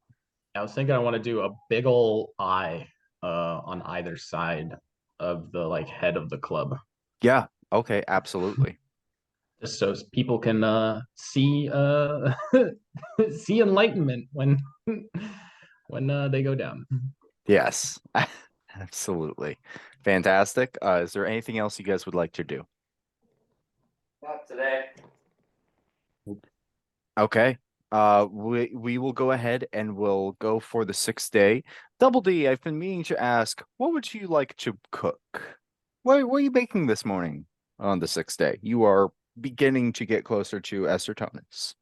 I was thinking I want to do a big ol' eye on either side of the like head of the club. Yeah, okay, absolutely. Just so people can see see enlightenment when when they go down. Yes. Absolutely. Fantastic. Is there anything else you guys would like to do? Not today. Okay. We will go ahead and we'll go for the 6th day. Double D, I've been meaning to ask, what would you like to cook? What are you baking this morning on the 6th day? You are beginning to get closer to Estertonus.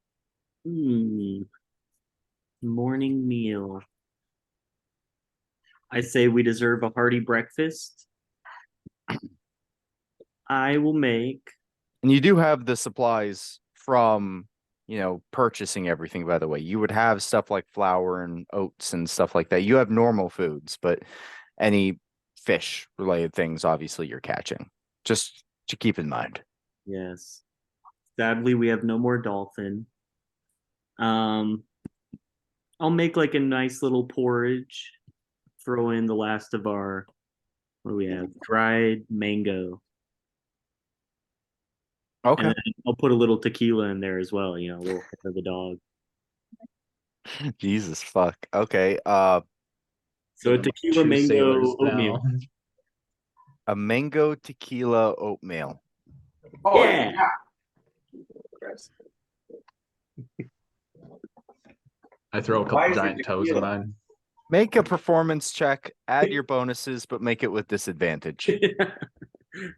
Morning meal. I say we deserve a hearty breakfast. I will make. And you do have the supplies from, purchasing everything, by the way. You would have stuff like flour and oats and stuff like that. You have normal foods, but any fish related things, obviously, you're catching. Just to keep in mind. Yes. Sadly, we have no more dolphin. I'll make like a nice little porridge. Throw in the last of our, what do we have? Dried mango. Okay. And then I'll put a little tequila in there as well, a little for the dog. Jesus fuck. Okay. So a tequila True mango sailors oatmeal. now. A mango tequila oatmeal. Oh Yeah. I throw a Why couple is it giant toes in tequila? mine. Make a performance check, add your bonuses, but make it with disadvantage.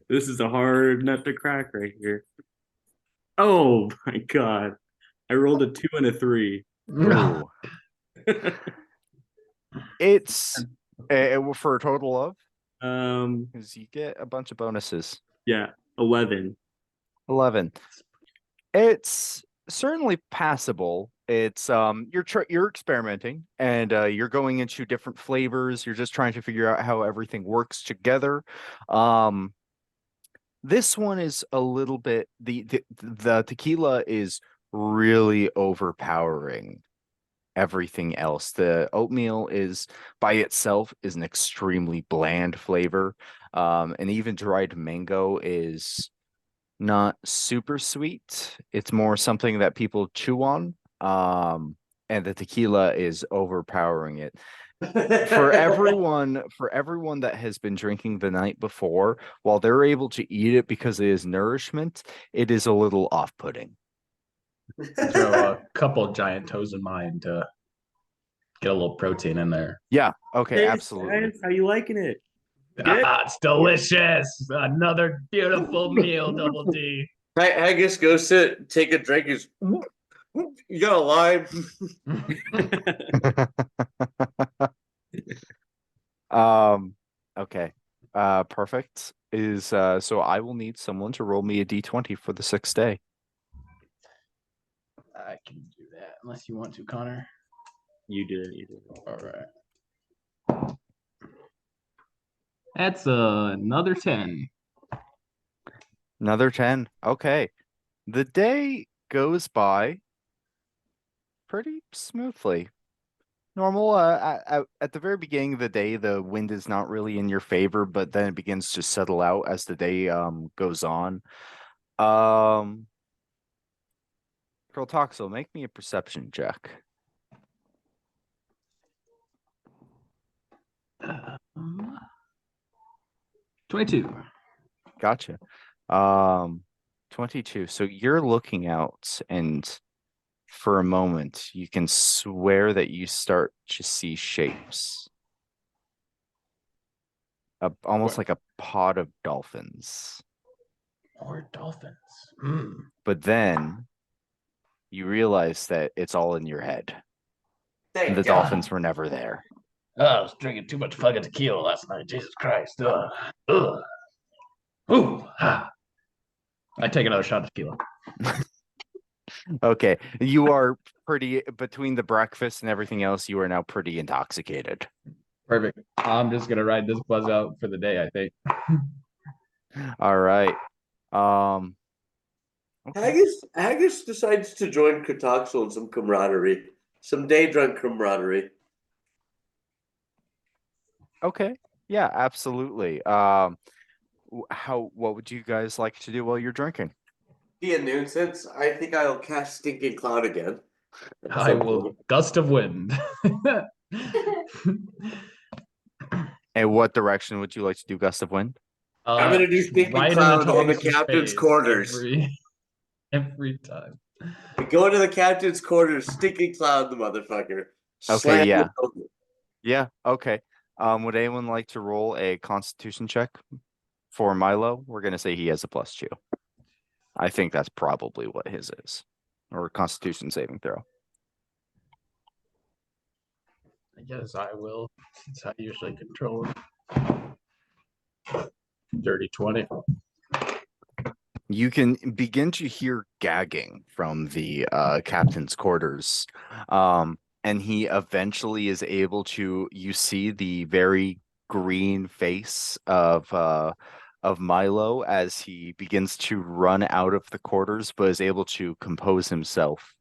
This is a hard nut to crack right here. Oh my god. I rolled a 2 and a 3. Ooh. It's for a total of, because you get a bunch of bonuses. Yeah, 11. 11. It's certainly passable. It's you're experimenting and you're going into different flavors. You're just trying to figure out how everything works together. This one is a little bit the tequila is really overpowering everything else. The oatmeal is by itself is an extremely bland flavor. And even dried mango is not super sweet. It's more something that people chew on. And the tequila is overpowering it. For everyone that has been drinking the night before, while they're able to eat it because it is nourishment, it is a little off-putting. Throw a couple giant toes in mine to get a little protein in there. Yeah. Okay. Hey, Absolutely. guys, how you liking it? Good? Ah, it's delicious. Another beautiful meal, Double D. Haggis goes to take a drink. Is you got a lime? Okay. Perfect. So I will need someone to roll me a d20 for the 6th day. I can do that unless you want to, Connor. You did. You did. All right. That's another 10. Another 10. Okay. The day goes by pretty smoothly. Normal. At the very beginning of the day, the wind is not really in your favor, but then it begins to settle out as the day goes on. Curltoxel, make me a perception check. Um, 22. Gotcha. 22. So you're looking out, and for a moment, you can swear that you start to see shapes. Almost like a pod of dolphins. Or dolphins. Hmm. But then you realize that it's all in your head. Thank The God. dolphins were never there. Oh, I was drinking too much fucking tequila last night. Jesus Christ. Ugh. Ooh. Ah. I take another shot of tequila. Okay. You are pretty, between the breakfast and everything else, you are now pretty intoxicated. Perfect. I'm just gonna ride this buzz out for the day, I think. All right. Okay. Haggis decides to join Kotoxel in some camaraderie, some day drunk camaraderie. Okay. Yeah, absolutely. What would you guys like to do while you're drinking? Be a nuisance. I think I'll cast Stinking Cloud again. at I some will point. gust of wind. And what direction would you like to do gust of wind? I'm gonna do Stinking right Cloud in the Thomas's captain's face quarters. every time. Go into the captain's quarters, Stinking Cloud, the motherfucker. Okay, Slam yeah. it over. Yeah, okay. Would anyone like to roll a constitution check for Milo? We're gonna say he has a +2. I think that's probably what his is. Or constitution saving throw. I guess I will, since I usually control it. Dirty 20. You can begin to hear gagging from the captain's quarters. And he eventually is able to, you see the very green face of Milo as he begins to run out of the quarters, but is able to compose himself,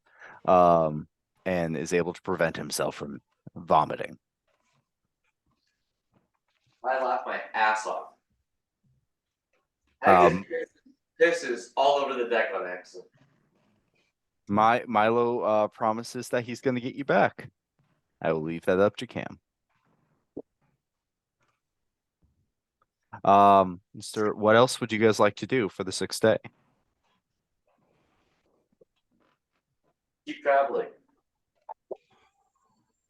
and is able to prevent himself from vomiting. I laugh my ass off. Um, Pisses all over the deck on accident. Milo promises that he's going to get you back. I will leave that up to Cam. What else would you guys like to do for the 6th day? Keep traveling.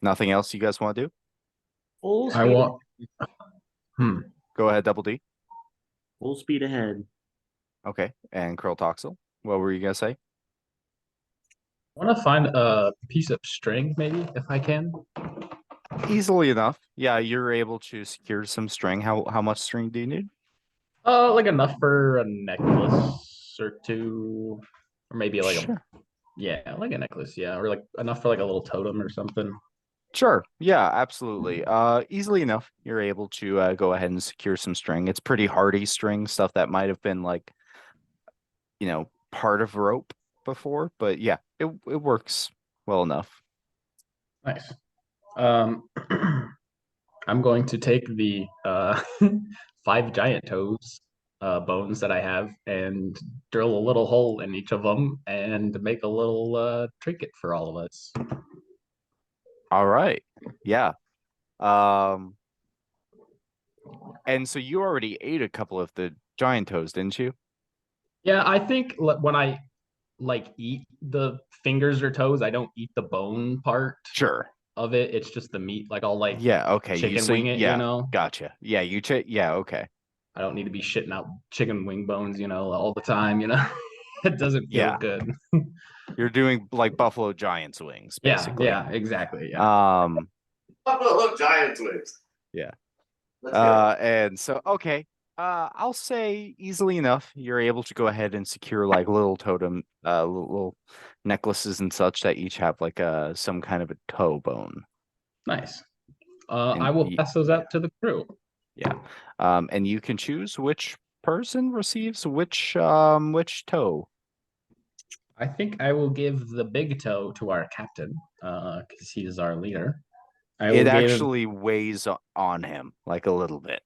Nothing else you guys want to do? Full I speed, want. Go ahead, Double D. full speed ahead. Okay, and Curltoxel. What were you gonna say? I want to find a piece of string, maybe, if I can. Easily enough. Yeah, you're able to secure some string. How much string do you need? Like enough for a necklace or two, or maybe like Sure. like a necklace, yeah, or like enough for like a little totem or something. Sure. Yeah, absolutely. Easily enough. You're able to go ahead and secure some string. It's pretty hardy string, stuff that might have been like, part of rope before, but yeah, it works well enough. Nice. I'm going to take the 5 giant toes bones that I have and drill a little hole in each of them and make a little trinket for all of us. All right. Yeah. And so you already ate a couple of the giant toes, didn't you? Yeah, I think when I like eat the fingers or toes. I don't eat the bone part Sure. of it. It's just the meat. Like I'll like Yeah, okay. chicken wing it, you yeah, know? gotcha. Yeah, yeah, okay. I don't need to be shitting out chicken wing bones, all the time, It doesn't feel Yeah. good. You're doing like Buffalo Giants wings, Yeah, basically. yeah, exactly. Yeah. Buffalo Giants wings. Yeah. Let's go. And so okay. I'll say easily enough, you're able to go ahead and secure like little totem, little necklaces and such that each have like some kind of a toe bone. Nice. And I will pass those out to the crew. Yeah. And you can choose which person receives which toe. I think I will give the big toe to our captain, because he is our leader. I will It give actually weighs on him like a little bit.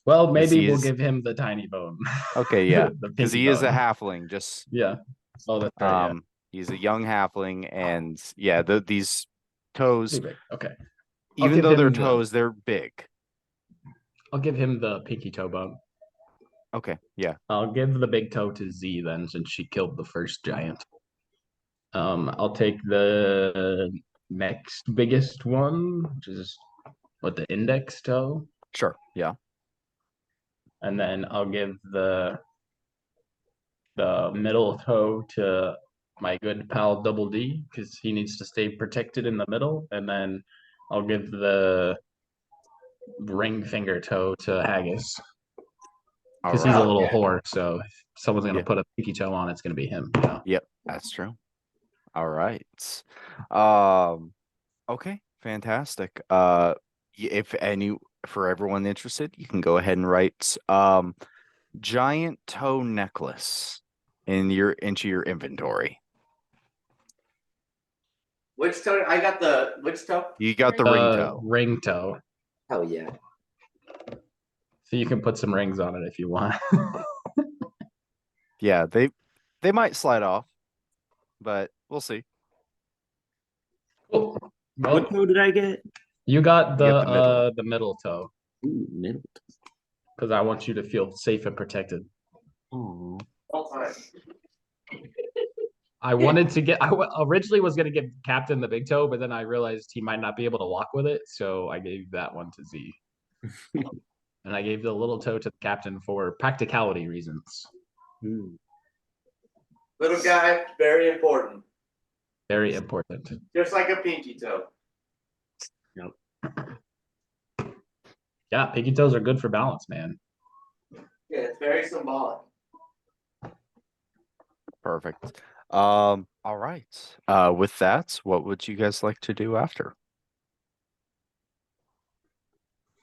well, maybe he we'll is- give him the tiny bone. Okay, yeah. The Because pinky he is a bone. halfling, just Yeah. Oh, that's right. he's a young halfling, and yeah, these toes, Too big. Okay. I'll even give though they're him the- toes, they're big. I'll give him the pinky toe bone. Okay, yeah. I'll give the big toe to Z then, since she killed the first giant. I'll take the next biggest one, which is the index toe, Sure. Yeah. and then I'll give the middle toe to my good pal Double D because he needs to stay protected in the middle, and then I'll give the ring finger toe to Haggis because he's a Alright. little whore. So if someone's gonna Yeah. put a pinky toe on, it's gonna be him. Yep, that's true. All right. Okay, fantastic. If any for everyone interested, you can go ahead and write giant toe necklace into your inventory. Which toe? I got the which toe? You got the ring toe. Ring toe. Hell yeah. So you can put some rings on it if you want. Yeah, they might slide off, but we'll see. Cool. Well, What toe did I get? you got You got the middle. the middle toe Ooh, middle. because I want you to feel safe and protected. Oh, All time. I wanted to get. Originally was gonna give Captain the big toe, but then I realized he might not be able to walk with it, so I gave that one to Z. And I gave the little toe to the captain for practicality reasons. Little guy, very important. Very important. Just like a pinky toe. Yeah, pinky toes are good for balance, man. Yeah, it's very symbolic. Perfect. All right. With that, what would you guys like to do after?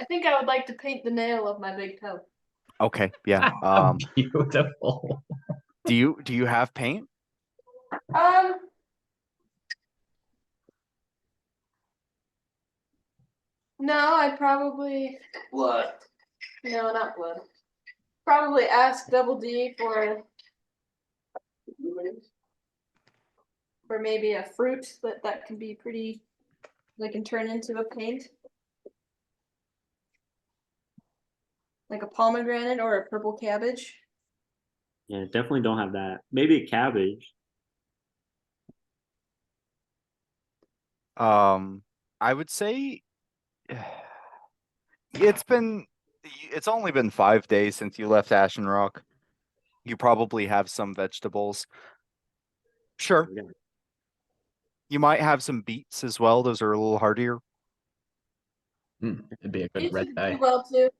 I think I would like to paint the nail of my big toe. Okay, yeah. Beautiful. Do you have paint? No, I'd probably Blood. no, not blood. Probably ask Double D for maybe a fruit that can be pretty that can turn into a paint. Like a pomegranate or a purple cabbage. yeah, definitely don't have that. Maybe a cabbage. I would say it's only been 5 days since you left Ashen Rock. You probably have some vegetables. Sure. Yeah. You might have some beets as well. Those are a little hardier. It'd be a good These red would guy. do well too.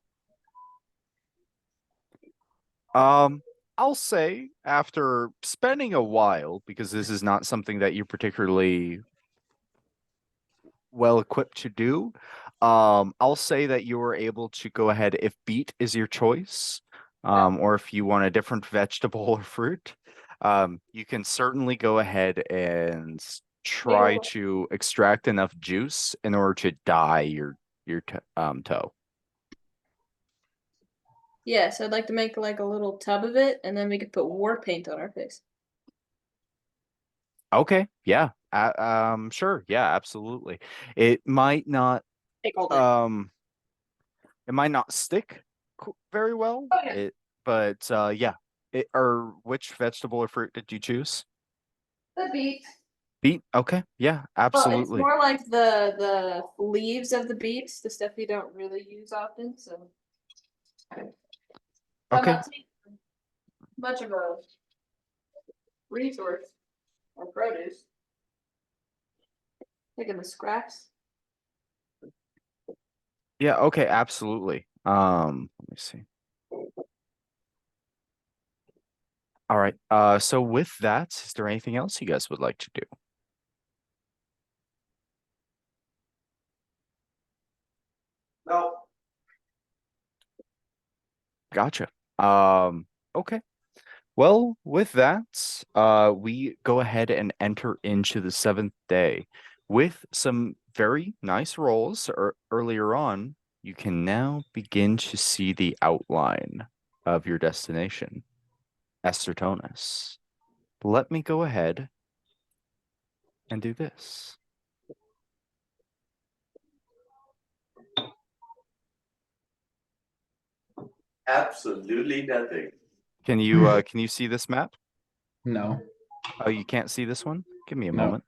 I'll say after spending a while, because this is not something that you're particularly well equipped to do, I'll say that you were able to go ahead if beet is your choice, or if you want a different vegetable or fruit, you can certainly go ahead and try to extract enough juice in order to dye your toe. Yes, I'd like to make like a little tub of it, and then we could put war paint on our face. Okay, yeah, sure, yeah, absolutely. It might not Take all day. it might not stick very well. Oh, yeah. But yeah, or which vegetable or fruit did you choose? The beet. Beet. Okay. Yeah, Well, it's absolutely. more like the leaves of the beets, the stuff you don't really use often, so. I'm Okay. not taking much of a resource or produce. Taking the scraps. Yeah, okay, absolutely. Let me see. All right. So with that, is there anything else you guys would like to do? No. Gotcha. Okay. Well, with that, we go ahead and enter into the seventh day with some very nice rolls. Earlier on, you can now begin to see the outline of your destination, Estertonus. Let me go ahead and do this. Absolutely nothing. Can you see this map? No. Oh, you can't see this one? Give me a No. moment.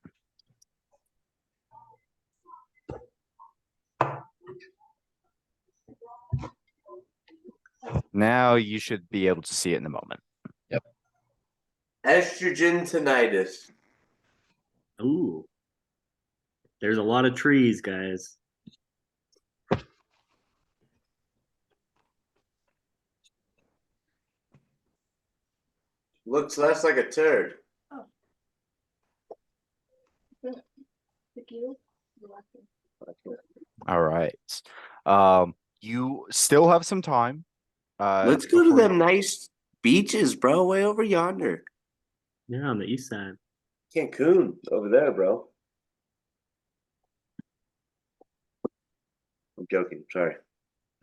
Now you should be able to see it in a moment. Estrogen tinnitus. Ooh. There's a lot of trees, guys. Looks less like a turd. All right. You still have some time. Let's go to before you- them nice beaches, bro, way over yonder. Yeah, on the east side. Cancun over there, bro. I'm joking. Sorry.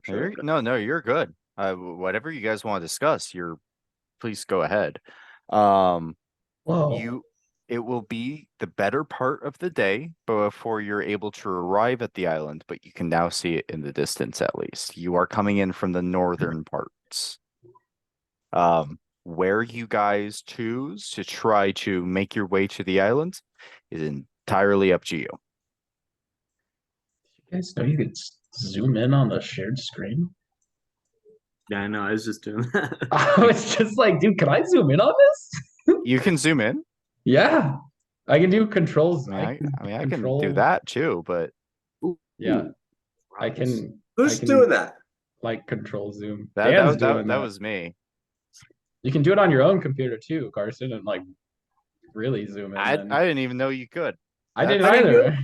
Sure. No, you're good. Whatever you guys want to discuss, please go ahead. Whoa. It will be the better part of the day before you're able to arrive at the island, but you can now see it in the distance at least. You are coming in from the northern parts. Where you guys choose to try to make your way to the island is entirely up to you. You guys know you could zoom in on the shared screen? Yeah, I know. I was just doing that. I was just like, dude, can I zoom in on this? You can zoom in. Yeah. I can do controls. I mean, I can do control- that too, but Yeah. Ooh, I rocks. can Who's can- doing that? like control zoom. that Dan's that, doing that, that. was me. You can do it on your own computer too, Carson, and like really zoom in. I then. didn't even know you could. I didn't that's- either.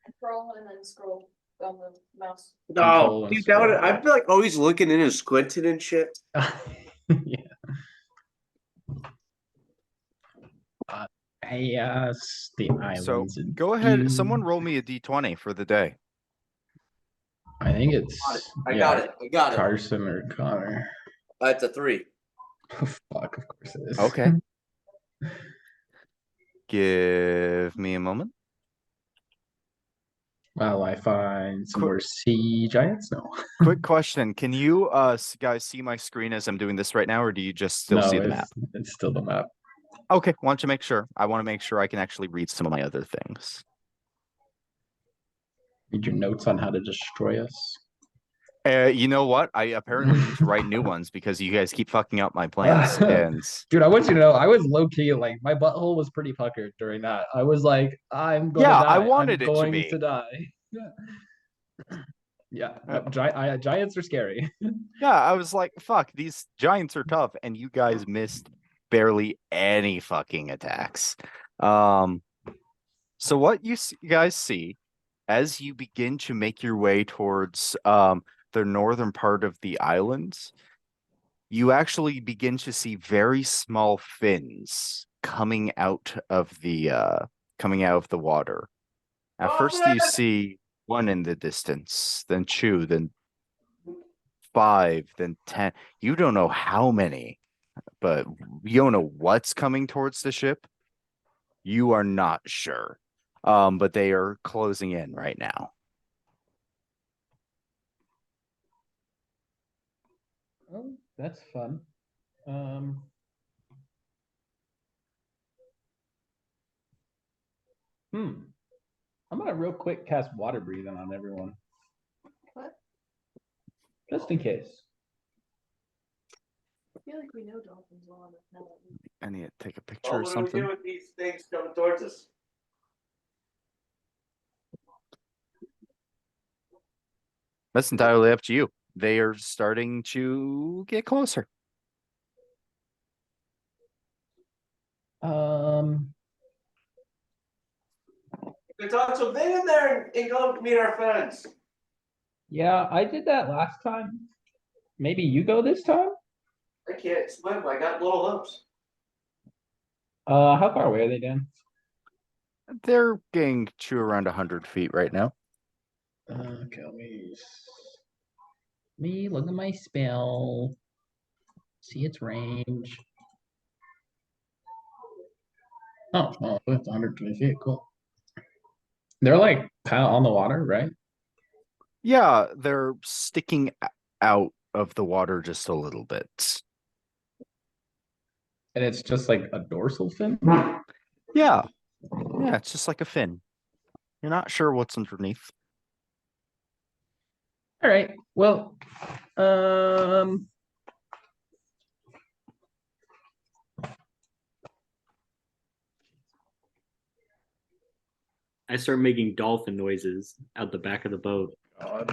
Control and then scroll down the mouse. Control No, and dude, that would, scroll. I'd be like always looking in and squinting and shit. Yeah. Yes, the So islands. and go ahead. you- Someone roll me a d20 for the day. I think it's I got it. I got it. Carson or Connor. It's a 3. Fuck, of course it is. Okay. Give me a moment. While I find some Quick- more sea giants. No, Quick question. Can you guys see my screen as I'm doing this right now, or do you just still no, see the map? it's still the map. Okay, want to make sure. I want to make sure I can actually read some of my other things. Read your notes on how to destroy us. You know what? I apparently need to write new ones because you guys keep fucking up my plans. And Dude, I want you to know I was low key like my butthole was pretty puckered during that. I was like, I'm gonna Yeah, die. I wanted I'm it to going be. to die. Yeah, no, giants are scary. yeah, I was like, fuck, these giants are tough, and you guys missed barely any fucking attacks. So what you guys see as you begin to make your way towards the northern part of the island, you actually begin to see very small fins coming out of the water. At first you see one in the distance, then 2, then 5, then 10. You don't know how many, but you don't know what's coming towards the ship. You are not sure. But they are closing in right now. Oh, that's fun. I'm gonna real quick cast water breathing on everyone. What? Just in case. I feel like we know dolphins well enough now that we. I need to take a picture Well, or what do we something. do with these things coming towards us? That's entirely up to you. They are starting to get closer. We talk some big in there and go meet our friends. Yeah, I did that last time. Maybe you go this time? I can't swim. I got little hoops. How far away are they, Dan? They're getting to around 100 feet right now. Okay, me look at my spell. See its range. Oh, well, it's 120 feet. Cool. They're like kind of on the water, right? Yeah, they're sticking out of the water just a little bit. And it's just like a dorsal fin. Yeah. Yeah, it's just like a fin. You're not sure what's underneath. All right. Well, I start making dolphin noises out the back of the boat. I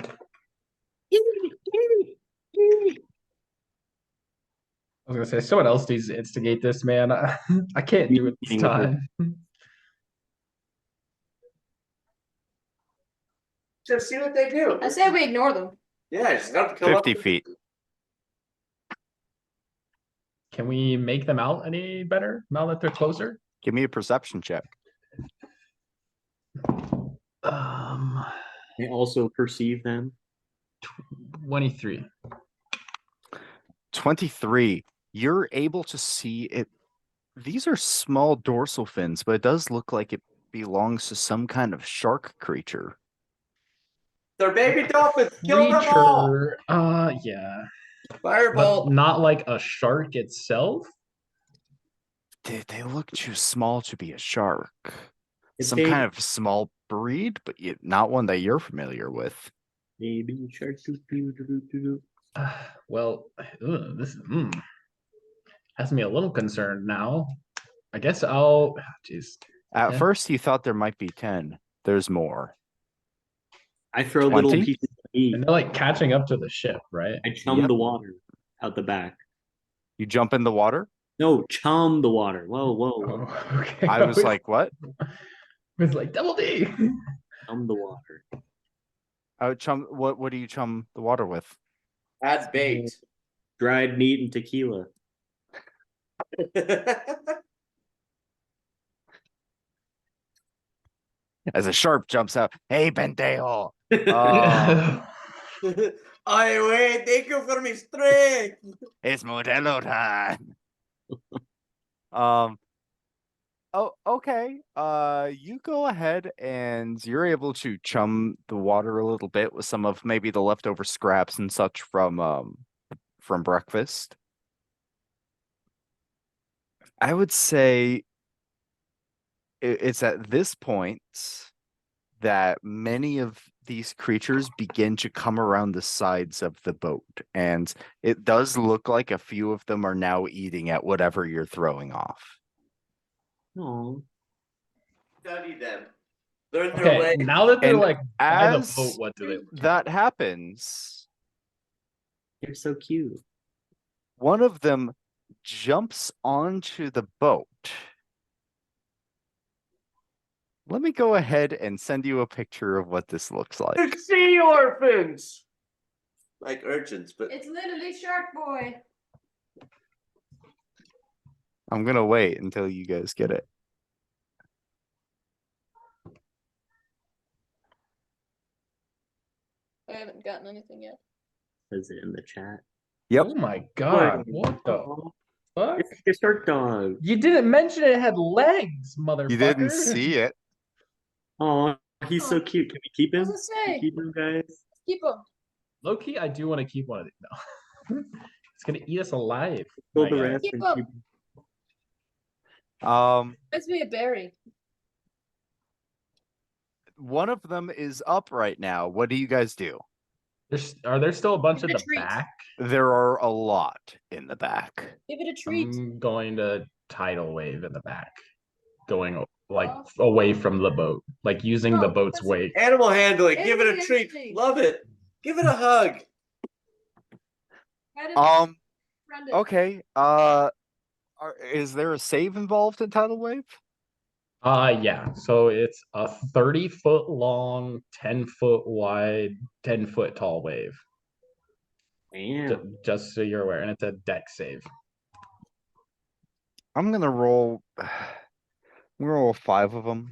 was gonna say someone else needs to instigate this, man. I can't do it this Meeting with her. time. Just see what they do. I say we ignore them. Yeah, just have to come up 50 with- feet. Can we make them out any better now that they're closer? Give me a perception check. I also perceive them. 23. 23. You're able to see it. These are small dorsal fins, but it does look like it belongs to some kind of shark creature. They're baby dolphins. Kill them all. Creature. Yeah. But Fireball. not like a shark itself. They look too small to be a shark. If Some they- kind of small breed, but not one that you're familiar with. Maybe shark. Doo. Well, this has me a little concerned now. I guess I'll. Jeez. At Yeah. first, you thought there might be 10. There's more. I throw little 20? pieces of meat. And they're like catching up to the ship, right? I chum Yep. the water out the back. You jump in the water? No, chum the water. Whoa, whoa, whoa. Oh, okay. I was like, what? I was like double D. Chum the water. What do you chum the water with? Add bait. Dried meat and tequila. As a sharp jumps out, hey, Pendejo. Oh, Ay, güey, thank you for my strength. it's Modelo time. Oh, okay. You go ahead and you're able to chum the water a little bit with some of maybe the leftover scraps and such from breakfast. I would say it's at this point that many of these creatures begin to come around the sides of the boat, and it does look like a few of them are now eating at whatever you're throwing off. Oh, Study them. Learn their Okay, way. now that they're And like by the As boat, what do they look like? that happens, they're so cute. one of them jumps onto the boat. Let me go ahead and send you a picture of what this looks like. They're sea orphans. Like urchins, but It's literally Shark Boy. I'm gonna wait until you guys get it. I haven't gotten anything yet. Says it in the chat. Yep. Oh my god, what the Oh, fuck? it's like a shark dog. You didn't mention it had legs, motherfucker. You didn't see it. Oh, he's so cute. Can we keep him? What does it say? Keep him, guys. Keep them. Low key, I do want to keep one of these. No. It's gonna eat us alive. Kill my the guy. rest Keep and 'em. keep- Um, Reminds me of Barry. 'Cause he has, like, the same, like, eyes. Low key, I do want to keep one of these. No. It's gonna eat us alive. My guy. Reminds me of Barry. 'Cause he has, like, the same, like, eyes. one of them is up right now. What do you guys do? Are there still a bunch Give at it a the treat. back? There are a lot in the back. Give it a treat. I'm going to tidal wave in the back, going like away from the boat, like using the Oh, boat's that's- weight. Animal handling, give it a Animal treat. handling. Love it. Give it a hug. Try to Um. friend it. Okay. Is there a save involved in tidal wave? Yeah. So it's a 30-foot long, 10-foot wide, 10-foot tall wave. Damn. Just so you're aware, and it's a deck save. I'm gonna roll. I'm gonna roll 5 of them.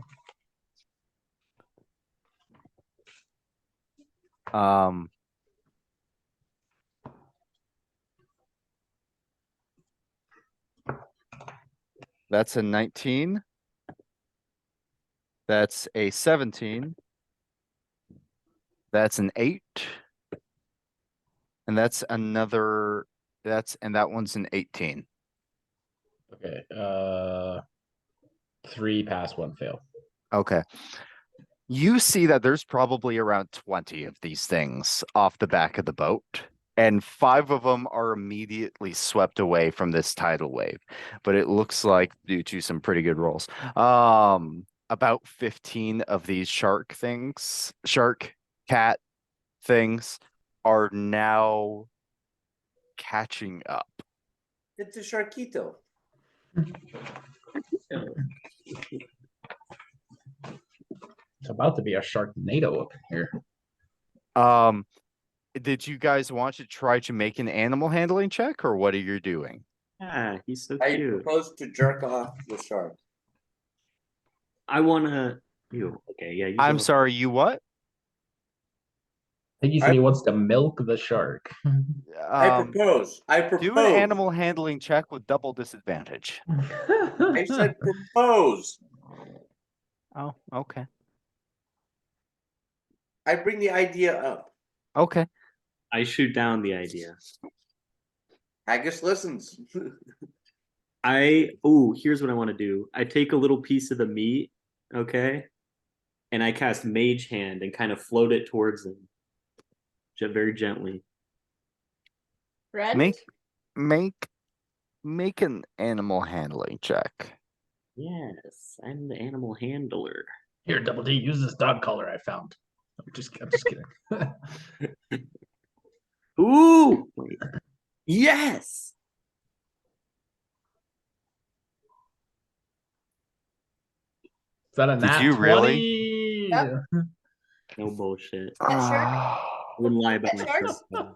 That's a 19. That's a 17. That's an 8. And that's another, and that one's an 18. Okay. 3 pass, 1 fail. Okay. You see that there's probably around 20 of these things off the back of the boat, and 5 of them are immediately swept away from this tidal wave. But it looks like, due to some pretty good rolls, about 15 of these shark cat things are now catching up. It's a Sharkito. It's about to be a Sharknado up in here. Did you guys want to try to make an animal handling check, or what are you doing? Yeah, he's so I cute. propose to jerk off the shark. I wanna. You okay? Yeah. You I'm go. sorry, you what? I think he said he wants to milk the shark. I propose. I propose. Do an animal handling check with double disadvantage. I said propose. Oh, okay. I bring the idea up. Okay. I shoot down the idea. Haggis listens. Here's what I want to do. I take a little piece of the meat, okay, and I cast Mage Hand and kind of float it towards him, very gently. Friend? Make an animal handling check. Yes, I'm the animal handler. Here, Double D, use this dog collar I found. I'm just kidding. Ooh, wait. Yes. Is that a Did nat you 20? really? Yep. No bullshit. That I wouldn't lie about That my shark? stuff.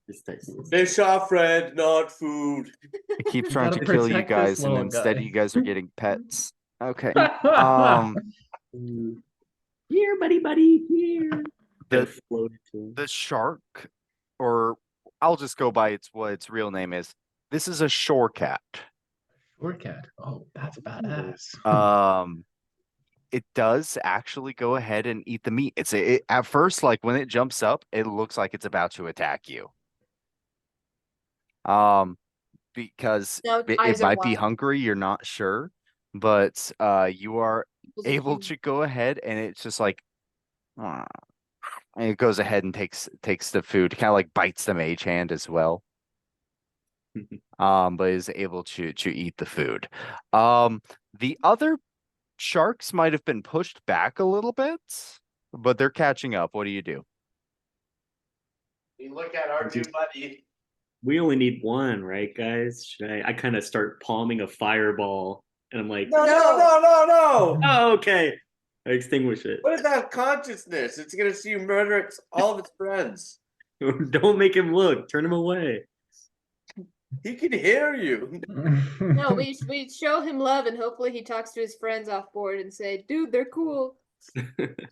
This dice is- Fish off red, not food. It keeps You trying gotta to kill you protect this guys, and little instead guy. you guys are getting pets. Okay. Here, buddy, here. The- And float it to him. The shark, or I'll just go by what its real name is. This is a shore cat. Shore cat. Oh, that's badass. It does actually go ahead and eat the meat. At first, like when it jumps up, it looks like it's about to attack you. Because Now it eyes are might be wide. hungry, you're not sure, but you are able to go ahead, and it's just like, and it goes ahead and takes the food, kind of like bites the mage hand as well. But is able to eat the food. The other sharks might have been pushed back a little bit, but they're catching up. What do you do? You look at our new buddy. We only need one, right, guys? Should I kind of start palming a fireball, and I'm like, No. oh, okay. I extinguish it. What is that consciousness? It's gonna see you murder all of its friends. Don't make him look. Turn him away. He can hear you. No, we show him love and hopefully he talks to his friends off board and say, dude, they're cool.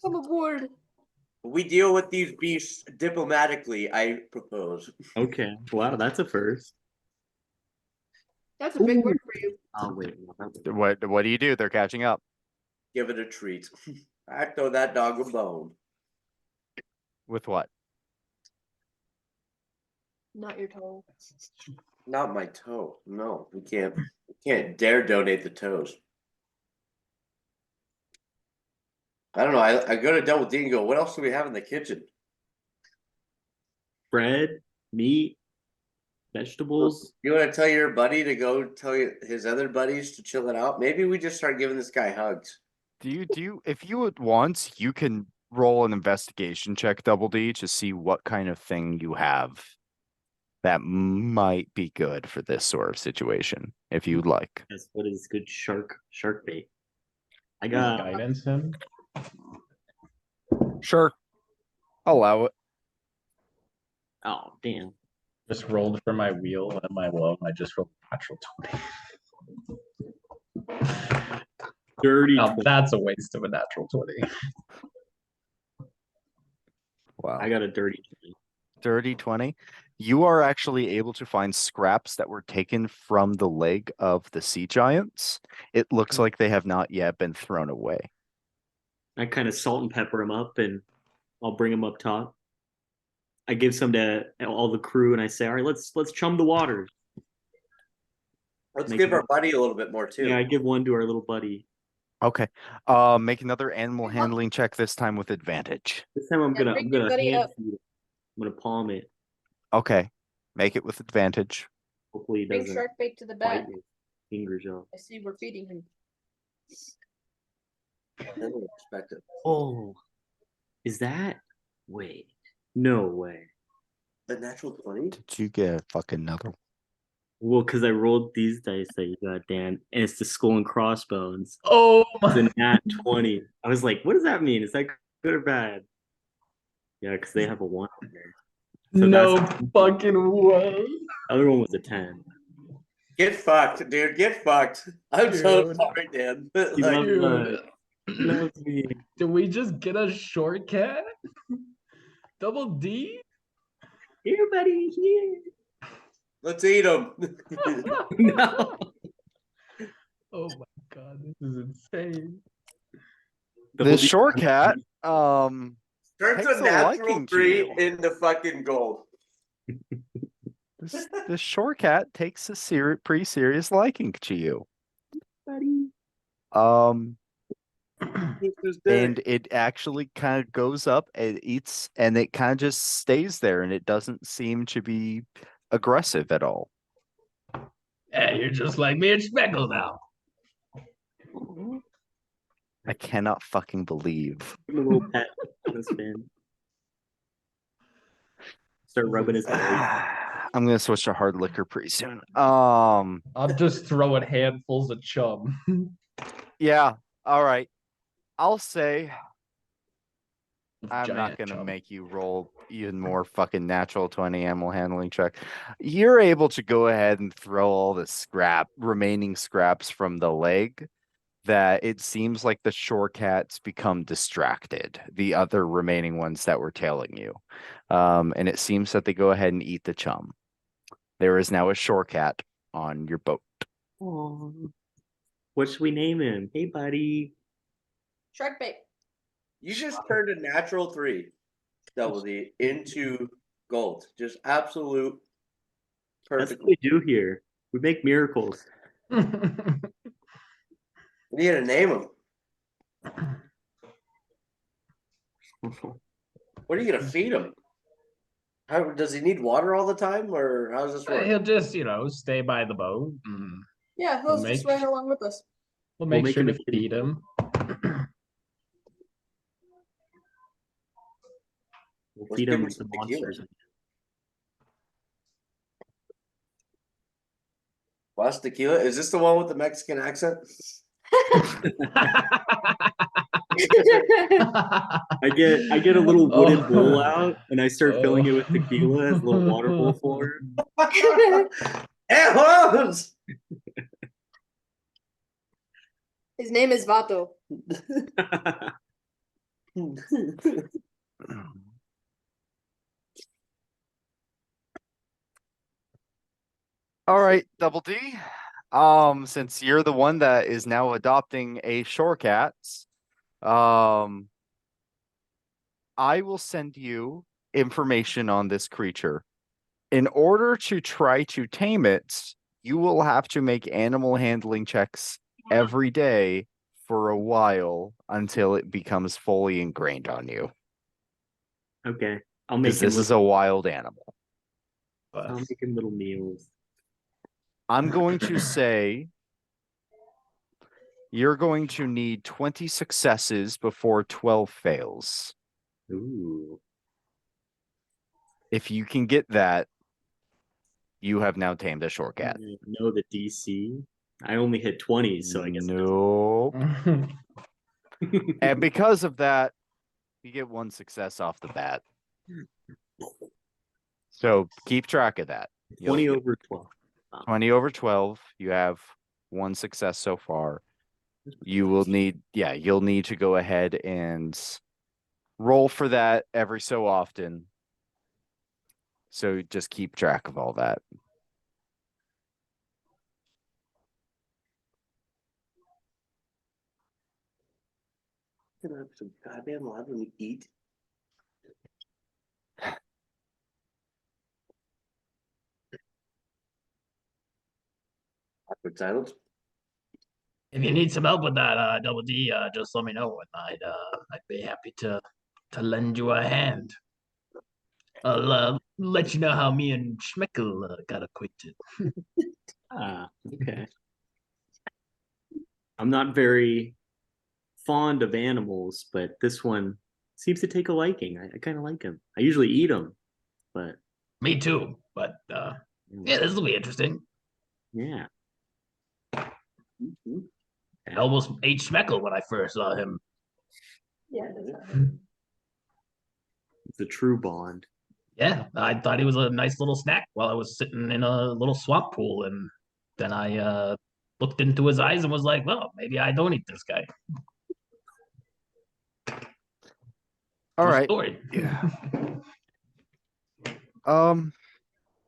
Come aboard. We deal with these beasts diplomatically, I propose. Okay. Wow, that's a first. That's a big word for you. Oh wait. No, that was- What do you do? They're catching up. Give it a treat. I throw that dog a bone. With what? Not your toe. Not my toe. No, we can't dare donate the toes. I don't know. I go to Double D and go, what else do we have in the kitchen? Bread, meat, vegetables. You want to tell your buddy to go tell his other buddies to chill it out? Maybe we just start giving this guy hugs. If you would want, you can roll an investigation check, Double D, to see what kind of thing you have that might be good for this sort of situation, if you'd like. Yes, what is good shark bait? I Use got guidance him. Sure. Allow it. oh damn. Just rolled for my wheel and my low. I just rolled natural 20. Dirty Now 20. that's a waste of a natural 20. Wow. I got a dirty 20. Dirty 20. You are actually able to find scraps that were taken from the leg of the sea giants. It looks like they have not yet been thrown away. I kind of salt and pepper them up, and I'll bring them up top. I give some to all the crew, and I say, "All right, let's chum the waters." Let's Make give it- our buddy a little bit more too. Yeah, I give one to our little buddy. Okay. Make another animal handling check, this time with advantage. This time I'm Yeah, gonna bring I'm your gonna buddy hand up. feed it. I'm gonna palm it. Okay. Make it with advantage. Hopefully he Bring doesn't shark bait to the bite back. his fingers off. I see we're feeding him. Didn't expect it. Oh, is that? Wait, no way. A natural 20? Did you get a fucking another? Well, because I rolled these dice that you got, Dan, and it's the skull and crossbones. Oh It's my. a nat 20. I was like, what does that mean? Is that good or bad? Yeah, because they have a 1 in there. So No that's- fucking way. The other one was a 10. Get fucked, dude. Get fucked. I'm so Dude. sorry, Dan. But, You like, love Dude. He loves me. Did we just get a short cat? Double D? Here, buddy, here. let's eat him. No. Oh my god, this is insane. The The whole- shore cat, Turns Takes a a natural liking to 3 you. into fucking gold. the shore cat takes a pretty serious liking to you. buddy. And it actually kind of goes up and eats, and it kind of just stays there, and it doesn't seem to be aggressive at all. Yeah, you're just like me and Speckle now. I cannot fucking believe. Give him a little pet on his fin. Start rubbing his belly. I'm gonna switch to hard liquor pretty soon. I'm just throwing handfuls of chum. Yeah, all right. I'll say I'm not Giant gonna chum. make you roll even more fucking natural 20 animal handling check. You're able to go ahead and throw all the remaining scraps from the leg, that it seems like the shore cats become distracted, the other remaining ones that were tailing you. And it seems that they go ahead and eat the chum. There is now a shore cat on your boat. Aw. What should we name him? Hey, buddy. Shark bait. You just turned a natural 3, Double D, into gold. Just absolute That's perfect. what we do here. We make miracles. What are you gonna name him? What are you gonna feed him? How does he need water all the time, or how does this work? He'll just, stay by the boat. Yeah, We'll he'll just make- swim along with us. We'll We'll make make sure him to a kitty. feed him. We'll Let's feed give him him some some tequila. monsters. Las Tequila? Is this the one with the Mexican accent? I get a little wooden Oh. bowl out and I start filling it with tequila as a little water bowl for her. Hey, Holmes! His name is Vato. All right, Double D. Since you're the one that is now adopting a shore cat, I will send you information on this creature. In order to try to tame it, you will have to make animal handling checks every day for a while until it becomes fully ingrained on you. Okay. I'll make Because him this is a wild animal. I'll make him little meals. I'm going to say you're going to need 20 successes before 12 fails. Ooh. If you can get that, you have now tamed a short cat. No, the DC. I only hit 20, so I guess it doesn't- Nope. And because of that, you get one success off the bat. So keep track of that. 20 You'll- over 12. 20 over 12. You have one success so far. You will need, yeah, you'll need to go ahead and roll for that every so often. So just keep track of all that. Gonna have some goddamn lot when we eat. Awkward silence. If you need some help with that, Double D, just let me know, and I'd be happy to lend you a hand. I'll let you know how me and Schmeckel got acquainted. Ah, okay. I'm not very fond of animals, but this one seems to take a liking. I kind of like him. I usually eat them, but Me too, but yeah, this will be interesting. yeah. Mhm. I almost ate Schmeckel when I first saw him. Yeah. It's a true bond. Yeah, I thought he was a nice little snack while I was sitting in a little swamp pool, and then I looked into his eyes and was like, "Well, maybe I don't eat this guy." All True right. story. Yeah.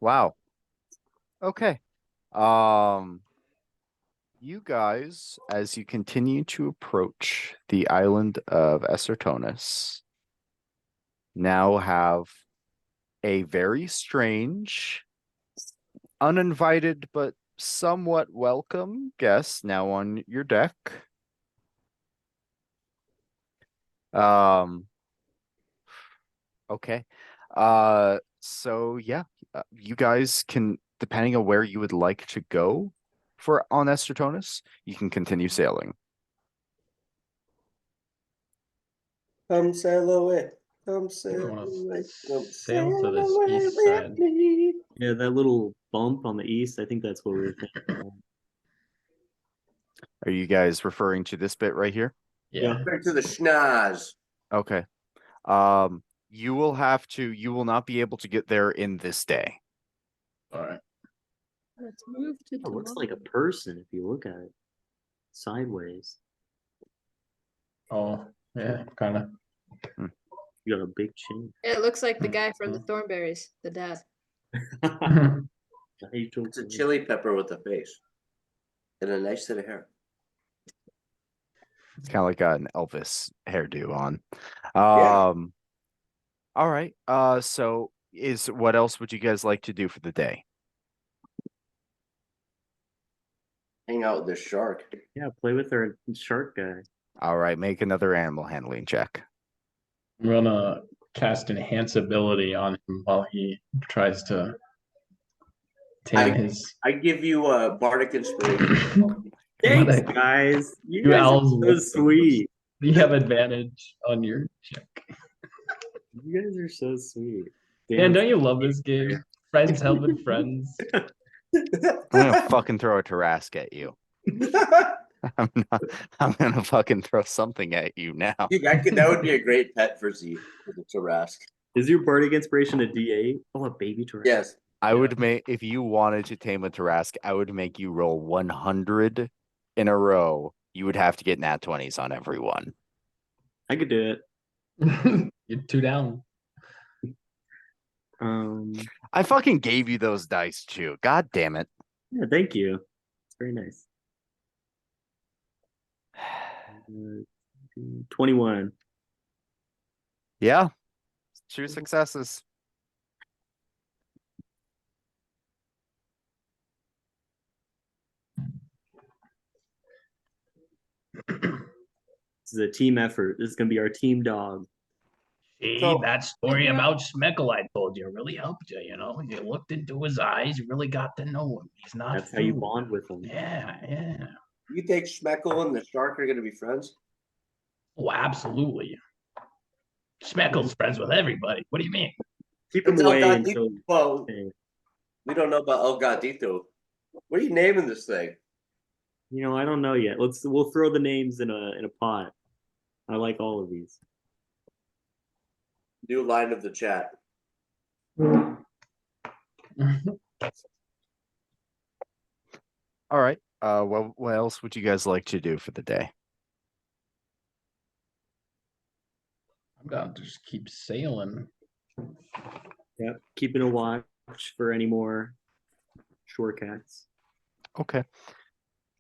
Wow. Okay. You guys, as you continue to approach the island of Essertonus, now have a very strange, uninvited but somewhat welcome guest now on your deck. Okay. So yeah, you guys can, depending on where you would like to go for on Essertonus, you can continue sailing. Come sail away. Come I sail wanna away. Come sail to sail this away east with side. me. Yeah, that little bump on the east, I think that's what we were thinking. Are you guys referring to this bit right here? Yeah. Back to the schnoz. Okay. You will not be able to get there in this day. All right. Let's move to It looks tomorrow. like a person if you look at it sideways. Oh, yeah, kind of. You got a big chin. It looks like the guy from the Thornberries, the dad. It's a chili pepper with a face. And a nice set of hair. It's kind of like got an Elvis hairdo on. Yeah. All right. So what else would you guys like to do for the day? Hang out with this shark. Yeah, play with our shark guy. All right, make another animal handling check. I'm gonna cast enhance ability on him while he tries to tame his. I give you a bardic inspiration. Thanks, What a- guys. You You guys owls are so with- sweet. You have advantage on your check. You guys are so sweet. Man, don't you love this game? Friends helping friends. I'm gonna fucking throw a Tarask at you. I'm gonna fucking throw something at you now. That would be a great pet for Z, for the Tarask. Is your bardic inspiration a D8? Oh, a baby Tarask. Yes. I would make, if you wanted to tame a Tarask, I would make you roll 100 in a row. You would have to get nat 20s on every one. I could do it. You're 2 down. I fucking gave you those dice too. God damn it. Yeah, thank you. It's very nice. 21. Yeah. 2 successes. is a team effort. This is gonna be our team dog. See, So- that story Mhm. about Schmeckle I told you really helped you, you know? You looked into his eyes, you really got to know him. He's not That's how you food. bond with them. Yeah. You think Schmeckle and the shark are gonna be friends? Oh, absolutely. Schmeckle's friends with everybody. What do you mean? Keep them It's El away Gatito. until. Well, we don't know about El Gatito. What are you naming this thing? You know, I don't know yet. We'll throw the names in a pot. I like all of these. New line of the chat. All right. What else would you guys like to do for the day? I'm gonna just keep sailing. Yep. Keeping a watch for any more shore cats. Okay.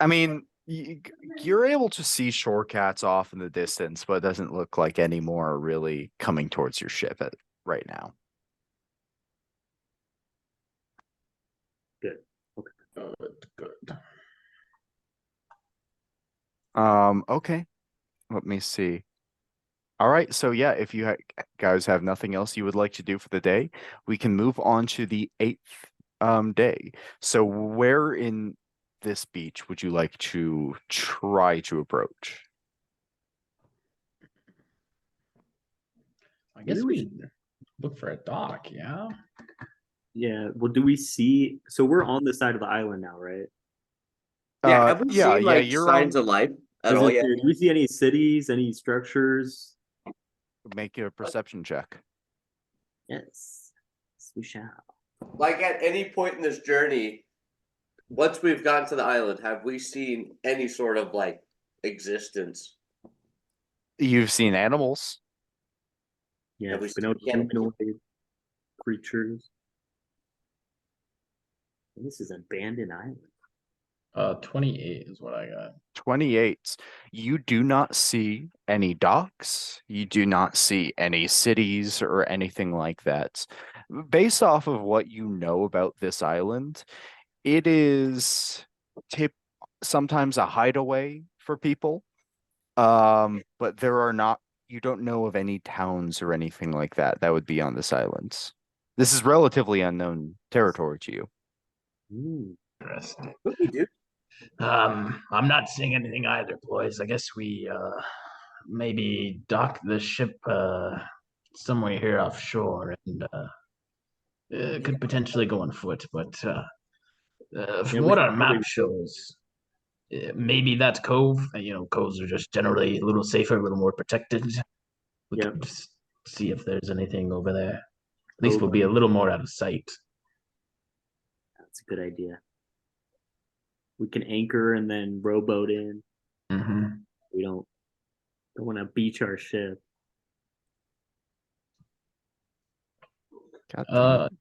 I mean, you're able to see shore cats off in the distance, but it doesn't look like any more are really coming towards your ship right now. Good. Good. Okay. Let me see. All right. So yeah, if you guys have nothing else you would like to do for the day, we can move on to the 8th day. So where in this beach would you like to try to approach? I guess Maybe we we should look for a dock, yeah? Yeah. Well, do we see? So we're on the side of the island now, right? Yeah, have we seen like you're signs on. of life at Is all it- yet? Do we see any cities, any structures? Make a perception check. Yes. Yes, we shall. Like at any point in this journey, once we've gotten to the island, have we seen any sort of like existence? You've seen animals. Yeah, we but no seen cannibals? humanoid creatures. This is abandoned island. 28 is what I got. 28. You do not see any docks. You do not see any cities or anything like that. Based off of what you know about this island, it is sometimes a hideaway for people. But there are not, you don't know of any towns or anything like that that would be on this island. This is relatively unknown territory to you. Interesting. What do we do? I'm not seeing anything either, boys. I guess we maybe dock the ship somewhere here offshore and could potentially go on foot, but from we what should our map probably- shows, maybe that's Cove. Coves are just generally a little safer, a little more protected. We Yep. could just see if there's anything over there. At least Cove. we'll be a little more out of sight. That's a good idea. We can anchor and then rowboat in. Mm-hmm. We don't want to beach our ship. God damn it.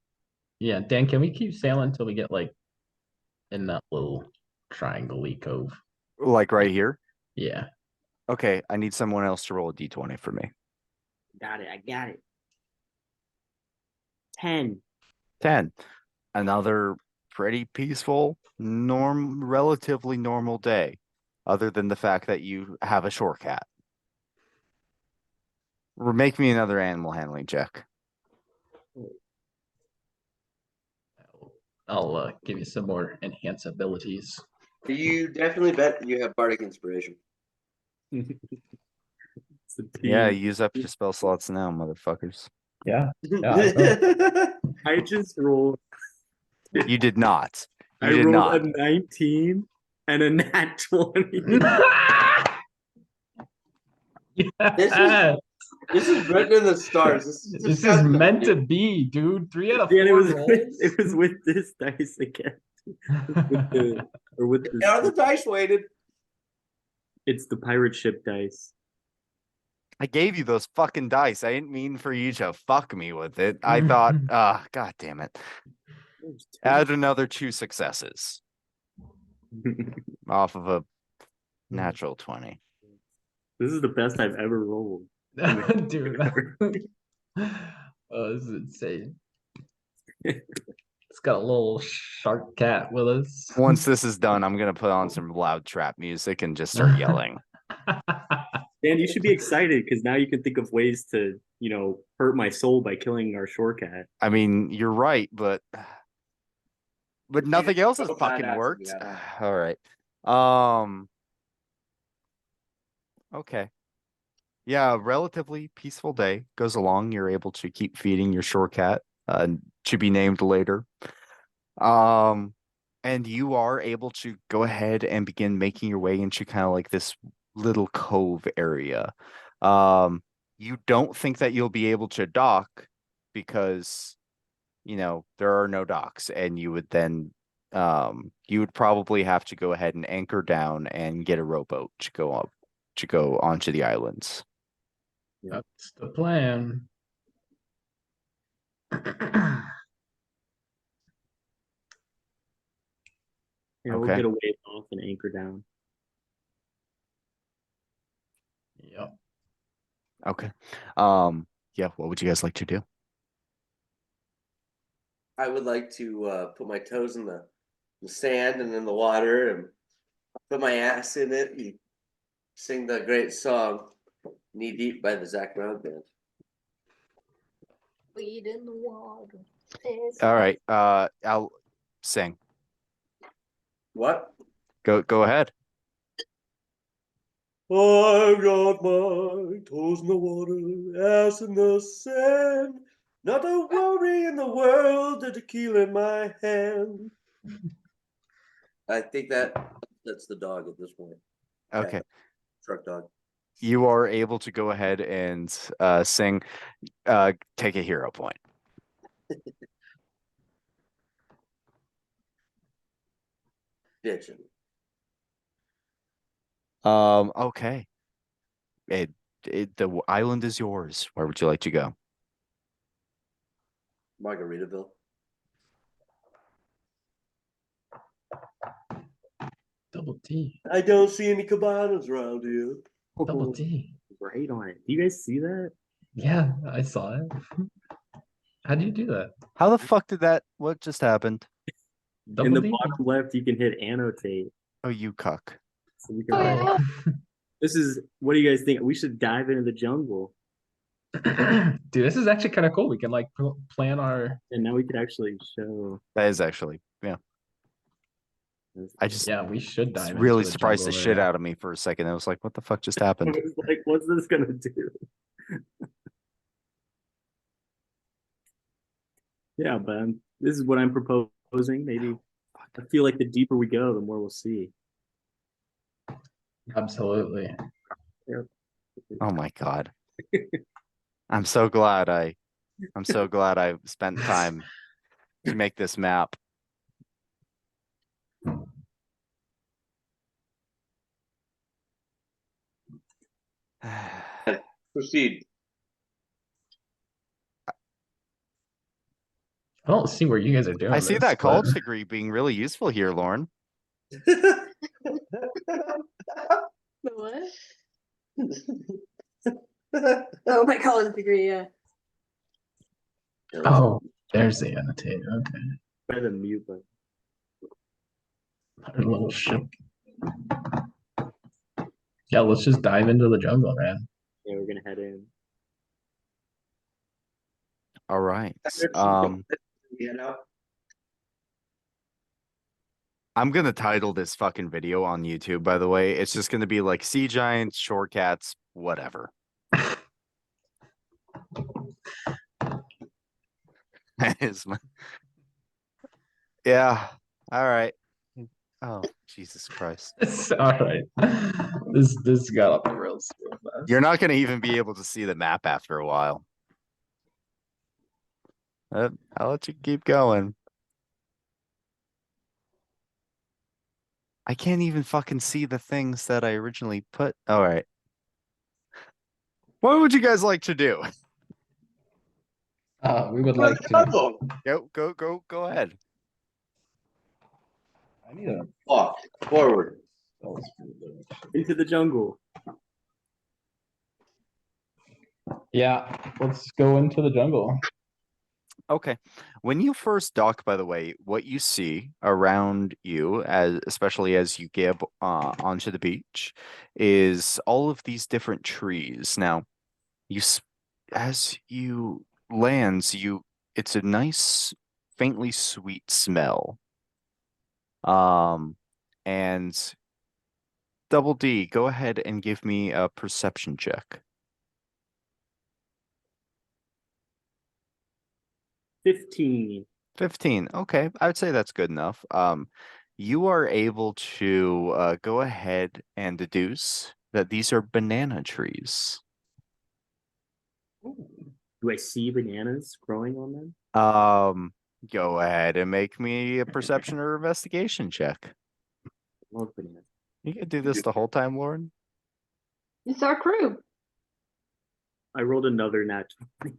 Yeah, Dan, can we keep sailing until we get like in that little triangle cove? Like right here. Yeah. Okay, I need someone else to roll a d20 for me. Got it. I got it. 10. 10. Another pretty peaceful, relatively normal day, other than the fact that you have a shore cat. Make me another animal handling check. I'll give you some more enhance abilities. You definitely bet you have bardic inspiration. It's a Yeah, team. use up your spell slots now, motherfuckers. Yeah. Yeah, I just rolled. You did not. You I did rolled not. a 19 and a nat 20. Yeah. This is written in the stars. This This is disgusting, meant to dude. be, dude. 3 out of 4 Yeah, rolls. it was with this dice again. With Are the this, dice weighted? it's the pirate ship dice. I gave you those fucking dice. I didn't mean for you to fuck me with it. I thought, god damn it. Add another 2 successes off of a natural 20. This is the best I've ever rolled. Dude. Oh, this is insane. It's got a little shark cat with us. Once this is done, I'm gonna put on some loud trap music and just start yelling. Dan, you should be excited because now you can think of ways to, hurt my soul by killing our shore cat. I mean, you're right, but nothing else has so fucking badass, worked. yeah. All right. Okay. Yeah, relatively peaceful day goes along. You're able to keep feeding your shore cat, to be named later. And you are able to go ahead and begin making your way into kind of like this little cove area. You don't think that you'll be able to dock because, there are no docks, and you would then, you would probably have to go ahead and anchor down and get a rowboat to go onto the islands. That's the plan. We'll Okay. get a wave off and anchor down. Yep. Okay. Yeah, what would you guys like to do? I would like to put my toes in the sand and in the water and put my ass in it and sing the great song "Knee Deep" by the Zach Brown Band. Weed in the water. All right. I'll sing. What? Go ahead. I've got my toes in the water, ass in the sand. Not a worry in the world, a tequila in my hand. I think that's the dog at this point. Okay. Truck dog. You are able to go ahead and sing. Take a hero point. Bitchin'. Okay. The island is yours. Where would you like to go? Margaritaville. Double T. I don't see any cabanas around here. Double T. Right on it. Do you guys see that? Yeah, I saw it. How do you do that? How the fuck did that? What just happened? In Double the D? bottom left, you can hit annotate. Oh, you cuck. So we can This is, what do you guys think? We should dive into the jungle. Dude, this is actually kind of cool. We can like plan our. And now we could actually show. That is actually, yeah. I just Yeah, we should it's dive. really into surprised the jungle shit there. out of me for a second. I was like, what the fuck just I happened? was like, what's this gonna do? Yeah, but this is what I'm proposing. Maybe I feel like the deeper we go, the more we'll see. Absolutely. Oh my god. I'm so glad I spent time to make this map. Proceed. I don't see where you guys are doing. I see this, that but- college degree being really useful here, Lauren. What? Oh, my college degree, yeah. Oh, there's the annotator. Okay. By the mute button. Our little ship. Yeah, let's just dive into the jungle, man. Yeah, we're gonna head in. All right. You know? I'm gonna title this fucking video on YouTube, by the way. It's just gonna be like Sea Giants, Shore Cats, whatever. That is my... Yeah. All right. Oh, Jesus Christ. It's all right. This got off the rails real fast. You're not gonna even be able to see the map after a while. I'll let you keep going. I can't even fucking see the things that I originally put. All right. What would you guys like to do? We would like to. Go ahead. I need a. Walk forward. Into the jungle. Yeah, let's go into the jungle. Okay. When you first dock, by the way, what you see around you, as especially as you get onto the beach, is all of these different trees. Now, as you lands, it's a nice, faintly sweet smell. And Double D, go ahead and give me a perception check. 15. 15. Okay, I would say that's good enough. You are able to go ahead and deduce that these are banana trees. Do I see bananas growing on them? Go ahead and make me a perception or investigation check. I love bananas. You can do this the whole time, Lauren. It's our crew. I rolled another nat 20.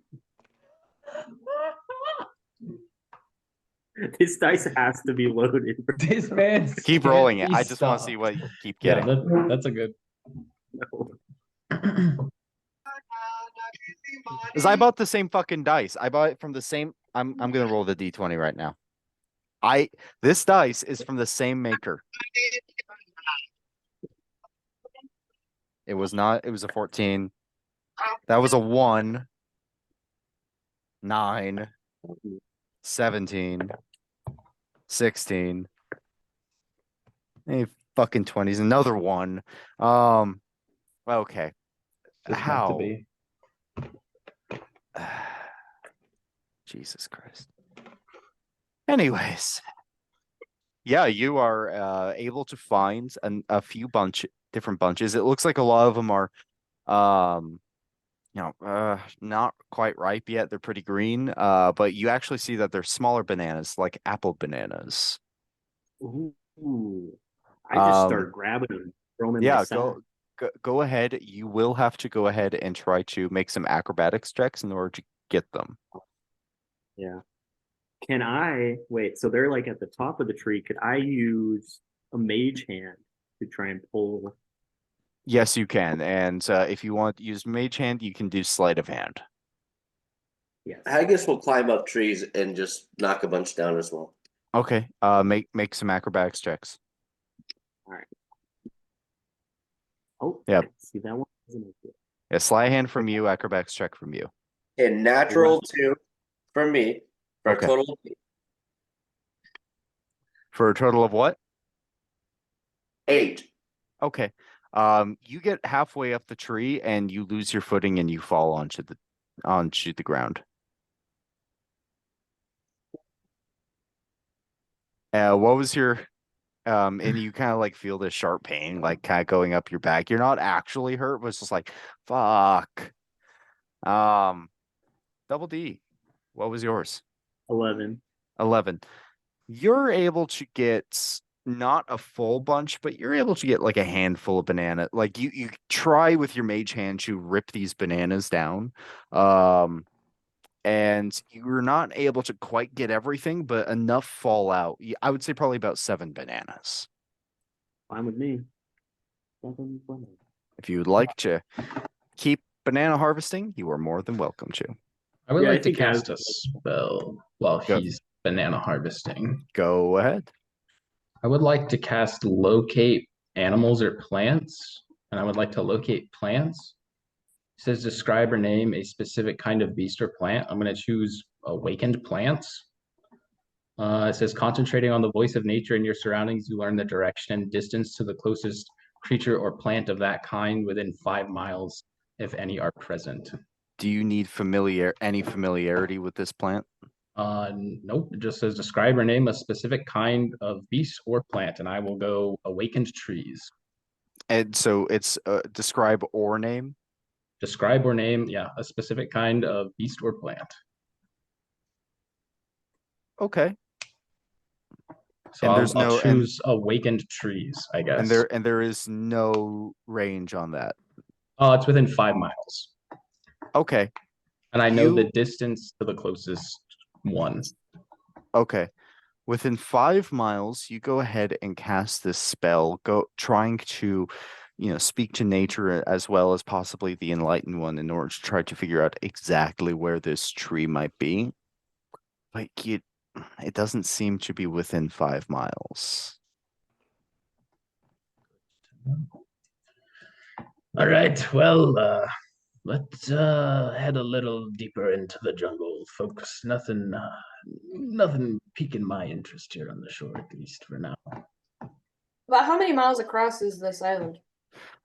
This dice has to be loaded. This man. Keep rolling it. I just want to see what you keep Yeah, getting. that's a good. Because I bought the same fucking dice. I bought it from the same. I'm gonna roll the d20 right now. This dice is from the same maker. It was not. It was a 14. That was a 1. 9. 17. 16. Hey, fucking 20s. Another 1. Okay. Just meant to How? be. Jesus Christ. Anyways. Yeah, you are able to find a few different bunches. It looks like a lot of them are not quite ripe yet. They're pretty green. But you actually see that they're smaller bananas, like apple bananas. Ooh. I just Um, start grabbing them, throw them in my Yeah, sack. go ahead. You will have to go ahead and try to make some acrobatics checks in order to get them. Yeah. Can I wait? So they're like at the top of the tree. Could I use a mage hand to try and pull? Yes, you can. And if you want to use mage hand, you can do sleight of hand. Yes. I guess we'll climb up trees and just knock a bunch down as well. Okay. Make some acrobatics checks. Oh, Yeah. See that one? Doesn't make it. Yeah, sleight of hand from you, acrobatics check from you. And natural 2 from me for Okay. a total of For a total of what? 8. Okay. You get halfway up the tree and you lose your footing and you fall onto the ground. What was your and you kind of like feel this sharp pain like kind of going up your back. You're not actually hurt, but it's just like fuck. Double D, what was yours? 11. 11. You're able to get not a full bunch, but you're able to get like a handful of banana. Like you try with your mage hand to rip these bananas down. And you're not able to quite get everything, but enough fall out. I would say probably about 7 bananas. Fine with me. 7 bananas. If you would like to keep banana harvesting, you are more than welcome to. I would Yeah, I like to think as- cast a spell while Go. he's banana harvesting. Go ahead. I would like to cast locate animals or plants, and I would like to locate plants. It says describe or name a specific kind of beast or plant. I'm going to choose awakened plants. It says concentrating on the voice of nature in your surroundings, you learn the direction and distance to the closest creature or plant of that kind within 5 miles, if any are present. Do you need any familiarity with this plant? Nope. It just says describe or name a specific kind of beast or plant, and I will go awakened trees. And so it's describe or name. Describe or name, yeah, a specific kind of beast or plant. Okay. So And I'll choose awakened trees, I guess. And there is no range on that. It's within 5 miles. Okay. And I know the distance to the closest one. Okay. Within 5 miles, you go ahead and cast this spell, trying to, speak to nature as well as possibly the enlightened one in order to try to figure out exactly where this tree might be. But it doesn't seem to be within 5 miles. All right, well, let's head a little deeper into the jungle, folks. Nothing piquing my interest here on the shore, at least for now. About how many miles across is this island?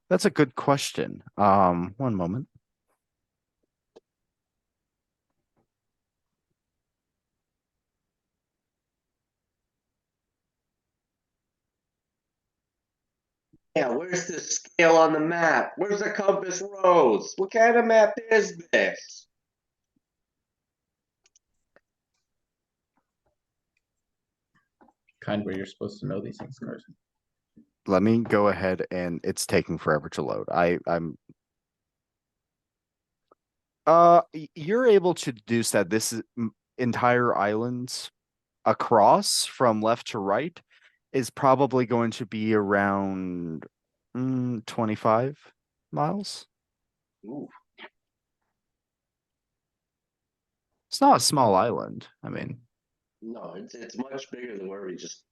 That's a good question. One moment. Yeah, where's the scale on the map? Where's the compass rose? What kind of map is this? Kind where you're supposed to know these things, Carson. Let me go ahead, and it's taking forever to load. You're able to deduce that this is entire island across from left to right is probably going to be around 25 miles. Ooh, It's not a small island. I mean, no, it's much bigger than where we just.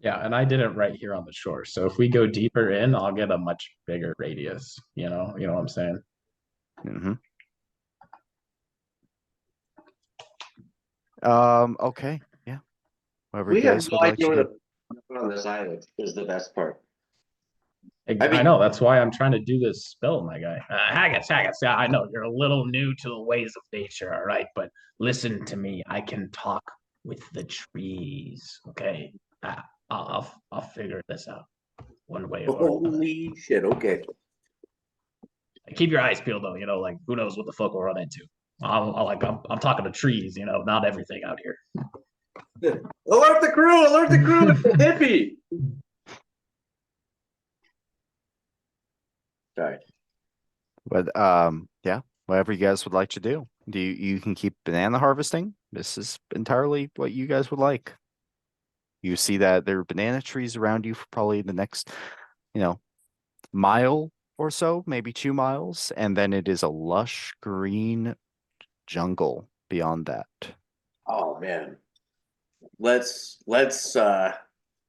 Yeah, and I did it right here on the shore. So if we go deeper in, I'll get a much bigger radius. You know what I'm saying? mhm. Okay, yeah. Whatever We you have guys no would like idea to where do. the on this island is the best part. I mean- know that's why I'm trying to do this spell, my guy. Haggis. Yeah, I know you're a little new to the ways of nature, all right, but listen to me. I can talk with the trees. Okay, I'll figure this out one way or another. Holy shit! Okay. Keep your eyes peeled, though. Like who knows what the fuck we'll run into. I'm talking to trees. Not everything out here. Alert the crew! Alert the crew! It's a hippie. Sorry. But yeah, whatever you guys would like to do. You can keep banana harvesting. This is entirely what you guys would like. You see that there are banana trees around you for probably the next, mile or so, maybe 2 miles, and then it is a lush green jungle beyond that. Oh man. Let's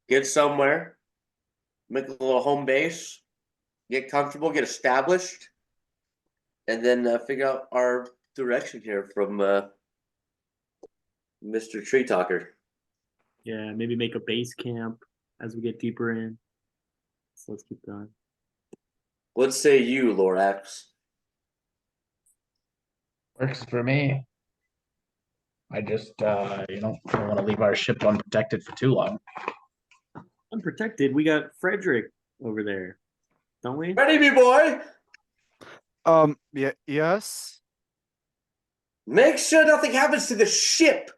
get somewhere, make a little home base, get comfortable, get established, and then figure out our direction here from Mr. Tree Talker. Yeah, maybe make a base camp as we get deeper in. So let's keep going. What say you, Lorax? Works for me. I just don't want to leave our ship unprotected for too long. Unprotected. We got Frederick over there, don't we? Ready, me boy? Yeah, yes. Make sure nothing happens to the ship,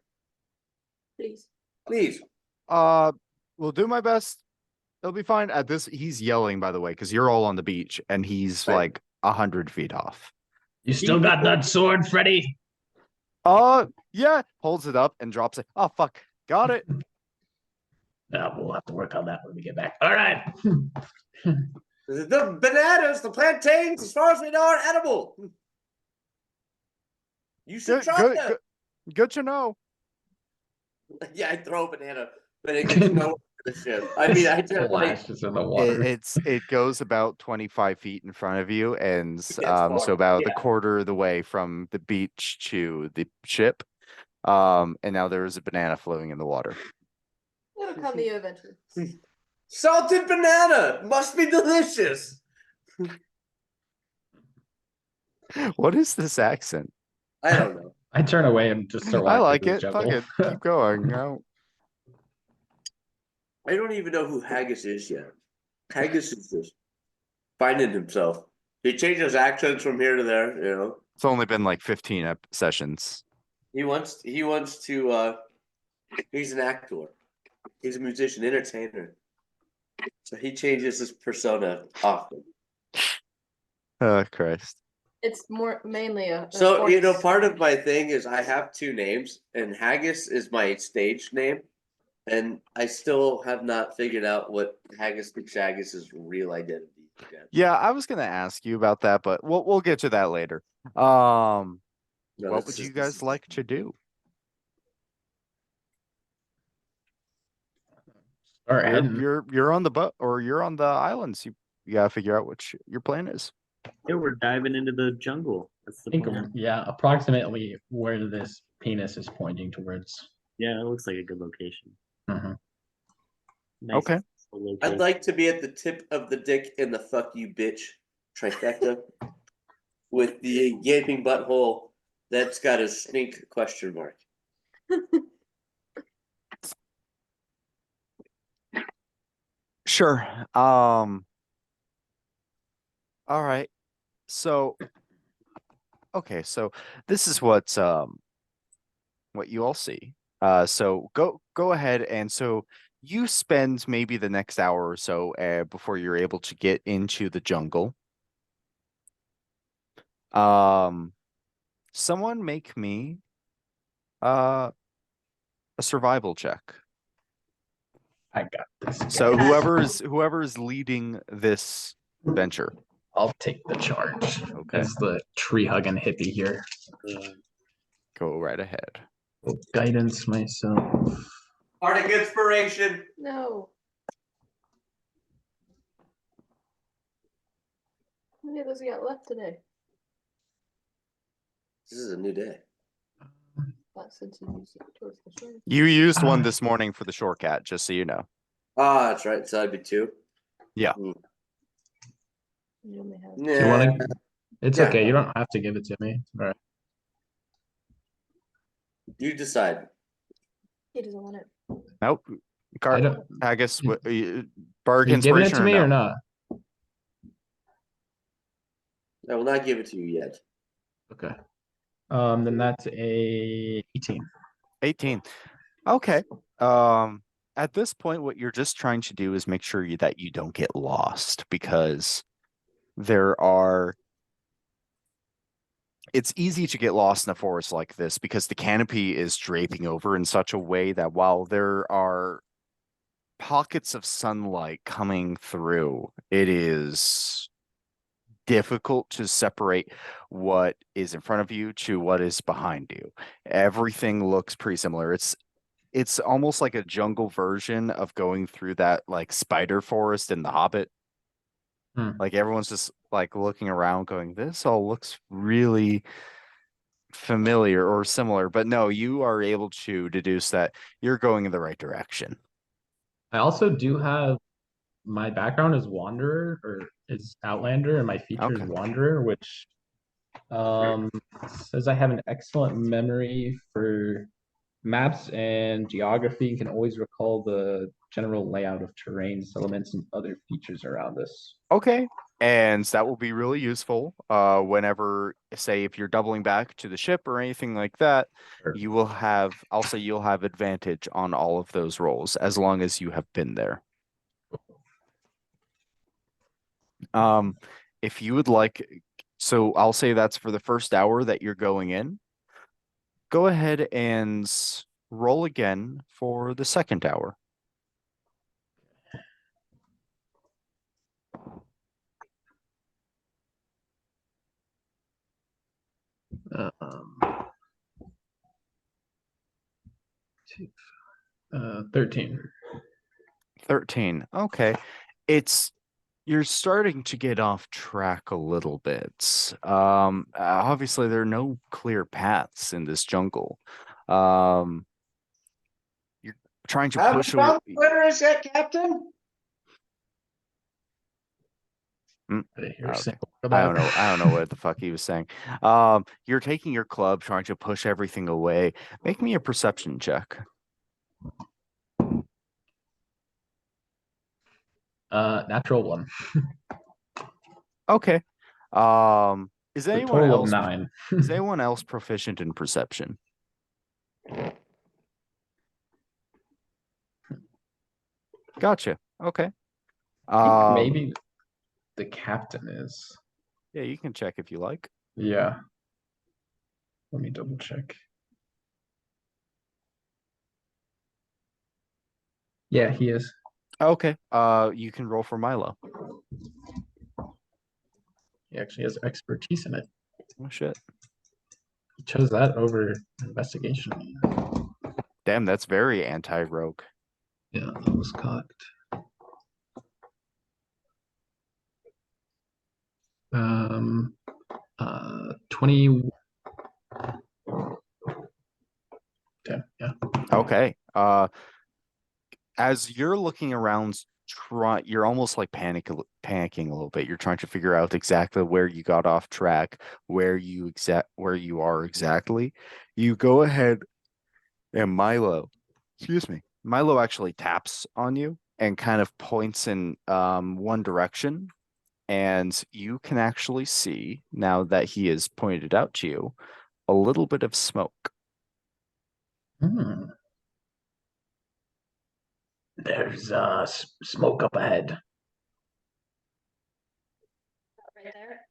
Please. please. Will do my best. It'll be fine. At this, he's yelling, by the way, because you're all on the beach, and he's Right. like 100 feet off. You still got that sword, Freddy? Yeah, holds it up and drops it. Oh, fuck. Got it. No, we'll have to work on that when we get back. All right. The bananas, the plantains, as far as we know, are edible. You should Good, try good, them. good, good to know. Yeah, I throw a banana, but it gets nowhere to the ship. I mean, I just like Flashes in the water. It goes about 25 feet in front of you, and so far, about the yeah. quarter of the way from the beach to the ship. And now there is a banana floating in the water. It'll come to you eventually. salted banana. Must be delicious. What is this accent? I don't know. I turn away and just start I walking like through the it. Fuck jungle. it. Keep going. No. I don't even know who Haggis is yet. Haggis is just finding himself. He changes accents from here to there. It's only been like 15 sessions. He wants to he's an actor. He's a musician, entertainer. So he changes his persona often. Oh, Christ. It's mainly a So, voice. part of my thing is I have two names, and Haggis is my stage name. And I still have not figured out what Haggis McShaggis' real identity is yet. Yeah, I was gonna ask you about that, but we'll get to that later. No, What that's would you just- guys like to do? Or You're heading. you're on the boat or you're on the islands. You gotta figure out what your plan is. Yeah, we're diving into the jungle. That's the I think, plan. yeah, approximately where this penis is pointing towards. Yeah, it looks like a good location. Mhm. Nice Okay. location. I'd like to be at the tip of the dick and the fuck you bitch trifecta with the gaping butthole that's got a snake question mark. Sure. All right. So okay, so this is what you all see. So go ahead and so you spend maybe the next hour or so before you're able to get into the jungle. Someone make me a survival check. I got this. So guys. whoever is leading this venture. I'll take the charge. Okay. As the tree hugging hippie here. Go right ahead. Will guidance myself. Bardic inspiration. No. How many of those we got left today? This is a new day. Not since you used it towards the shore. You used one this morning for the shore cat, just so you know. Ah, that's right. So that'd be 2. Yeah. Hmm. You only have. Do you want to? It's Yeah. okay. You don't have to give it to me. All right. You decide. He doesn't want it. Nope. I don't. I guess You- Bardic Are you giving it inspiration to me no? or not? I will not give it to you yet. Okay. Then that's a 18. 18. Okay. At this point, what you're just trying to do is make sure that you don't get lost because it's easy to get lost in a forest like this because the canopy is draping over in such a way that while there are pockets of sunlight coming through, it is difficult to separate what is in front of you to what is behind you. Everything looks pretty similar. It's almost like a jungle version of going through that like spider forest in The Hobbit. Like everyone's just like looking around going, this all looks really familiar or similar, but no, you are able to deduce that you're going in the right direction. I also do have my background is Wanderer or is Outlander, and my feature is Okay. Wanderer, which says I have an excellent memory for maps and geography and can always recall the general layout of terrain, settlements, and other features around us. Okay. And that will be really useful whenever, say, if you're doubling back to the ship or anything like that, Sure. you'll have advantage on all of those rolls as long as you have been there. If you would like, so I'll say that's for the first hour that you're going in. Go ahead and roll again for the second hour. Um, 13. 13. Okay. You're starting to get off track a little bit. Obviously there are no clear paths in this jungle. You're trying to push away. Where is that, Captain? I didn't hear a Okay. single word of I don't that. know. I don't know what the fuck he was saying. You're taking your club, trying to push everything away. Make me a perception check. Natural 1. Okay. Is A anyone total of else 9. is anyone else proficient in perception? Gotcha. Okay. I think maybe the captain is. Yeah, you can check if you like. Yeah. Let me double check. Yeah, he is. Okay. You can roll for Milo. He actually has expertise in it. Oh shit. He chose that over investigation. Damn, that's very anti-rogue. Yeah, that was cocked. 20. Okay, yeah. Okay. As you're looking around, you're almost like panicking a little bit. You're trying to figure out exactly where you got off track, where you are exactly. You go ahead and Milo actually taps on you and kind of points in one direction. And you can actually see, now that he has pointed out to you, a little bit of smoke. Hmm. There's smoke up ahead. Right there.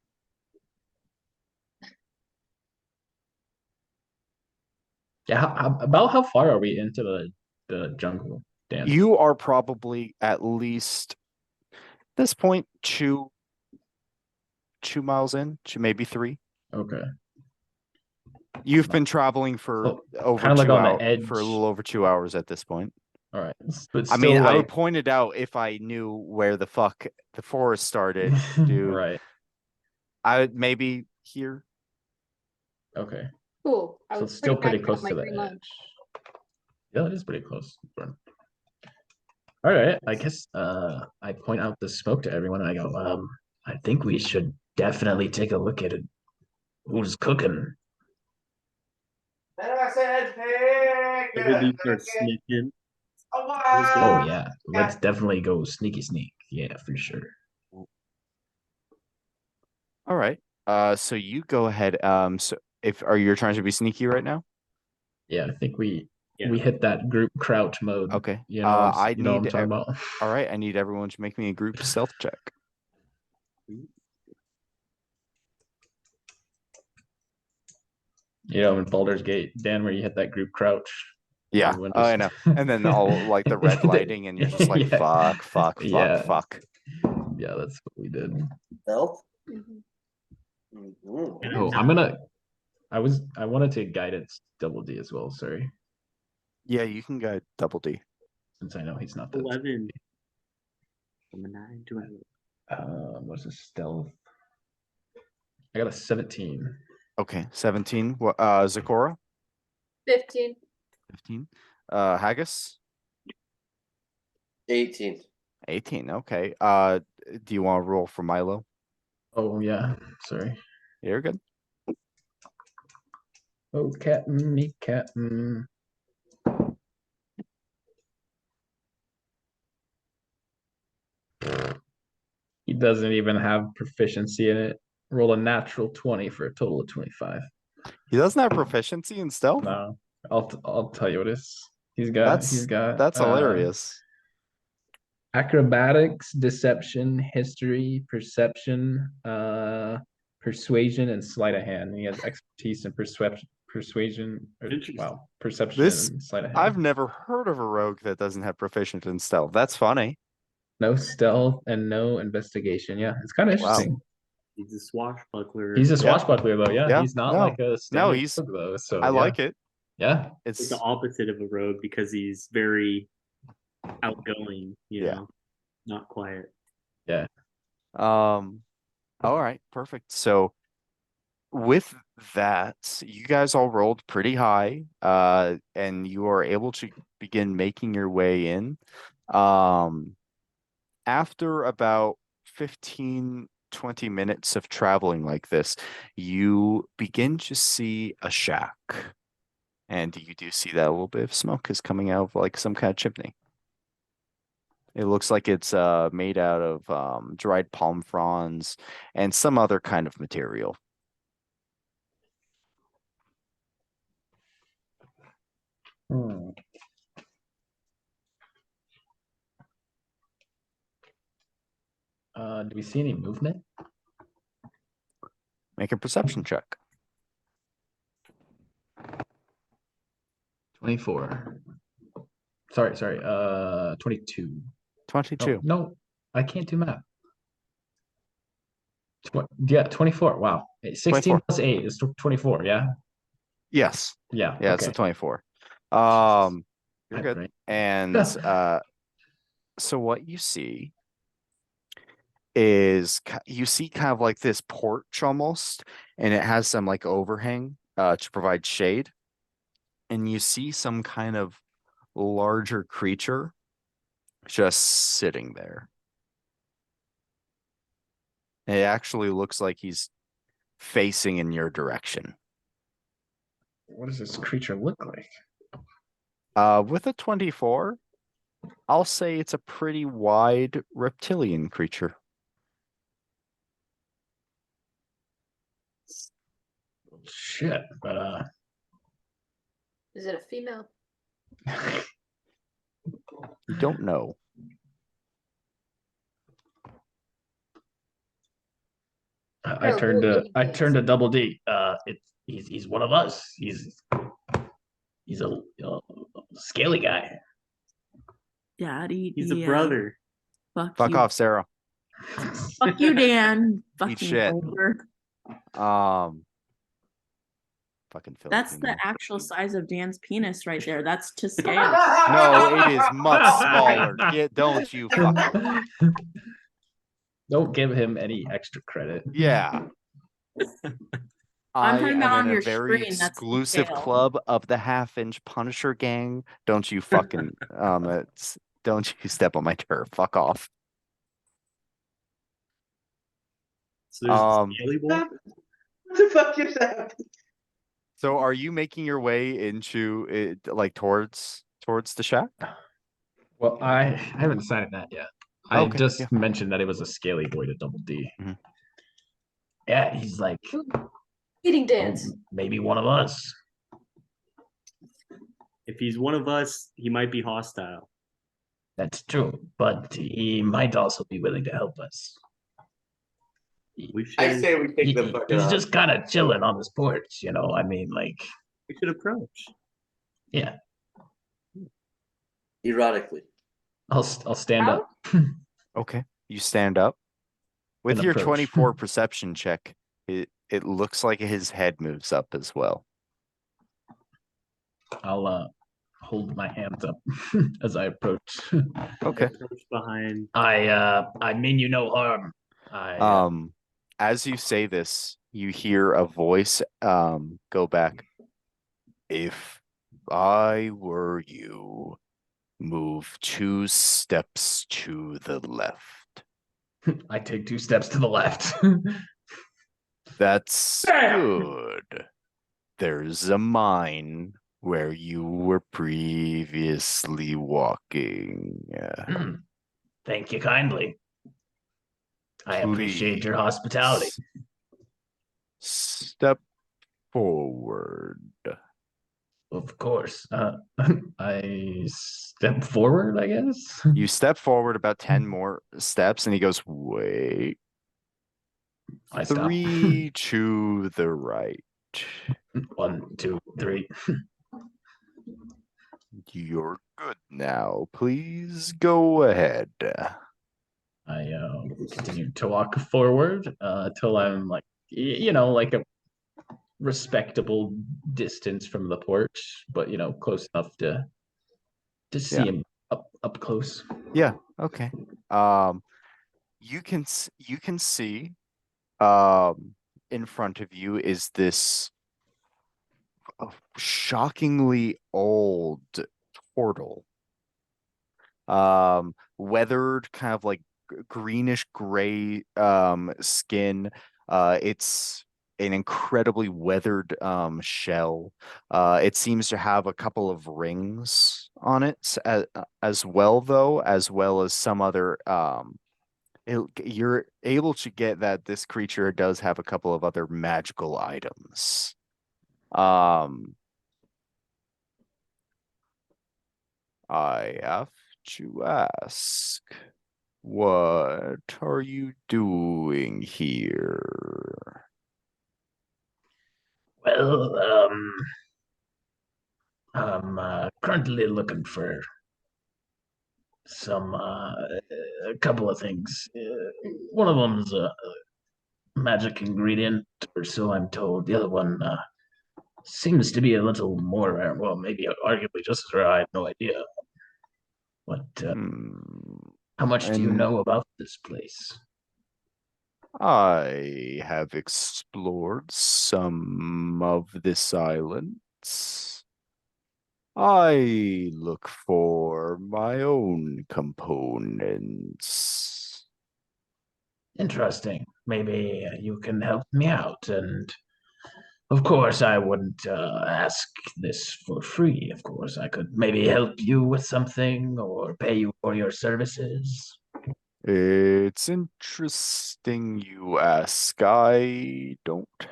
Yeah, about how far are we into the jungle, Dan? You are probably at least this point 2 miles in, maybe 3. Okay. You've been traveling for So, over kinda like 2 on the hours, for a edge. little over 2 hours at this point. All right. But I mean, still, I would like, point it out if I knew where the fuck the forest started, dude. right. I would maybe here. Okay. Cool. I So was it's still pretty back close from my to the free lunch. edge. Yeah, it is pretty close. All right. I guess I point out the smoke to everyone and I go, I think we should definitely take a look at it. Who's cooking? Everybody starts sneaking. Oh yeah. Let's definitely go sneaky sneak. Yeah, for sure. All right. So you go ahead. So if you're trying to be sneaky right now? Yeah, I think we Yeah. hit that group crouch mode. Okay. You know, I you know what I'm need talking about. All right, I need everyone to make me a group stealth check. You know, in Baldur's Gate, Dan, where you hit that group crouch. Yeah, everyone I know. just- And then all like the red lighting, and you're just like, Yeah. fuck. Yeah. Fuck. Yeah, that's what we did. Stealth? Mhm. Mhm. Oh, I wanted to guidance double D as well, sorry. Yeah, you can go double D. Since I know he's not the 11. From a 9 to a what's his stealth? I got a 17. Okay, 17. What Zakora? 15. 15. Haggis? 18. 18. Okay. Do you want to roll for Milo? Oh yeah, sorry. You're good. Oh, Captain, me Captain. He doesn't even have proficiency in it. Roll a natural 20 for a total of 25. He doesn't have proficiency in stealth? No, I'll tell you what it is. He's got That's hilarious. acrobatics, deception, history, perception, persuasion, and sleight of hand. He has expertise in persuasion. Interesting. Wow, perception This- and sleight of hand. I've never heard of a rogue that doesn't have proficient in stealth. That's funny. No stealth and no investigation. Yeah, it's kind of Wow. interesting. He's a swashbuckler. He's a Yeah. swashbuckler though. Yeah, Yeah, he's not no. like a standard he's- rogue, though. So I yeah. like it. Yeah, It's the opposite of a rogue because he's very outgoing, you Yeah. know, not quiet. all right, perfect. So with that, you guys all rolled pretty high, and you are able to begin making your way in. After about 15-20 minutes of traveling like this, you begin to see a shack. And you do see that a little bit of smoke is coming out of like some kind of chimney. It looks like it's made out of dried palm fronds and some other kind of material. Hmm. Do we see any movement? Make a perception check. 24. Sorry. 22. 22. Oh, no, I can't do math. Yeah, 24. Wow. 16 24. plus 8 is 24. Yeah. Yes. Yeah. Yeah, it's okay. a 24. You're I good. think. And So what you see is you see kind of like this porch almost, and it has some like overhang to provide shade. And you see some kind of larger creature just sitting there. It actually looks like he's facing in your direction. What does this creature look like? With a 24, I'll say it's a pretty wide reptilian creature. Shit. Is it a female? You don't know. I Oh, turned well, to Double D. He's one of us. He's a scaly guy. Daddy. He's a yeah. brother. Fuck you. off, Sarah. Fuck you, Dan. Eat Fucking shit. over. Fucking That's the Filipino. actual size of Dan's penis right there. That's to scale. No, it is much smaller. Don't you fucking. Don't give him any extra credit. Yeah. I'm I talking am about on in a your very screen, that's the exclusive scale. club of the half-inch Punisher gang. Don't you fucking don't you step on my turf. Fuck off. So there's Um, the scaly boy. What the fuck just happened? So are you making your way into it like towards the shack? Well, I haven't decided that yet. I Okay, just yeah. mentioned that it was a scaly boy to Double D. Mhm. Yeah, he's like Eating oh, dance. maybe one of us. If he's one of us, he might be hostile. That's true, but he might also be willing to help us. We should. I say we take the fucking He's off. just kind of chilling on this porch, you know. I mean, like, We should approach. yeah, Erotically. I'll stand How? up. Okay. You stand up. With And your approach. 24 perception check, it looks like his head moves up as well. I'll hold my hands up as I approach. Okay. Approach behind. I mean you no harm. As you say this, you hear a voice go back. If I were you, move 2 steps to the left. I take 2 steps to the left. That's good. There's a mine where you were previously walking. Thank you kindly. I appreciate your hospitality. Step forward. Of course. I step forward, I guess. You step forward about 10 more steps, and he goes, wait. I stop. 3 to the right. 1, 2, 3. You're good now. Please go ahead. I continue to walk forward till I'm like, like a respectable distance from the porch, but close enough to see Yeah. him up close. Yeah, okay. You can see in front of you is this shockingly old portal. Weathered, kind of like greenish gray skin. It's an incredibly weathered shell. It seems to have a couple of rings on it as well, though, as well as some other you're able to get that this creature does have a couple of other magical items. I have to ask, what are you doing here? Well, I'm currently looking for some a couple of things. One of them's a magic ingredient, or so I'm told. The other one seems to be a little more rare. Well, maybe arguably just as rare. I have no idea. What? Hmm. How much do you And- know about this place? I have explored some of this island. I look for my own components. Interesting. Maybe you can help me out. And of course, I wouldn't ask this for free. Of course, I could maybe help you with something or pay you for your services. It's interesting you ask. I don't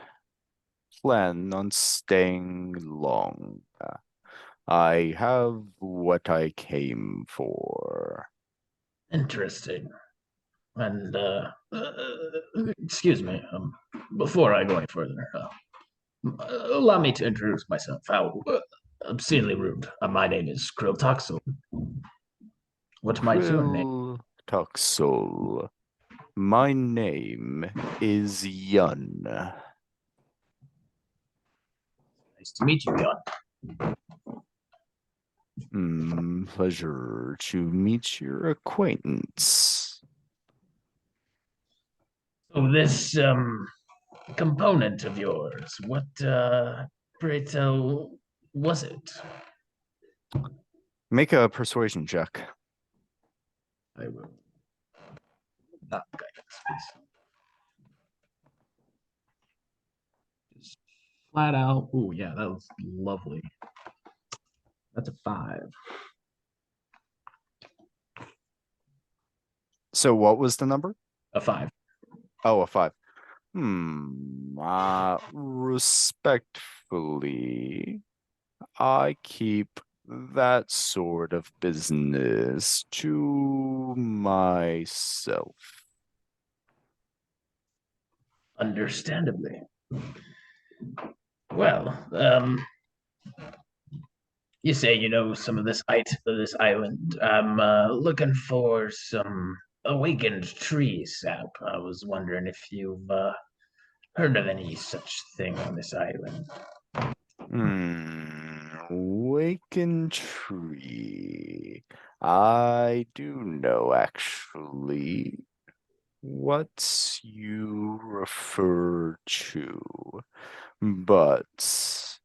plan on staying long. I have what I came for. Interesting. And excuse me, before I go any further, allow me to introduce myself. How obscenely rude. My name is Krilltoxel. What might your name? Tuxel. My name is Yun. Nice to meet you, Jan. Pleasure to meet your acquaintance. So this component of yours, what pray tell was it? Make a persuasion check. I will. Not guidance, please. Just flat out. Oh yeah, that was lovely. That's a 5. So what was the number? A 5. Oh, a 5. Respectfully, I keep that sort of business to myself. Understandably. Well, you say you know some of this island. I'm looking for some awakened tree sap. I was wondering if you've heard of any such thing on this island. Waken tree. I do know actually what you refer to, but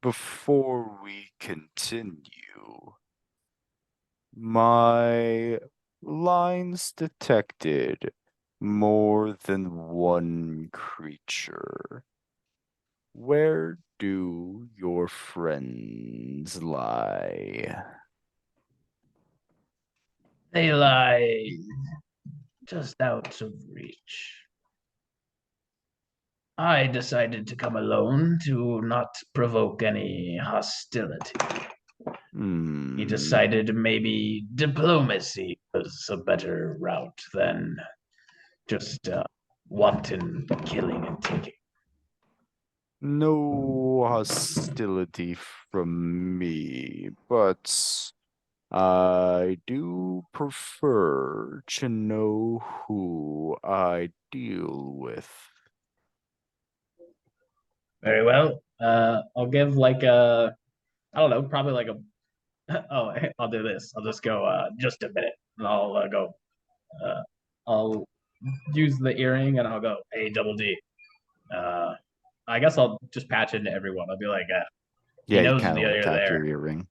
before we continue, my lines detected more than one creature. Where do your friends lie? They lie just out of reach. I decided to come alone to not provoke any hostility. He decided maybe diplomacy was a better route than just wanton killing and taking. No hostility from me, but I do prefer to know who I deal with. Very well. I'll give like a, I don't know, probably like a. Oh, I'll do this. I'll just go. Just a minute, and I'll go. I'll use the earring, and I'll go. Hey, double D. I guess I'll just patch into everyone. I'll be like, Yeah, you knows kind of you're like tap there. your earring.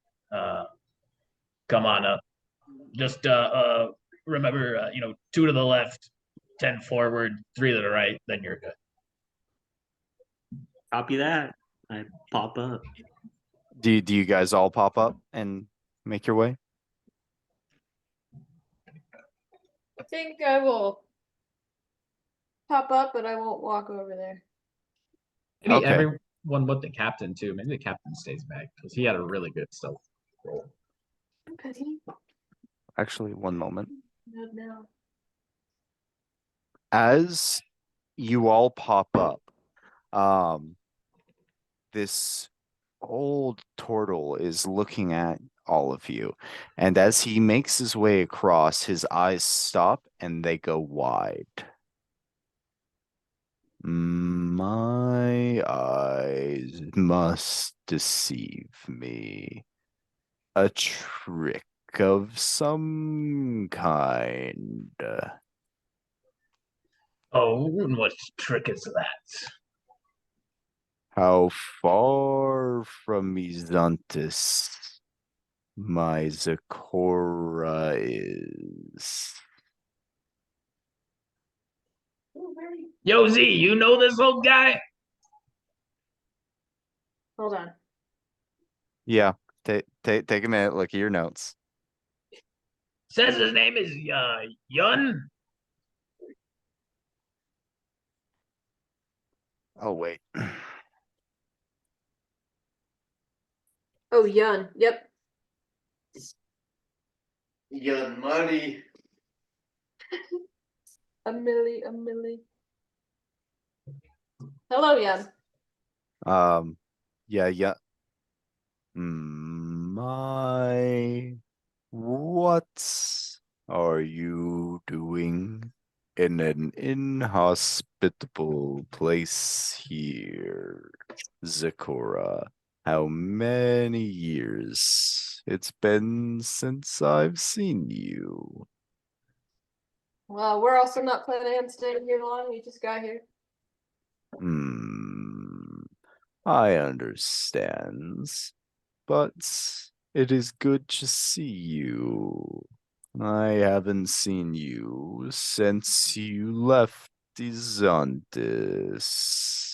Come on up. Just remember, 2 to the left, 10 forward, 3 to the right. Then you're good. Copy that. I pop up. Do you guys all pop up and make your way? I think I will pop up, but I won't walk over there. Maybe Okay. everyone but the captain too. Maybe the captain stays back because he had a really good stealth roll. Petty? Actually, one moment. No. As you all pop up, this old turtle is looking at all of you, and as he makes his way across, his eyes stop and they go wide. My eyes must deceive me. A trick of some kind. Oh, and what trick is that? How far from Mizantis my Zakora is. Yo, Z, you know this old guy? Hold on. Yeah, take a minute, look at your notes. Says his name is Yun. Oh wait. Oh, Yun. Yep. Young money. A milli. Hello, Yun. Yeah. My, what are you doing in an inhospitable place here, Zakora? How many years it's been since I've seen you? Well, we're also not planning on staying here long. We just got here. I understand, but it is good to see you. I haven't seen you since you left Izantis.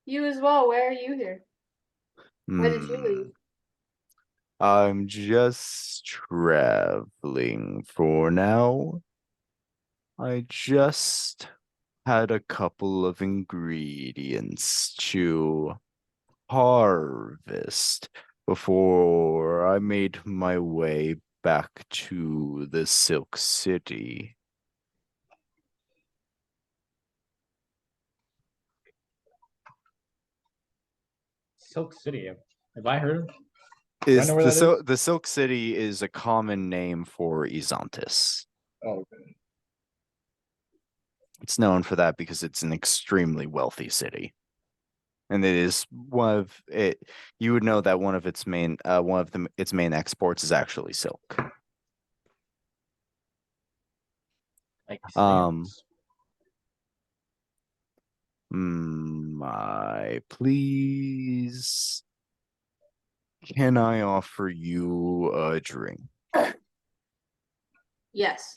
You as well. Where are you here? Why did you leave? I'm just traveling for now. I just had a couple of ingredients to harvest before I made my way back to the Silk City. Silk City. Have I heard of? Is know where the that is? the Silk City is a common name for Izantis. Oh, okay. It's known for that because it's an extremely wealthy city. And it is one of it. You would know that one of its main its main exports is actually silk. Like Um, stamps. please, can I offer you a drink? Yes.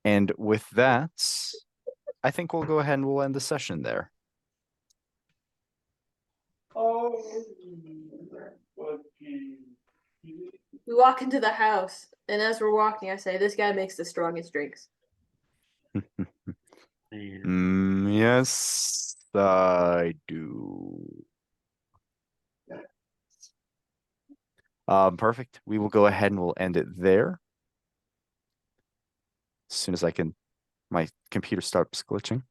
And with that, I think we'll go ahead and we'll end the session there. We walk into the house, and as we're walking, I say, "This guy makes the strongest drinks." Man. Yes, I do. Perfect. We will go ahead and we'll end it there. As soon as I can, my computer starts glitching.